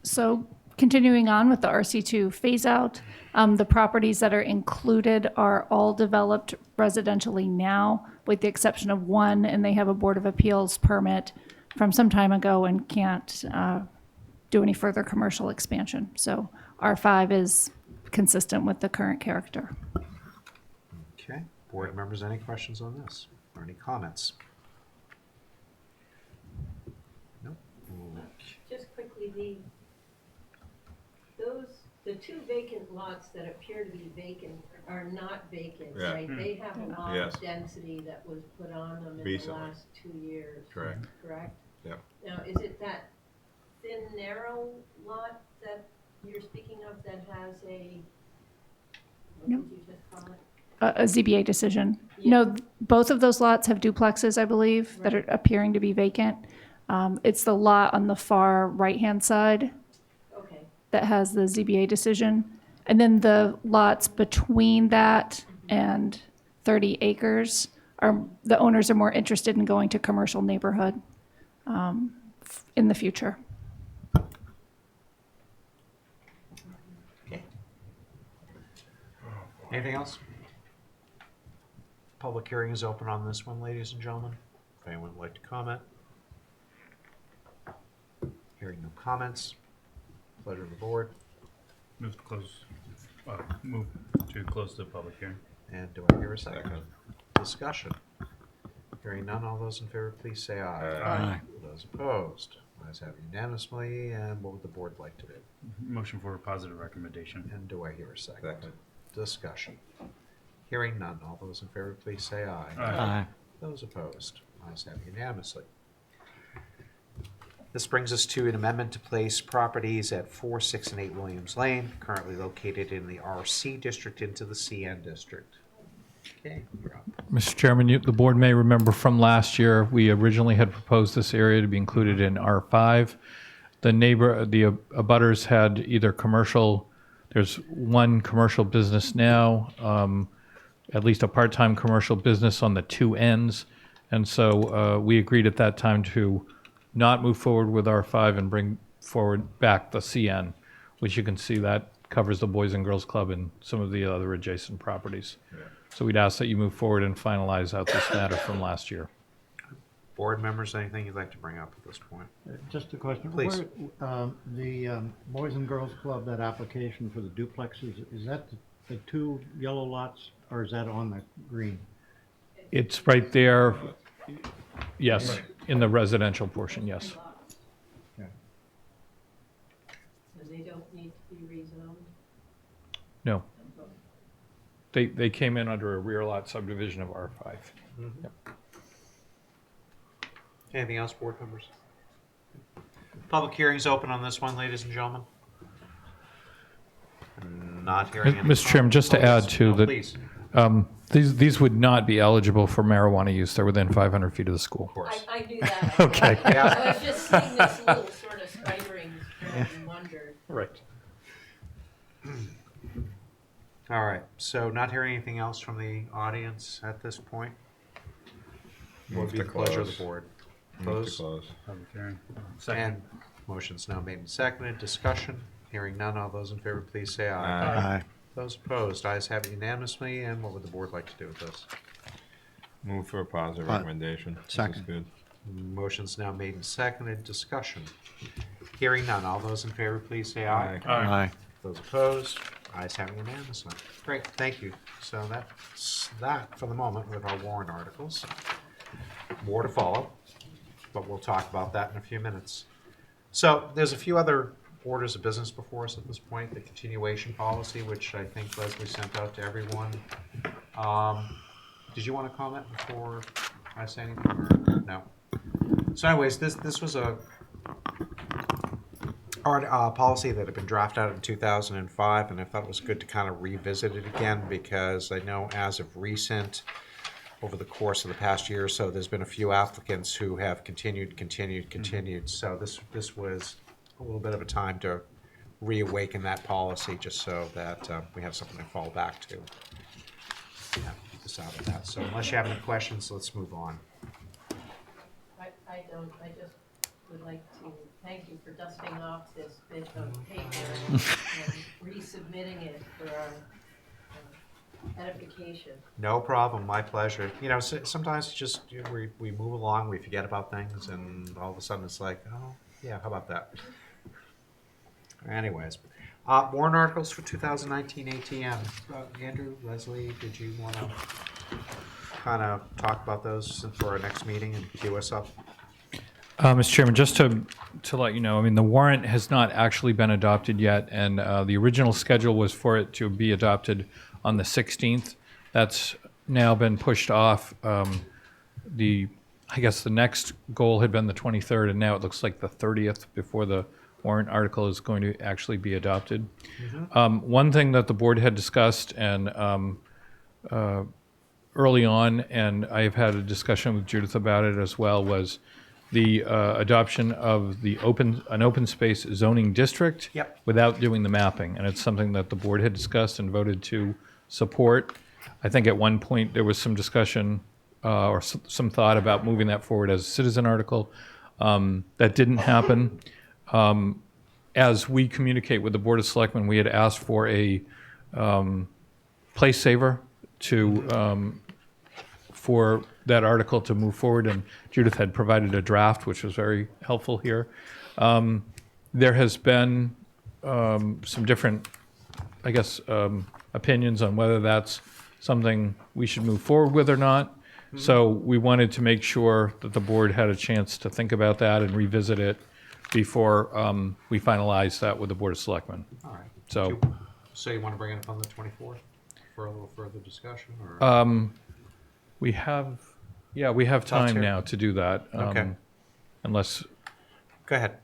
So continuing on with the RC2 phase out, the properties that are included are all developed residentially now, with the exception of one, and they have a Board of Appeals permit from some time ago and can't do any further commercial expansion. So R5 is consistent with the current character. Okay, board members, any questions on this or any comments? Nope. Just quickly, the two vacant lots that appear to be vacant are not vacant, Yeah. right? They have a lot Yes. of density that was put on them in Recently. the last 2 years. Correct. Correct? Yep. Now, is it that thin, narrow lot that you're speaking of that has what Nope. did you just call it? A ZBA decision. No, both of those lots have duplexes, I believe, that are appearing to be vacant. It's the lot on the far right-hand side Okay. that has the ZBA decision. And then the lots between that and 30 acres the owners are more interested in going to commercial neighborhood in the future. Anything else? Public hearing is open on this one, ladies and gentlemen. If anyone would like to comment. Hearing no comments. Pleasure of the board. Move to close the public hearing. And do I hear a second? Discussion. Hearing none, all those in favor, please say aye. Aye. Those opposed, ayes have unanimously. And what would the board like to do? Motion for a positive recommendation. And do I hear a second? Discussion. Hearing none, all those in favor, please say aye. Aye. Those opposed, ayes have unanimously. This brings us to an amendment to place properties at 4, 6, and 8 Williams Lane, currently located in the RC district, into the CN district. Okay, you're up. Mr. Chairman, the board may remember from last year, we originally had proposed this area to be included in R5. The abutters had either commercial, there's one commercial business now, at least a part-time commercial business on the two ends. And so we agreed at that time to not move forward with R5 and bring forward back the CN, which you can see that covers the Boys and Girls Club and some of the other adjacent properties. Yeah. So we'd ask that you move forward and finalize out this matter from last year. Board members, anything you'd like to bring up at this point? Just a question. Please. The Boys and Girls Club, that application for the duplexes, is that the two yellow lots, or is that on the green? It's right there, yes, in the residential portion, yes. Okay. So they don't need to be rezoned? No. They came in under a rear lot subdivision of R5. Yep. Anything else, board members? Public hearing's open on this one, ladies and gentlemen. Not hearing any. Mr. Chairman, just to add to No, that, please. these would not be eligible for marijuana use. They're within 500 feet of the school. Of course. I knew that. Okay. I was just seeing this little sort of spiderings and wondered. Right. All right, so not hearing anything else from the audience at this point? What would be the pleasure of the board? Move to close. Public hearing. And motion's now made and seconded. Discussion. Hearing none. All those in favor, please say aye. Aye. Aye. Those opposed, ayes have it unanimously. And what would the board like to do with this? Move for a positive Aye. recommendation. This is Second. good. Motion's now made and seconded. Discussion. Hearing none. All those in favor, please say aye. Aye. Those opposed, ayes have it unanimously. Great, thank you. So that's that for the moment with our warrant articles. More to follow, but we'll talk about that in a few minutes. So there's a few other orders of business before us at this point. The continuation policy, which I think Leslie sent out to everyone. Did you want to comment before I say anything? Or no. So anyways, this was a policy that had been drafted out in 2005, and I thought it was good to kind of revisit it again because I know as of recent, over the course of the past year or so, there's been a few applicants who have continued. So this was a little bit of a time to reawaken that policy, just so that we have something to fall back to. Yeah, this out of that. So unless you have any questions, let's move on. I don't, I just would like to thank you for dusting off this bit of paper and resubmitting it for our edification. No problem, my pleasure. You know, sometimes it's just we move along, we forget about things, and all of a sudden it's like, oh, yeah, how about that? Anyways, warrant articles for 2019 ATM. Andrew, Leslie, did you want to kind of talk about those for our next meeting and queue us up? Mr. Chairman, just to let you know, I mean, the warrant has not actually been adopted yet, and the original schedule was for it to be adopted on the 16th. That's now been pushed off. I guess the next goal had been the 23rd, and now it looks like the 30th before the warrant article is going to actually be adopted. One thing that the board had discussed and early on, and I've had a discussion with Judith about it as well, was the adoption of an open space zoning district without doing the mapping. And it's something that the board had discussed and voted to support. I think at one point there was some discussion or some thought about moving that forward as a citizen article. That didn't happen. As we communicate with the Board of Selectmen, we had asked for a place saver for that article to move forward, and Judith had provided a draft, which was very helpful here. There has been some different, I guess, opinions on whether that's something we should move forward with or not. So we wanted to make sure that the board had a chance to think about that and revisit it before we finalize that with the Board of Selectmen. All right. So you want to bring it up on the 24th for a little further discussion? Or? We have time now to do that. Okay. Unless. Go ahead.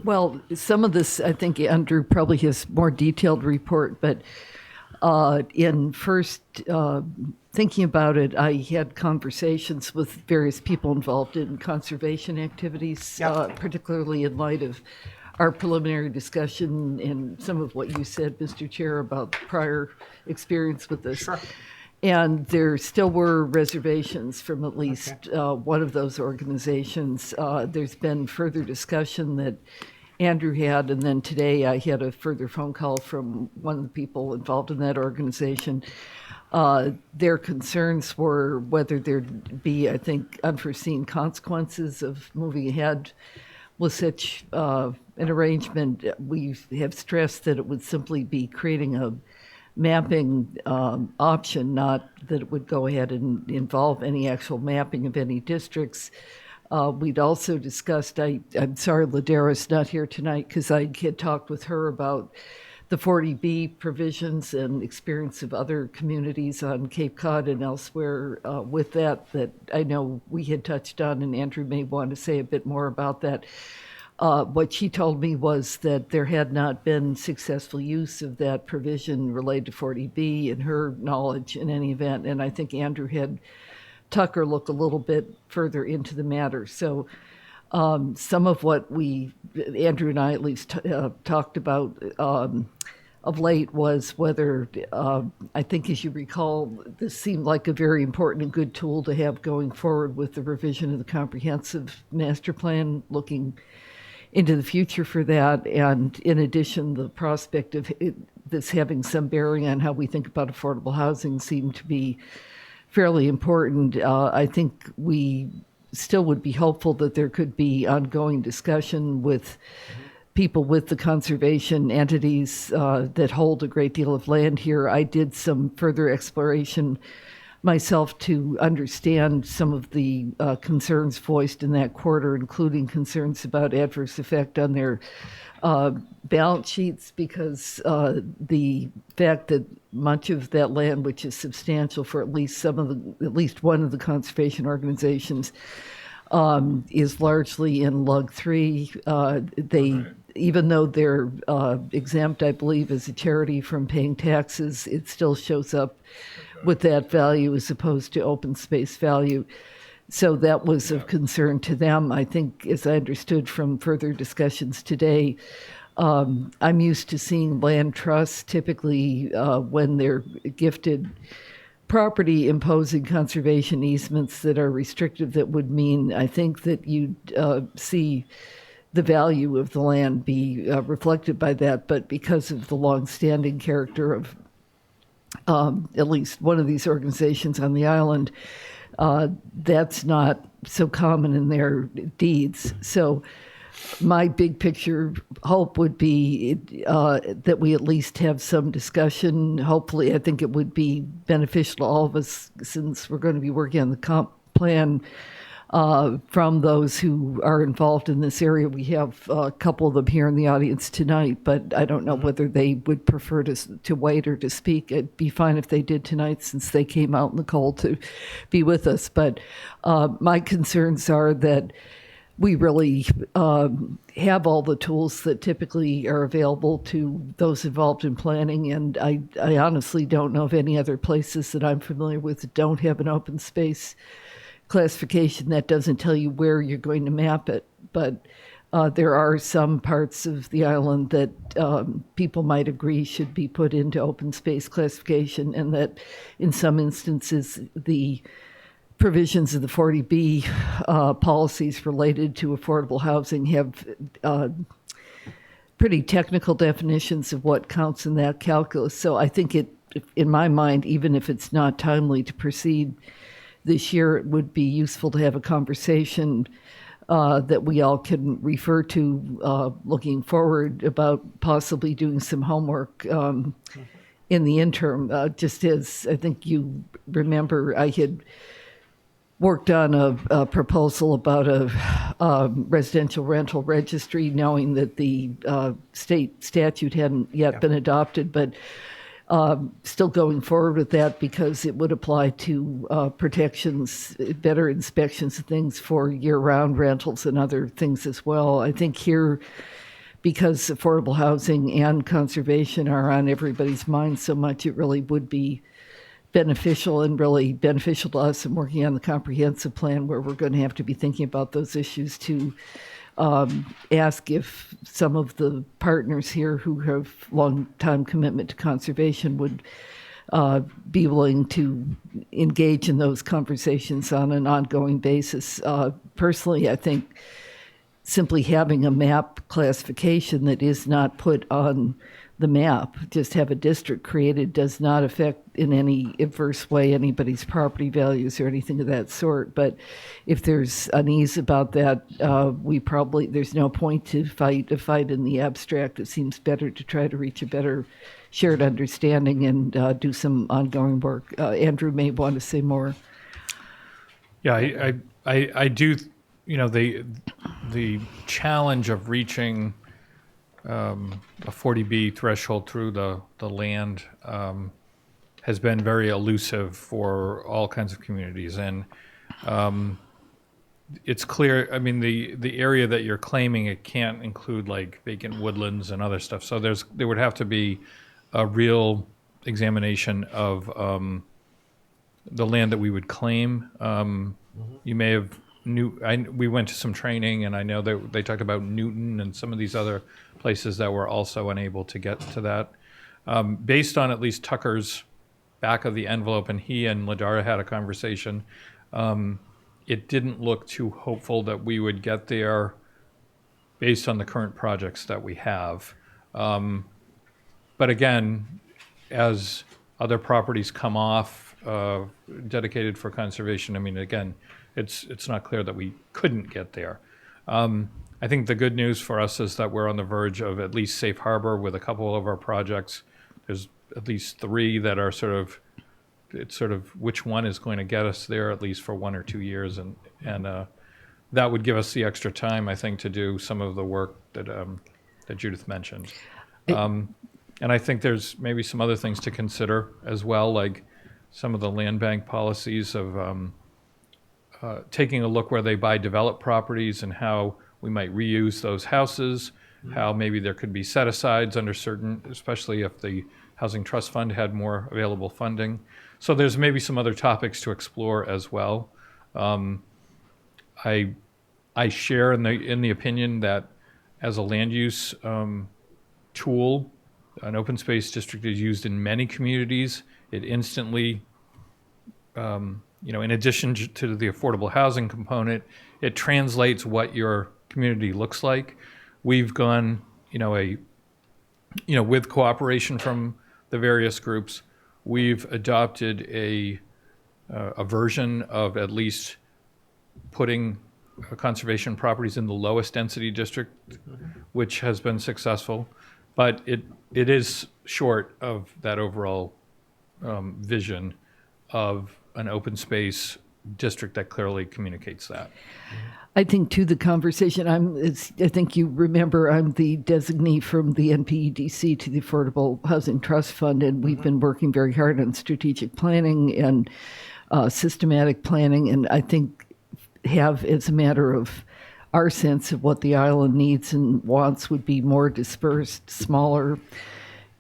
Well, some of this, I think Andrew probably has more detailed report, but in first thinking about it, I had conversations with various people involved in conservation activities, particularly in light of our preliminary discussion and some of what you said, Mr. Chair, about prior experience with this. Sure. And there still were reservations from at least one of those organizations. There's been further discussion that Andrew had, and then today I had a further phone call from one of the people involved in that organization. Their concerns were whether there'd be, I think, unforeseen consequences of moving ahead with such an arrangement. We have stressed that it would simply be creating a mapping option, not that it would go ahead and involve any actual mapping of any districts. We'd also discussed, I'm sorry Ladera's not here tonight because I had talked with her about the 40B provisions and experience of other communities on Cape Cod and elsewhere with that I know we had touched on, and Andrew may want to say a bit more about that. What she told me was that there had not been successful use of that provision related to 40B in her knowledge in any event, and I think Andrew had Tucker look a little bit further into the matter. So some of what Andrew and I at least talked about of late was whether, I think as you recall, this seemed like a very important and good tool to have going forward with the revision of the comprehensive master plan, looking into the future for that. And in addition, the prospect of this having some bearing on how we think about affordable housing seemed to be fairly important. I think we still would be hopeful that there could be ongoing discussion with people with the conservation entities that hold a great deal of land here. I did some further exploration myself to understand some of the concerns voiced in that quarter, including concerns about adverse effect on their balance sheets, because the fact that much of that land, which is substantial for at least one of the conservation organizations, is largely in Lug 3. Even though they're exempt, I believe, as a charity from paying taxes, it still shows up with that value as opposed to open space value. So that was of concern to them. I think, as I understood from further discussions today, I'm used to seeing land trusts typically when they're gifted property imposing conservation easements that are restrictive. That would mean, I think, that you'd see the value of the land be reflected by that. But because of the longstanding character of at least one of these organizations on the island, that's not so common in their deeds. So my big picture hope would be that we at least have some discussion. Hopefully, I think it would be beneficial to all of us, since we're going to be working on the comp plan from those who are involved in this area. We have a couple of them here in the audience tonight, but I don't know whether they would prefer to wait or to speak. It'd be fine if they did tonight, since they came out in the cold to be with us. But my concerns are that we really have all the tools that typically are available to those involved in planning. And I honestly don't know of any other places that I'm familiar with that don't have an open space classification that doesn't tell you where you're going to map it. But there are some parts of the island that people might agree should be put into open space classification, and that in some instances the provisions of the 40B policies related to affordable housing have pretty technical definitions of what counts in that calculus. So I think in my mind, even if it's not timely to proceed this year, it would be useful to have a conversation that we all can refer to looking forward, about possibly doing some homework in the interim. Just as I think you remember, I had worked on a proposal about a residential rental registry, knowing that the state statute hadn't yet been adopted, but still going forward with that because it would apply to protections, better inspections of things for year-round rentals and other things as well. I think here, because affordable housing and conservation are on everybody's mind so much, it really would be beneficial, and really beneficial to us in working on the comprehensive plan, where we're going to have to be thinking about those issues, to ask if some of the partners here who have long-time commitment to conservation would be willing to engage in those conversations on an ongoing basis. Personally, I think simply having a map classification that is not put on the map, just have a district created, does not affect in any adverse way anybody's property values or anything of that sort. But if there's unease about that, there's no point to fight a fight in the abstract. It seems better to try to reach a better shared understanding and do some ongoing work. Andrew may want to say more. Yeah, I do. You know, the challenge of reaching a 40B threshold through the land has been very elusive for all kinds of communities. And it's clear, I mean, the area that you're claiming, it can't include like vacant woodlands and other stuff. So there would have to be a real examination of the land that we would claim. You may have we went to some training, and I know that they talked about Newton and some of these other places that were also unable to get to that. Based on at least Tucker's back of the envelope, and he and Ladara had a conversation, it didn't look too hopeful that we would get there based on the current projects that we have. But again, as other properties come off dedicated for conservation, I mean, again, it's not clear that we couldn't get there. I think the good news for us is that we're on the verge of at least safe harbor with a couple of our projects. There's at least 3 that are it's sort of which one is going to get us there, at least for 1 or 2 years. And that would give us the extra time, I think, to do some of the work that Judith mentioned. And I think there's maybe some other things to consider as well, like some of the land bank policies of taking a look where they buy developed properties and how we might reuse those houses, how maybe there could be set-asides under certain, especially if the Housing Trust Fund had more available funding. So there's maybe some other topics to explore as well. I share in the opinion that as a land use tool, an open space district is used in many communities. It instantly, in addition to the affordable housing component, it translates what your community looks like. We've gone, with cooperation from the various groups, we've adopted a version of at least putting conservation properties in the lowest density district, which has been successful, but it is short of that overall vision of an open space district that clearly communicates that. I think to the conversation, I think you remember I'm the designee from the NPEDC to the Affordable Housing Trust Fund, and we've been working very hard on strategic planning and systematic planning, and I think have, as a matter of our sense of what the island needs and wants, would be more dispersed, smaller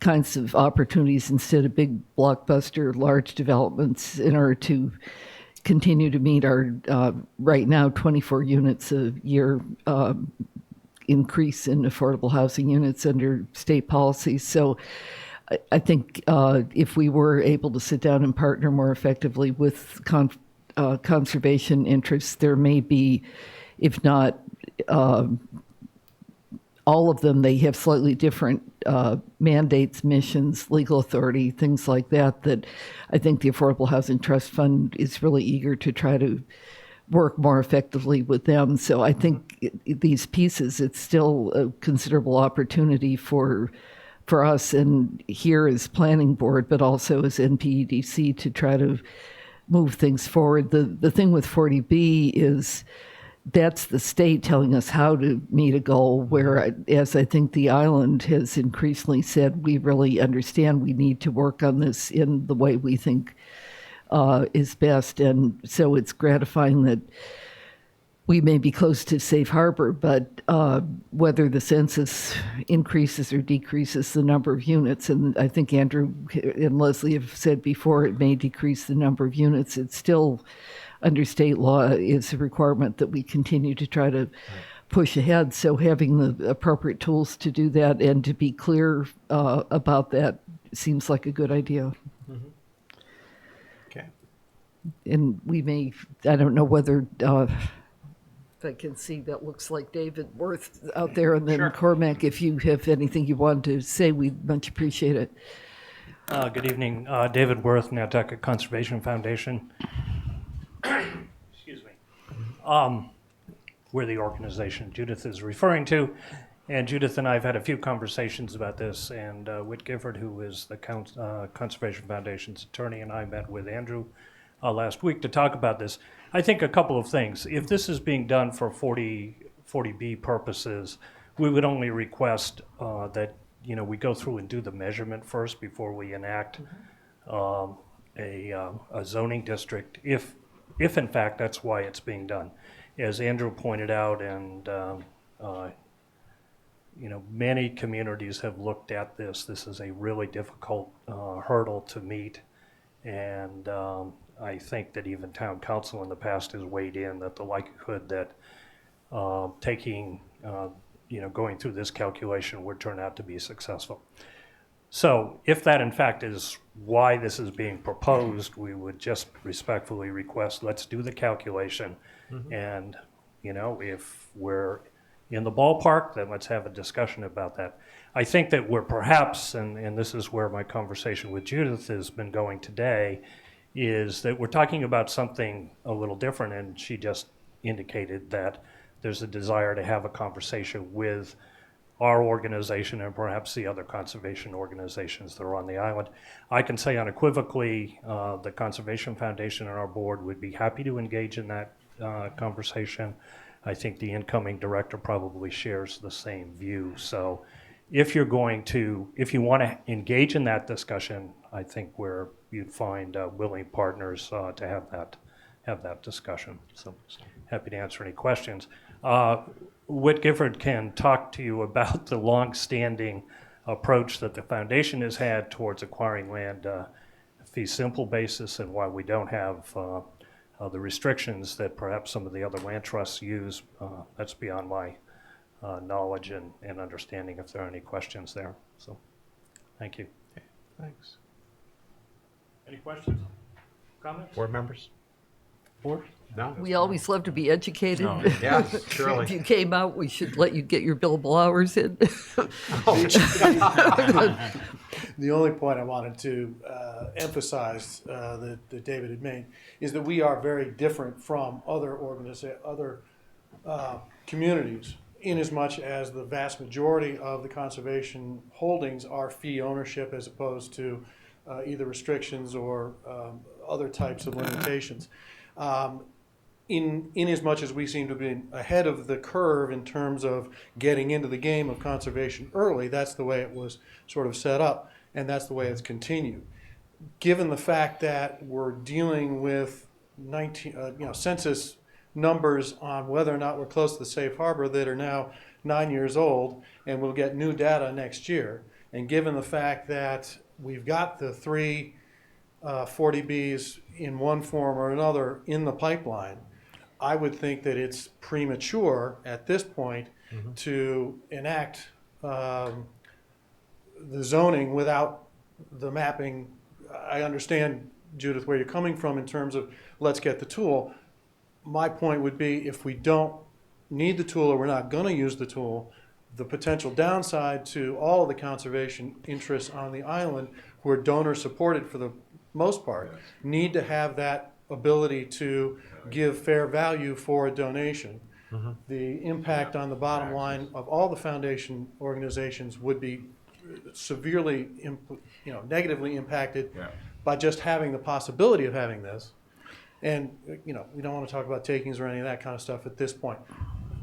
kinds of opportunities instead of big blockbuster large developments in order to continue to meet our right now 24 units a year increase in affordable housing units under state policy. So I think if we were able to sit down and partner more effectively with conservation interests, there may be, if not all of them, they have slightly different mandates, missions, legal authority, things like that, that I think the Affordable Housing Trust Fund is really eager to try to work more effectively with them. So I think these pieces, it's still a considerable opportunity for us and here as planning board, but also as NPEDC to try to move things forward. The thing with 40B is that's the state telling us how to meet a goal, where, as I think the island has increasingly said, we really understand we need to work on this in the way we think is best. And so it's gratifying that we may be close to safe harbor, but whether the census increases or decreases the number of units, and I think Andrew and Leslie have said before, it may decrease the number of units, it's still under state law is a requirement that we continue to try to push ahead. So having the appropriate tools to do that and to be clear about that seems like a good idea. Okay. And we may, I don't know whether, if I can see, that looks like David Worth out there, and then Cormac, if you have anything you want to say, we'd much appreciate it. Good evening, David Worth, Nantucket Conservation Foundation. Excuse me. We're the organization Judith is referring to, and Judith and I have had a few conversations about this, and Whit Gifford, who is the Conservation Foundation's attorney, and I met with Andrew last week to talk about this. I think a couple of things. If this is being done for 40B purposes, we would only request that we go through and do the measurement first before we enact a zoning district, if in fact that's why it's being done. As Andrew pointed out, and many communities have looked at this. This is a really difficult hurdle to meet, and I think that even town council in the past has weighed in that the likelihood that going through this calculation would turn out to be successful. So if that in fact is why this is being proposed, we would just respectfully request, let's do the calculation. And, if we're in the ballpark, then let's have a discussion about that. I think that we're perhaps, and this is where my conversation with Judith has been going today, is that we're talking about something a little different, and she just indicated that there's a desire to have a conversation with our organization and perhaps the other conservation organizations that are on the island. I can say unequivocally, the Conservation Foundation and our board would be happy to engage in that conversation. I think the incoming director probably shares the same view. So if you want to engage in that discussion, I think you'd find willing partners to have that discussion. So happy to answer any questions. Whit Gifford can talk to you about the long-standing approach that the foundation has had towards acquiring land fee simple basis and why we don't have the restrictions that perhaps some of the other land trusts use. That's beyond my knowledge and understanding if there are any questions there. So thank you. Thanks. Any questions? Comments? Board members? Board? No? We always love to be educated. No, yeah, surely. If you came out, we should let you get your billable hours in. The only point I wanted to emphasize that David had made is that we are very different from other communities, in as much as the vast majority of the conservation holdings are fee ownership as opposed to either restrictions or other types of limitations. In as much as we seem to be ahead of the curve in terms of getting into the game of conservation early, that's the way it was sort of set up, and that's the way it's continued. Given the fact that we're dealing with census numbers on whether or not we're close to the safe harbor that are now 9 years old, and we'll get new data next year, and given the fact that we've got the three 40Bs in one form or another in the pipeline, I would think that it's premature at this point to enact the zoning without the mapping. I understand, Judith, where you're coming from in terms of let's get the tool. My point would be if we don't need the tool or we're not going to use the tool, the potential downside to all of the conservation interests on the island who are donor supported for the most part need to have that ability to give fair value for a donation. The impact on the bottom line of all the foundation organizations would be severely, negatively impacted by just having the possibility of having this. And, we don't want to talk about takings or any of that kind of stuff at this point.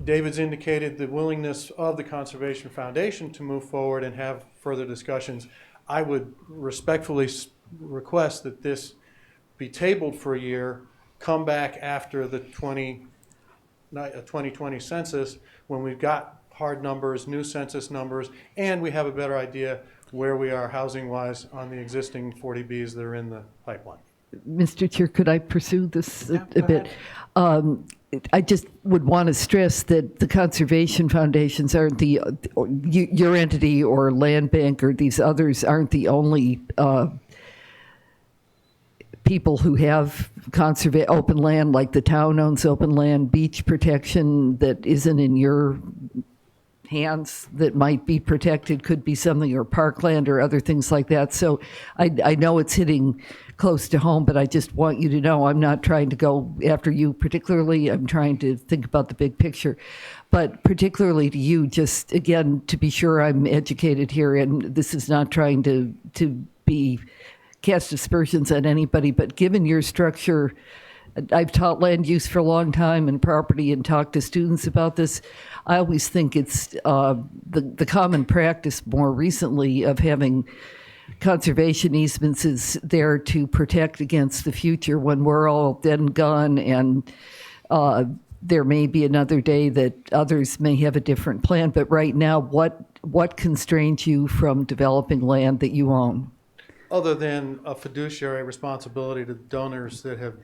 David's indicated the willingness of the Conservation Foundation to move forward and have further discussions. I would respectfully request that this be tabled for a year, come back after the 2020 census when we've got hard numbers, new census numbers, and we have a better idea where we are housing-wise on the existing 40Bs that are in the pipeline. Mr. Chair, could I pursue this a bit? I just would want to stress that the conservation foundations aren't your entity or land bank or these others aren't the only people who have open land, like the town owns open land, beach protection that isn't in your hands that might be protected, could be something, or parkland or other things like that. So I know it's hitting close to home, but I just want you to know I'm not trying to go after you particularly. I'm trying to think about the big picture. But particularly to you, just again, to be sure I'm educated here, and this is not trying to be cast aspersions at anybody, but given your structure, I've taught land use for a long time and property and talked to students about this. I always think it's the common practice more recently of having conservation easements is there to protect against the future when we're all dead and gone, and there may be another day that others may have a different plan. But right now, what constrains you from developing land that you own? Other than a fiduciary responsibility to donors that have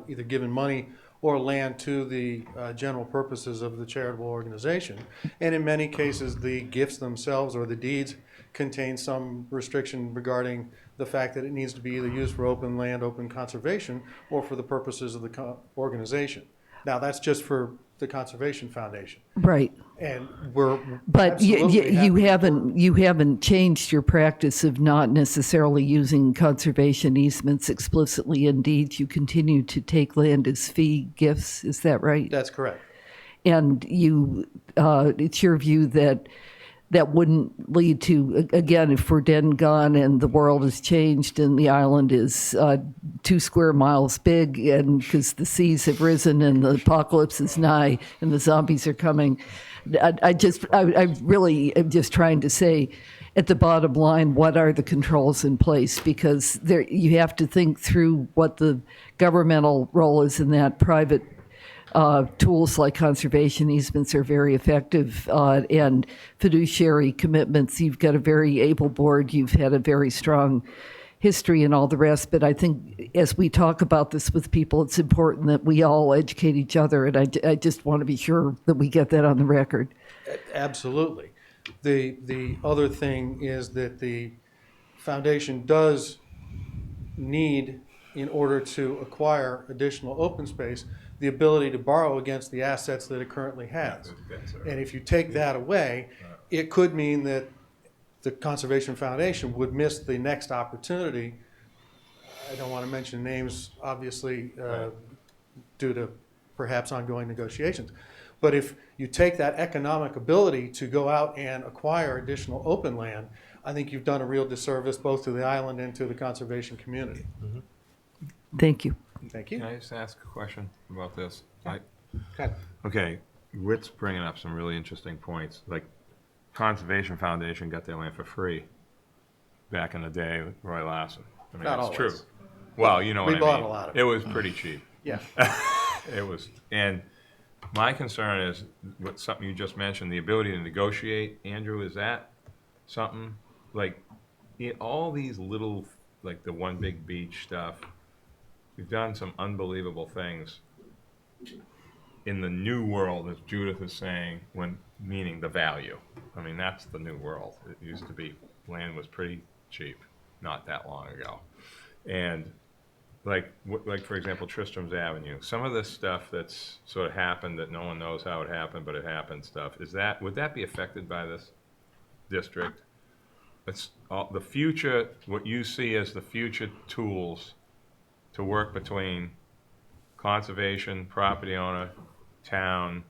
either given money or land to the general purposes of the charitable organization. And in many cases, the gifts themselves or the deeds contain some restriction regarding the fact that it needs to be either used for open land, open conservation, or for the purposes of the organization. Now, that's just for the Conservation Foundation. Right. And but you haven't changed your practice of not necessarily using conservation easements explicitly. Indeed, you continue to take land as fee gifts. Is that right? That's correct. And it's your view that that wouldn't lead to, again, if we're dead and gone and the world has changed and the island is 2 square miles big, and because the seas have risen and the apocalypse is nigh and the zombies are coming, I really am just trying to say, at the bottom line, what are the controls in place? Because you have to think through what the governmental role is in that. Private tools like conservation easements are very effective, and fiduciary commitments. You've got a very able board. You've had a very strong history and all the rest. But I think as we talk about this with people, it's important that we all educate each other. And I just want to be sure that we get that on the record. Absolutely. The other thing is that the foundation does need, in order to acquire additional open space, the ability to borrow against the assets that it currently has. And if you take that away, it could mean that the Conservation Foundation would miss the next opportunity. I don't want to mention names, obviously, due to perhaps ongoing negotiations. But if you take that economic ability to go out and acquire additional open land, I think you've done a real disservice both to the island and to the conservation community. Thank you. Thank you. Can I just ask a question about this? Okay. Okay, Whit's bringing up some really interesting points. Like, Conservation Foundation got their land for free back in the day with Roy Larson. I mean, Not it's always. true. Well, you know We what I mean. bought a lot of it. It was pretty cheap. Yeah. It was, and my concern is what something you just mentioned, the ability to negotiate. Andrew, is that something like all these little, like the One Big Beach stuff? We've done some unbelievable things in the new world, as Judith is saying, when meaning the value. I mean, that's the new world. It used to be land was pretty cheap not that long ago. And like for example, Tristram's Avenue, some of this stuff that's sort of happened that no one knows how it happened, but it happened stuff, would that be affected by this district? It's all, the future, what you see as the future tools to work between conservation, property owner, town,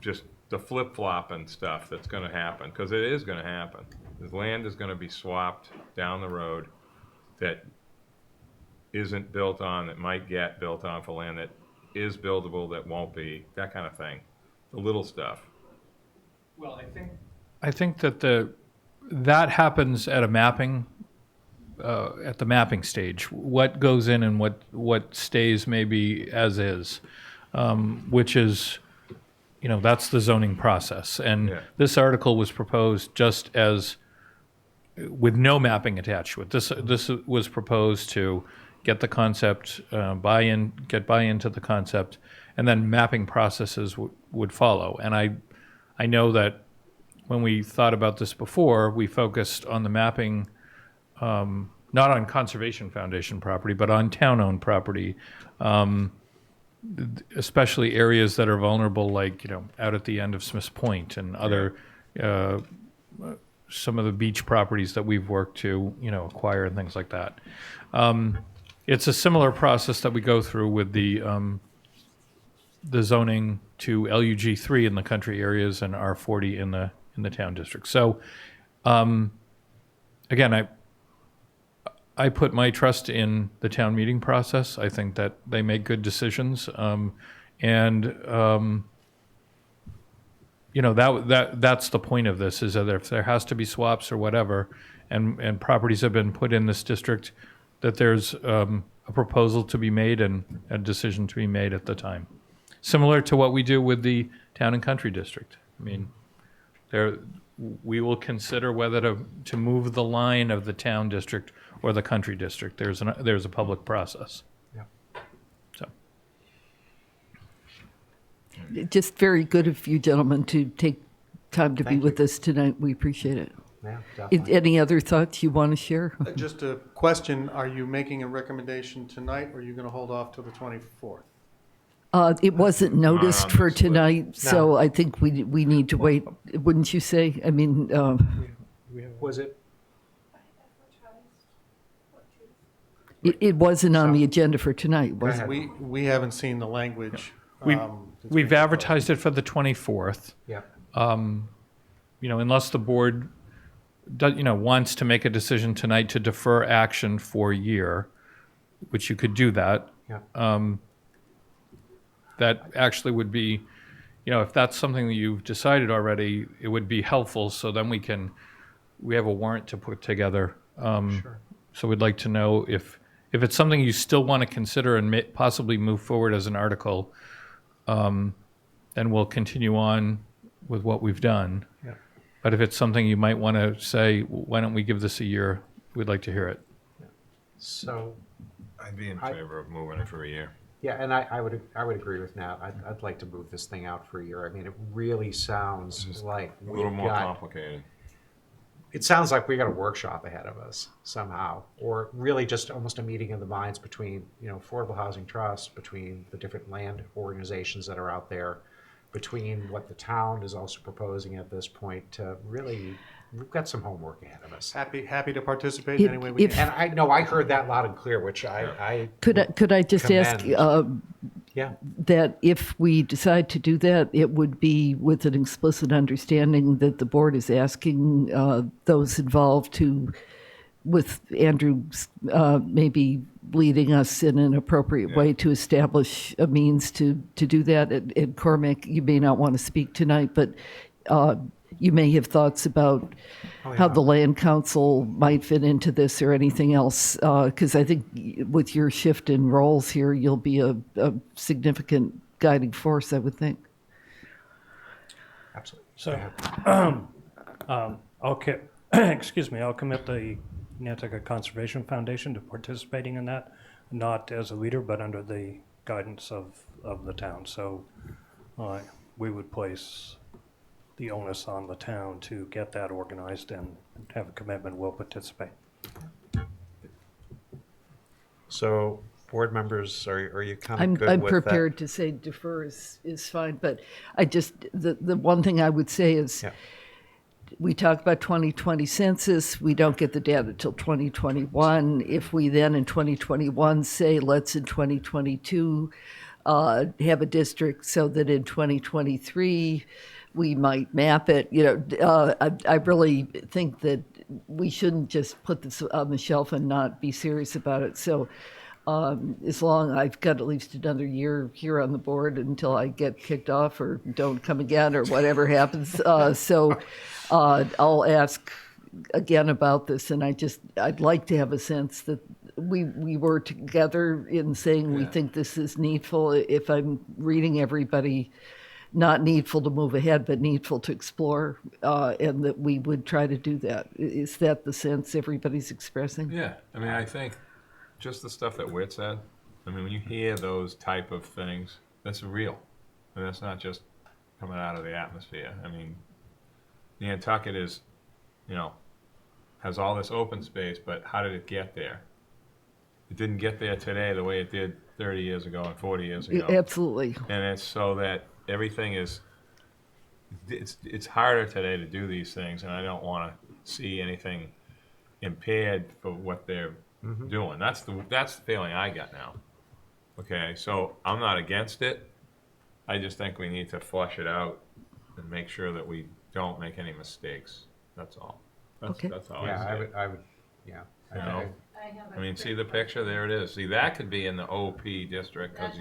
just the flip-flopping stuff that's going to happen, because it is going to happen. The land is going to be swapped down the road that isn't built on, that might get built on for land that is buildable, that won't be, that kind of thing. The little stuff. Well, I think that that happens at a mapping, at the mapping stage. What goes in and what stays maybe as is, which is, that's the zoning process. And this article was proposed just as, with no mapping attached to it. This was proposed to get the concept, get buy-in to the concept, and then mapping processes would follow. And I know that when we thought about this before, we focused on the mapping, not on Conservation Foundation property, but on town-owned property, especially areas that are vulnerable, like out at the end of Smith's Point and other some of the beach properties that we've worked to acquire and things like that. It's a similar process that we go through with the zoning to LUG3 in the country areas and R40 in the town district. So again, I put my trust in the town meeting process. I think that they make good decisions, that's the point of this, is that if there has to be swaps or whatever, and properties have been put in this district, that there's a proposal to be made and a decision to be made at the time. Similar to what we do with the town and country district. I mean, we will consider whether to move the line of the town district or the country district. There's a public process. Yeah. So. Just very good of you gentlemen to take time to be with us tonight. We appreciate it. Yeah, definitely. Any other thoughts you want to share? Just a question, are you making a recommendation tonight, or are you going to hold off till the 24th? It wasn't noticed for tonight, so I think we need to wait, wouldn't you say? I mean, Was it? it wasn't on the agenda for tonight, was it? We haven't seen the language. We've advertised it for the 24th. Yeah. unless the board, wants to make a decision tonight to defer action for a year, which you could do that. Yeah. That actually would be, if that's something that you've decided already, it would be helpful, so then we have a warrant to put together. Sure. So we'd like to know if it's something you still want to consider and possibly move forward as an article, then we'll continue on with what we've done. Yeah. But if it's something you might want to say, why don't we give this a year, we'd like to hear it. So, I'd be in favor of moving it for a year. yeah, and I would agree with Nat. I'd like to move this thing out for a year. I mean, it really sounds like A little more complicated. it sounds like we got a workshop ahead of us somehow, or really just almost a meeting of the minds between, Affordable Housing Trust, between the different land organizations that are out there, between what the town is also proposing at this point. To really, we've got some homework ahead of us. Happy to participate any way we If- can. And I know I heard that loud and clear, which I Could I just ask commend. Yeah. that if we decide to do that, it would be with an explicit understanding that the board is asking those involved to, with Andrew maybe leading us in an appropriate way to establish a means to do that. And Cormac, you may not want to speak tonight, but you may have thoughts about how the land council might fit into this or anything else, because I think with your shift in roles here, you'll be a significant guiding force, I would think. Absolutely. So, okay, excuse me, I'll commit the Nantucket Conservation Foundation to participating in that, not as a leader, but under the guidance of the town. So we would place the onus on the town to get that organized and have a commitment, we'll participate. So, board members, are you kind of I'm good with prepared to say defer is fine, but I just, the one thing I would say is, we talk about 2020 census, we don't get the data till 2021. If we then in 2021 say, let's in 2022 have a district so that in 2023 we might map it, I really think that we shouldn't just put this on the shelf and not be serious about it. So as long, I've got at least another year here on the board until I get kicked off or don't come again or whatever happens. So I'll ask again about this, and I'd like to have a sense that we were together in saying we think this is needful. If I'm reading everybody, not needful to move ahead, but needful to explore, and that we would try to do that. Is that the sense everybody's expressing? Yeah, I mean, I think just the stuff that Whit said, I mean, when you hear those type of things, that's real. And that's not just coming out of the atmosphere. I mean, Nantucket is, has all this open space, but how did it get there? It didn't get there today the way it did 30 years ago and 40 years ago. Absolutely. And it's so that everything is, it's harder today to do these things, and I don't want to see anything impaired for what they're doing. That's the feeling I got now. Okay, so I'm not against it. I just think we need to flush it out and make sure that we don't make any mistakes. That's all. That's all I say. I would, yeah. I mean, see the picture? There it is. See, that could be in the OP district, because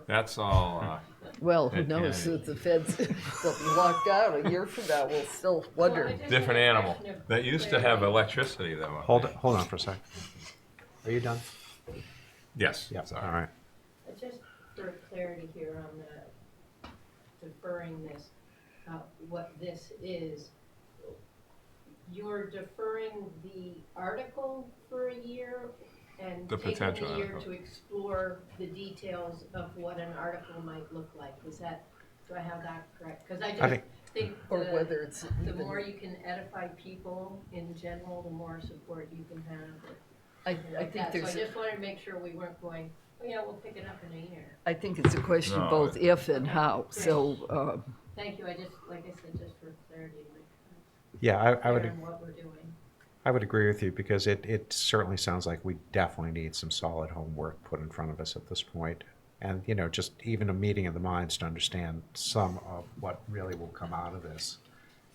that's all. Well, who knows? If the feds will be locked out a year from now, we'll still wonder. Different animal. That used to have electricity, though. Hold on for a second. Are you done? Yes. Yeah. Sorry. All right. Just for clarity here on the deferring this, what this is, you're deferring the article for a year and The taking potential a year article. to explore the details of what an article might look like. Do I have that correct? Because I just think Or whether it's the even- more you can edify people in general, the more support you can have. I Like think that. there's So I just wanted to make sure we weren't going, oh yeah, we'll pick it up in a year. I think it's a question No, both if and how. So Thank you, I just, like I said, just for clarity, like, Yeah, I would. clear on what we're doing. I would agree with you, because it certainly sounds like we definitely need some solid homework put in front of us at this point. And, just even a meeting of the minds to understand some of what really will come out of this.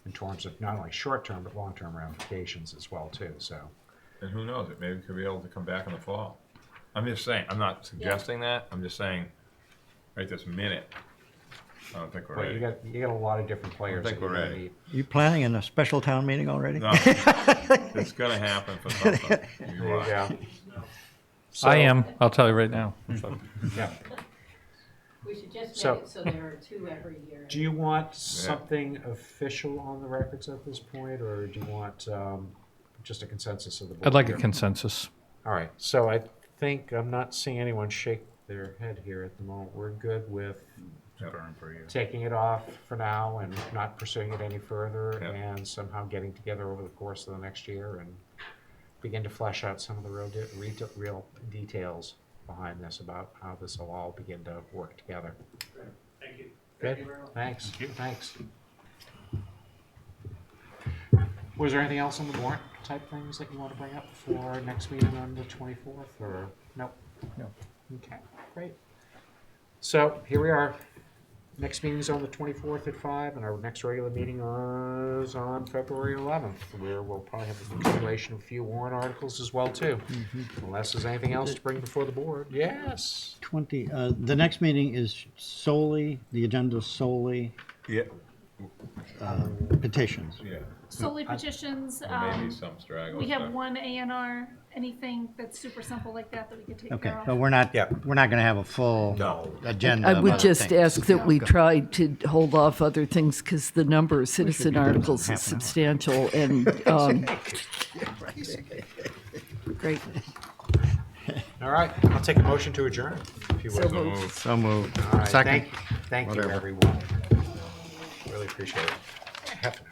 in terms of not only short-term, but long-term ramifications as well, too, so. And who knows, it maybe we could be able to come back in the fall. I'm just saying, I'm not suggesting that, I'm just saying, right this minute, I don't think we're Well, ready. you got a lot of different players. think that you're we're gonna ready. need. You planning on a special town meeting already? No, it's gonna happen for something. You There you watch. go. I am, I'll tell you right now. So, Yeah. We should just So- make it so there are 2 every year. Do you want something official on the records at this point, or do you want just a consensus of the board? I'd like a here? consensus. All right, so I think, I'm not seeing anyone shake their head here at the moment. We're good with taking it off for now and not pursuing it any further, Yep. and somehow getting together over the course of the next year and begin to flesh out some of the real details behind this about how this will all begin to work together. Thank you. Good, thanks, thanks. Was there anything else on the warrant type things that you want to bring up for our next meeting on the 24th, or, no? No. Okay, great. So, here we are. Next meeting's on the 24th at 5, and our next regular meeting is on February 11th, where we'll probably have a continuation of a few warrant articles as well, too. Unless there's anything else to bring before the board. Yes. 20, the next meeting is solely, the agenda is solely Yeah, petitions. yeah. Solely petitions. There may be some stragglers. We have there. one A&R, anything that's super simple like that that we could take Okay, care of. but we're not going to have a full agenda. I of would other just things. ask that we try to hold off other things because the number of citizen done in articles is half an hour. substantial and, great. All right, I'll take a motion to adjourn, if you would. So moved. So moved. All right, Second. thank you, Whatever. everyone. Really appreciate it. Half an hour.